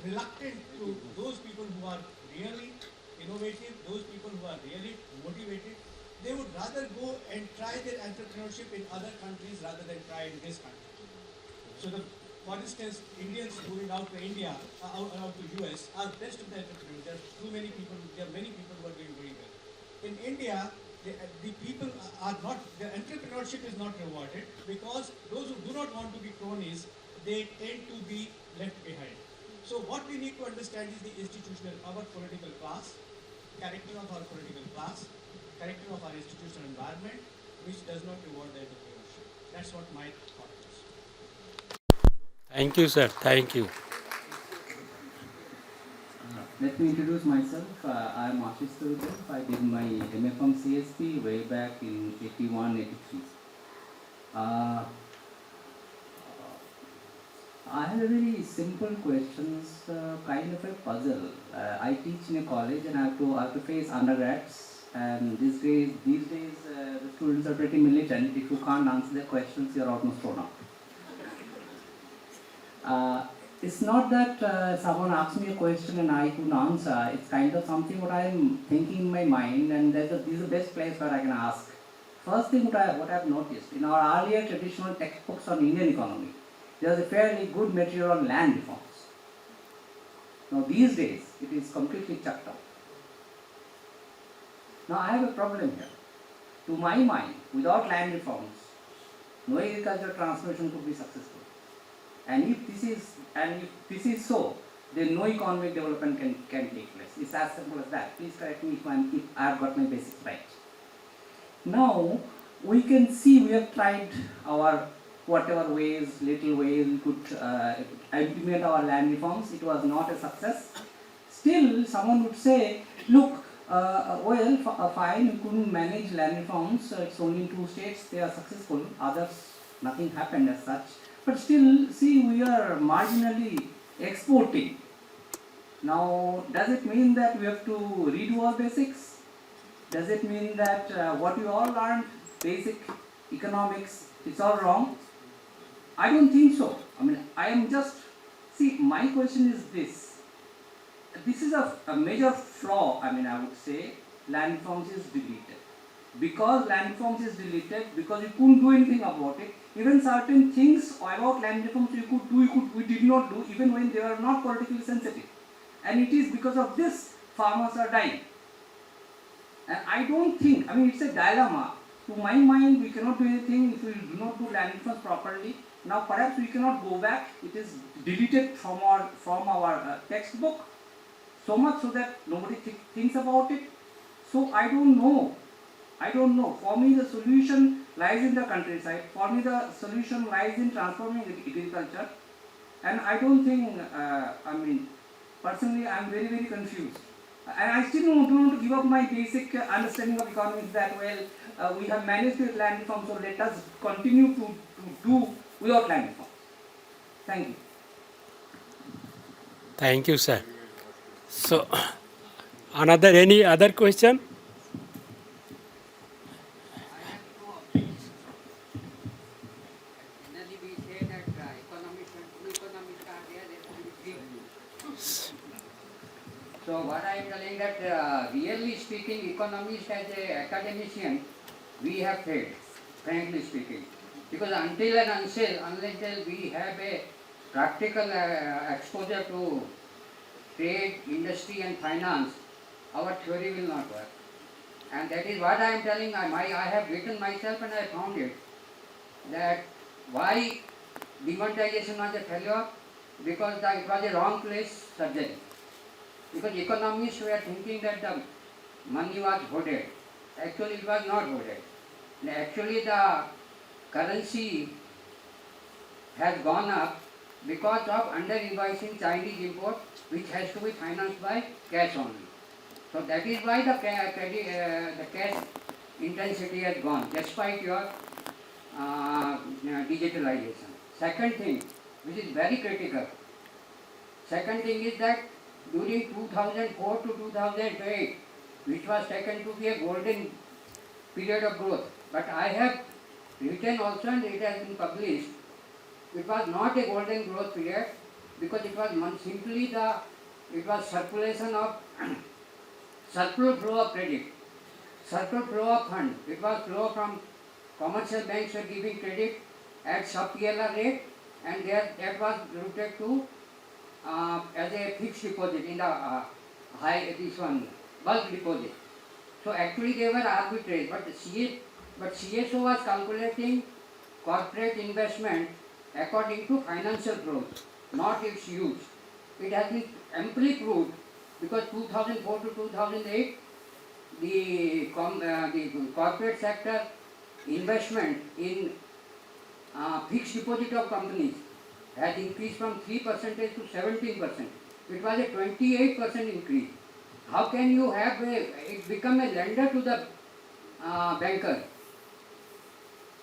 reluctant to those people who are really innovative, those people who are really motivated. They would rather go and try their entrepreneurship in other countries rather than try in this country. So for instance, Indians moving out to India, out to US are best of the entrepreneurs. There are many people who are doing very well. In India, the people are not, their entrepreneurship is not rewarded because those who do not want to be cronies, they tend to be left behind. So what we need to understand is the institutional, our political class, character of our political class, character of our institutional environment, which does not reward the entrepreneurship. That's what my thought is. Thank you, sir. Thank you. Let me introduce myself. I am Ashish. I did my MA from CSP way back in 81, 83. I have a very simple questions, kind of a puzzle. I teach in a college and I have to face undergrads. And these days, the students are pretty militant. If you can't answer their questions, you're almost thrown out. It's not that someone asked me a question and I couldn't answer. It's kind of something what I'm thinking in my mind, and this is the best place where I can ask. First thing what I've noticed, in our earlier traditional textbooks on Indian economy, there's a fairly good material on land reforms. Now these days, it is completely chucked out. Now I have a problem here. To my mind, without land reforms, no agricultural transformation could be successful. And if this is so, then no economic development can take place. It's as simple as that. Please correct me if I've got my basics right. Now we can see we have tried our whatever ways, little ways we could implement our land reforms. It was not a success. Still, someone would say, look, fine, you couldn't manage land reforms. It's only in 2 states they are successful. Others, nothing happened as such. But still, see, we are marginally exporting. Now, does it mean that we have to redo our basics? Does it mean that what we all learned, basic economics, it's all wrong? I don't think so. I mean, I am just, see, my question is this. This is a major flaw, I would say, land reforms is deleted. Because land reforms is deleted, because you couldn't do anything about it, even certain things about land reforms we did not do, even when they were not politically sensitive. And it is because of this, farmers are dying. And I don't think, it's a dilemma. To my mind, we cannot do anything if we do not do land reforms properly. Now perhaps we cannot go back, it is deleted from our textbook, so much so that nobody thinks about it. So I don't know. For me, the solution lies in the countryside. For me, the solution lies in transforming agriculture. And I don't think, personally, I'm very, very confused. And I still don't want to give up my basic understanding of economics that, we have managed with land reform, so let us continue to do without land reform. Thank you. Thank you, sir. So, any other question? Generally, we say that economists, when two economists are there, there should be three views. So what I am telling that, really speaking, economists as a academician, we have failed, frankly speaking. Because until and unless we have a practical exposure to trade, industry and finance, our theory will not work. And that is what I am telling. I have written myself and I found it, that why demonetization was a failure, because it was a wrong place surgery. Because economists were thinking that the money was hoarded. Actually it was not hoarded. And actually the currency has gone up because of under-invoicing Chinese import, which has to be financed by cash only. So that is why the cash intensity has gone, despite your digitalization. Second thing, which is very critical, second thing is that during 2004 to 2008, which was taken to be a golden period of growth, but I have written also and it has been published, it was not a golden growth period because it was simply it was circulation of surplus flow of credit, surplus flow of fund. It was flow from commercial banks were giving credit at sub-PLR rate, and that was routed to as a fixed deposit in the bulk deposit. So actually they were arbitrage, but CSO was calculating corporate investment according to financial growth, not its use. It has been amply proved because 2004 to 2008, the corporate sector investment in fixed deposit of companies has increased from 3% to 17%. It was a 28% increase. How can you have it become a lender to the banker?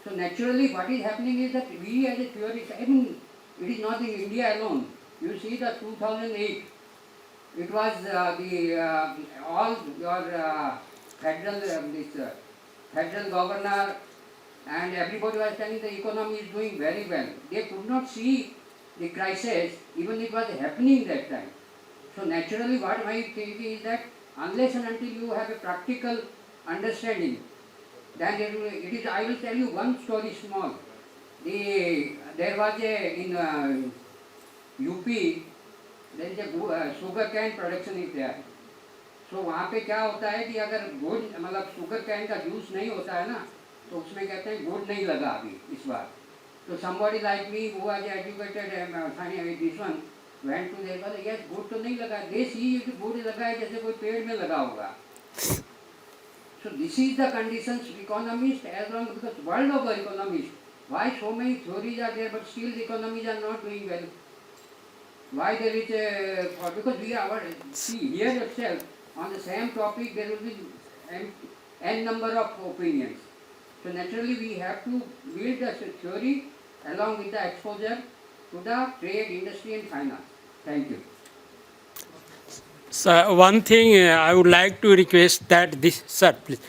So naturally what is happening is that we as a theorist, I mean, it is not in India alone. You see the 2008, it was all your federal governor and everybody was telling the economy is doing very well. They could not see the crisis even it was happening that time. So naturally what my thinking is that unless and until you have a practical understanding, then it is, I will tell you one story small. There was in UP, there is a sugar cane production is there. So वहाँ पे क्या होता है कि अगर गुड़ मतलब sugar cane का जूस नहीं होता है ना, तो उसमें कहते हैं गुड़ नहीं लगा अभी इस बार. So somebody like me who was educated, this one went to their father, yes, गुड़ तो नहीं लगा. They see it गुड़ लगा है जैसे कोई पेड़ में लगा होगा. So this is the conditions economists as long because world over economists. Why so many theories are there but still the economies are not doing well? Why there is a because we are see here itself on the same topic there will be n number of opinions. So naturally we have to build a theory along with the exposure to the trade, industry and finance. Thank you. So one thing I would like to request that this, sir, please.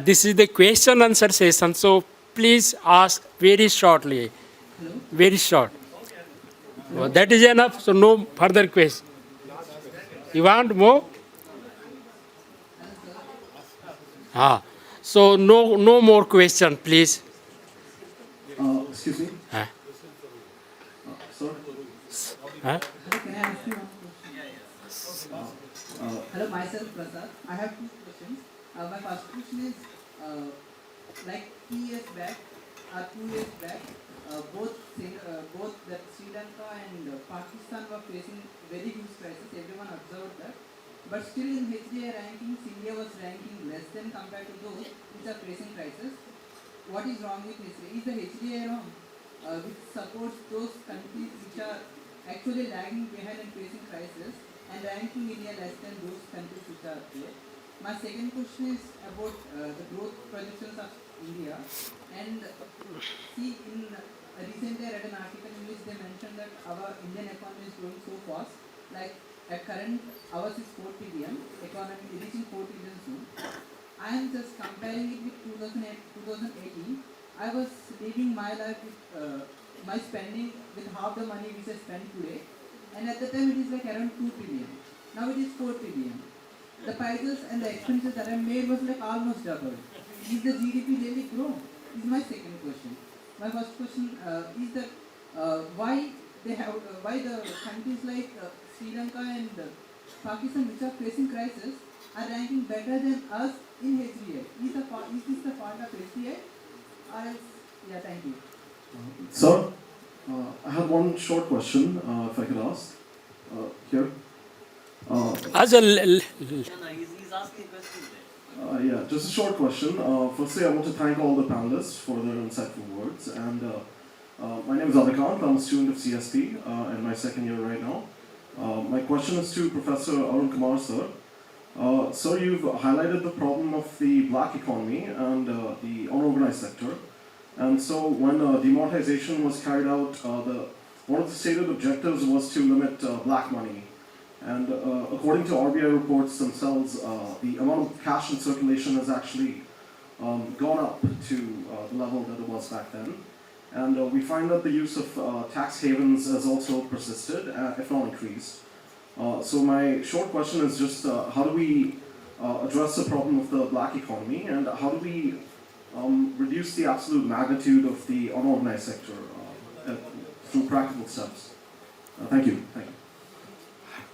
This is the question answer session, so please ask very shortly. Hello? Very short. Oh, that is enough, so no further question. You want more? So no more question, please. Excuse me. Sir. Huh? Can I ask you one question? Hello, myself Prasad. I have two questions. My first question is, like 3 years back, 2 years back, both that Sri Lanka and Pakistan were facing very huge crisis. Everyone observed that. But still in HDI rankings, India was ranking less than compared to those which are facing crisis. what is wrong with HDA? Is the HDA wrong? Which supports those countries which are actually lagging behind and facing crisis and ranking India less than those countries which are there. My second question is about the growth projections of India. And see, recently I read an article in which they mentioned that our Indian economy is growing so fast. Like at current, ours is 4 trillion, economy reaching 4 trillion soon. I am just comparing it with 2018. I was living my life with my spending with half the money which I spend today, and at the time it is like around 2 trillion. Now it is 4 trillion. The prices and the expenses that I made was like almost double. Is the GDP really grow? Is my second question. My first question is that why the countries like Sri Lanka and Pakistan, which are facing crisis, are ranking better than us in HDA? Is this the fault of HDA? Or else, yeah, thank you. Sir, I have one short question, if I could ask. Here. As a He's asking questions there. Yeah, just a short question. Firstly, I want to thank all the panelists for their insightful words. And my name is Arun. I'm a student of CSP in my second year right now. My question is to Professor Arun Kumar, sir. Sir, you've highlighted the problem of the black economy and the unorganized sector. And so when demonetization was carried out, one of the stated objectives was to limit black money. And according to RBI reports themselves, the amount of cash in circulation has actually gone up to the level that it was back then. And we find that the use of tax havens has also persisted, if not increased. So my short question is just how do we address the problem of the black economy, and how do we reduce the absolute magnitude of the unorganized sector through practical steps? Thank you. Thank you.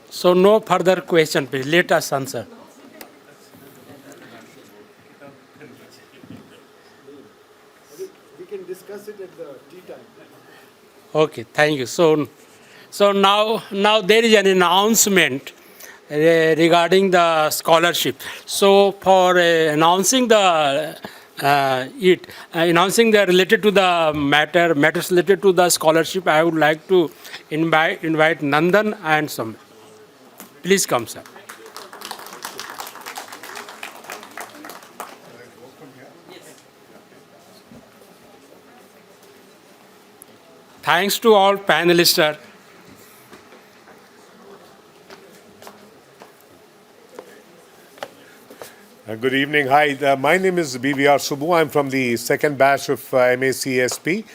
So no further question, please. Let us answer. We can discuss it at the tea time. Okay, thank you. So now there is an announcement regarding the scholarship. So for announcing the related to the matters related to the scholarship, I would like to invite Nandan and Suma. Please come, sir. Thanks to all panelists, sir. Good evening. Hi, my name is BVR Subbu. I'm from the second batch of MA CESP.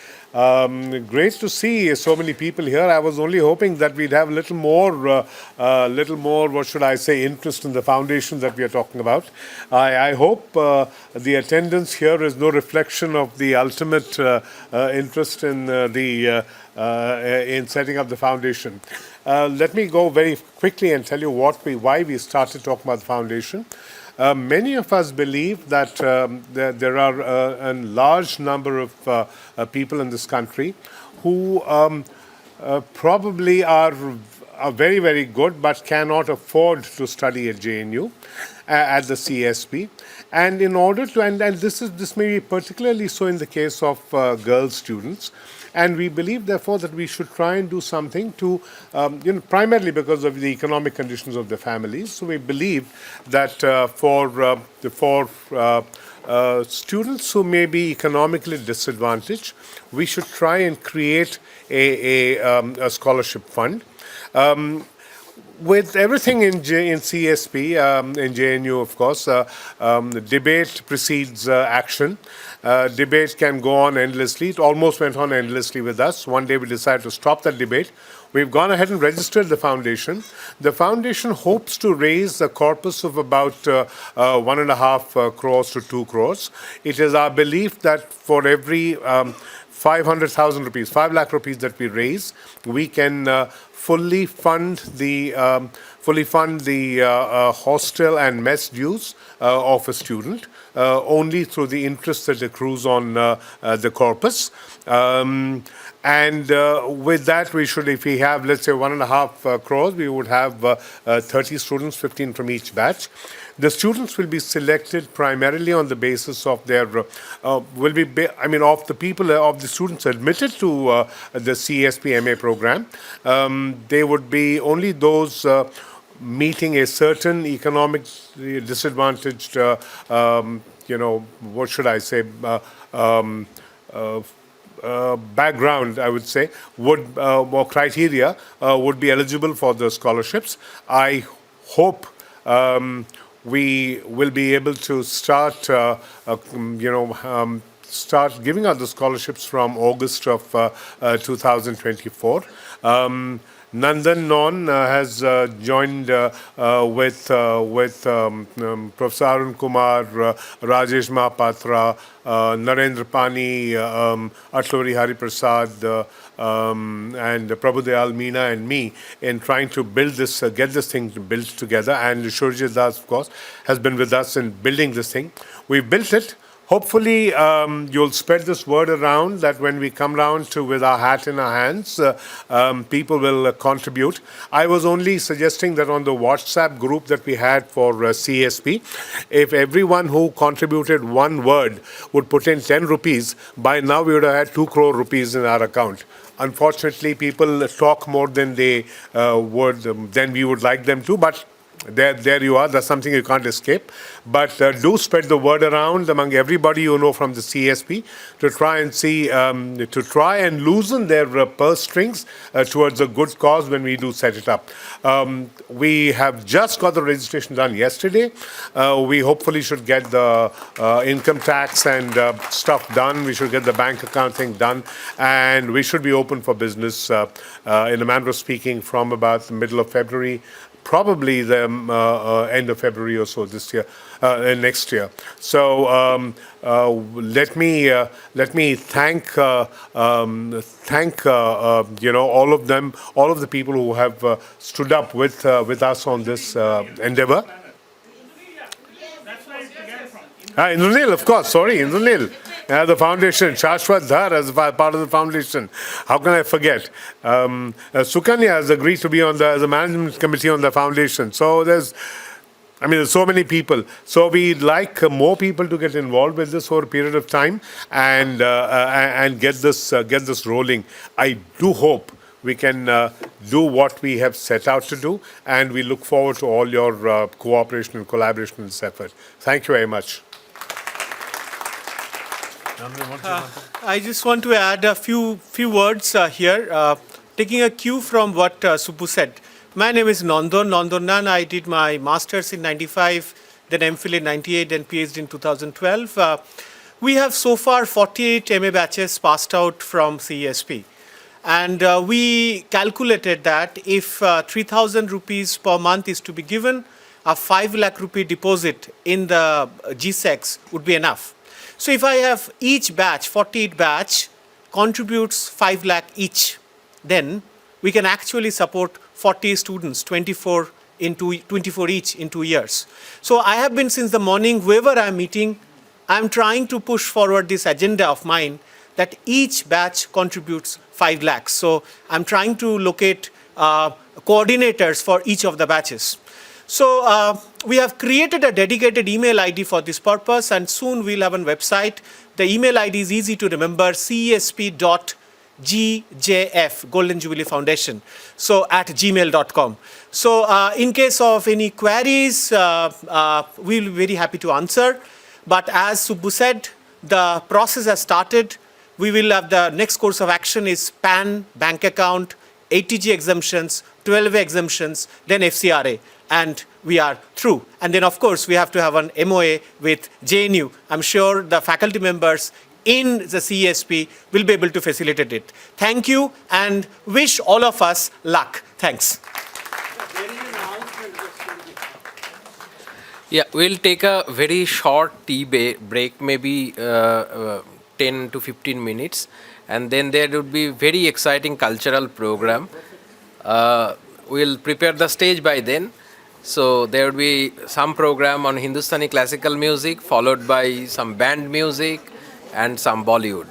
Great to see so many people here. I was only hoping that we'd have a little more, what should I say, interest in the foundation that we are talking about. I hope the attendance here is no reflection of the ultimate interest in in setting up the foundation. Let me go very quickly and tell you why we started talking about the foundation. Many of us believe that there are a large number of people in this country who probably are very, very good but cannot afford to study at JNU, at the CESP. And in order to, and this may be particularly so in the case of girl students, and we believe, therefore, that we should try and do something to, primarily because of the economic conditions of the families. So we believe that for students who may be economically disadvantaged, we should try and create a scholarship fund. With everything in CSP, in JNU, of course, debate precedes action. Debate can go on endlessly. It almost went on endlessly with us. One day we decided to stop that debate. We've gone ahead and registered the foundation. The foundation hopes to raise a corpus of about 1.5 crores to 2 crores. It is our belief that for every 500,000 rupees, 5 lakh rupees that we raise, we can fully fund the hostel and mess dues of a student, only through the interest that accrues on the corpus. And with that, we should, if we have, let's say, 1.5 crores, we would have 30 students, 15 from each batch. The students will be selected primarily on the basis of their, of the people, of the students admitted to the CESP MA program. They would be only those meeting a certain economic disadvantaged, what should I say, background, I would say, would or criteria would be eligible for the scholarships. I hope we will be able to start, start giving out the scholarships from August of 2024. Nandan Non has joined with Professor Arun Kumar, Rajesh Mahapatra, Narendra Pani, Athreye Hari Prasad, and Prabhudayal Meena and me in trying to build this, get this thing built together. And Shurjit Das, of course, has been with us in building this thing. We've built it. Hopefully, you'll spread this word around that when we come round to with our hat in our hands, people will contribute. I was only suggesting that on the WhatsApp group that we had for CSP, if everyone who contributed one word would put in 10 rupees, by now we would have had 2 crore rupees in our account. Unfortunately, people talk more than they than we would like them to, but there you are. That's something you can't escape. But do spread the word around among everybody you know from the CSP to try and see, to try and loosen their purse strings towards a good cause when we do set it up. We have just got the registration done yesterday. We hopefully should get the income tax and stuff done. We should get the bank account thing done. And we should be open for business, in a manner of speaking, from about the middle of February, probably the end of February or so this year, next year. So let me thank all of them, all of the people who have stood up with us on this endeavor. Indranil, of course. Sorry, Indranil. The foundation, Shashwat Dhar as part of the foundation. How can I forget? Sukanya has agreed to be on as a management committee on the foundation. So there's so many people. So we'd like more people to get involved with this for a period of time and get this rolling. I do hope we can do what we have set out to do, and we look forward to all your cooperation and collaboration in this effort. Thank you very much. I just want to add a few words here, taking a cue from what Subbu said. My name is Nandan. I did my master's in 95, then MPhil in 98, then PhD in 2012. We have so far 48 MA batches passed out from CESP. And we calculated that if 3,000 rupees per month is to be given, a 5 lakh rupee deposit in the GSECs would be enough. So if I have each batch, 48 batch, contributes 5 lakh each, then we can actually support 40 students, 24 each in 2 years. So I have been since the morning, whoever I'm meeting, I'm trying to push forward this agenda of mine that each batch contributes 5 lakhs. So I'm trying to locate coordinators for each of the batches. So we have created a dedicated email ID for this purpose, and soon we'll have a website. The email ID is easy to remember, cesp.gjf, Golden Jubilee Foundation, so at gmail.com. So in case of any queries, we'll be very happy to answer. But as Subbu said, the process has started. We will have the next course of action is PAN, bank account, ATG exemptions, 12A exemptions, then FCRA. And we are through. And then, of course, we have to have an MOA with JNU. I'm sure the faculty members in the CESP will be able to facilitate it. Thank you, and wish all of us luck. Thanks. Yeah, we'll take a very short tea break, maybe 10 to 15 minutes. And then there would be very exciting cultural program. We'll prepare the stage by then. So there would be some program on Hindustani classical music, followed by some band music and some Bollywood.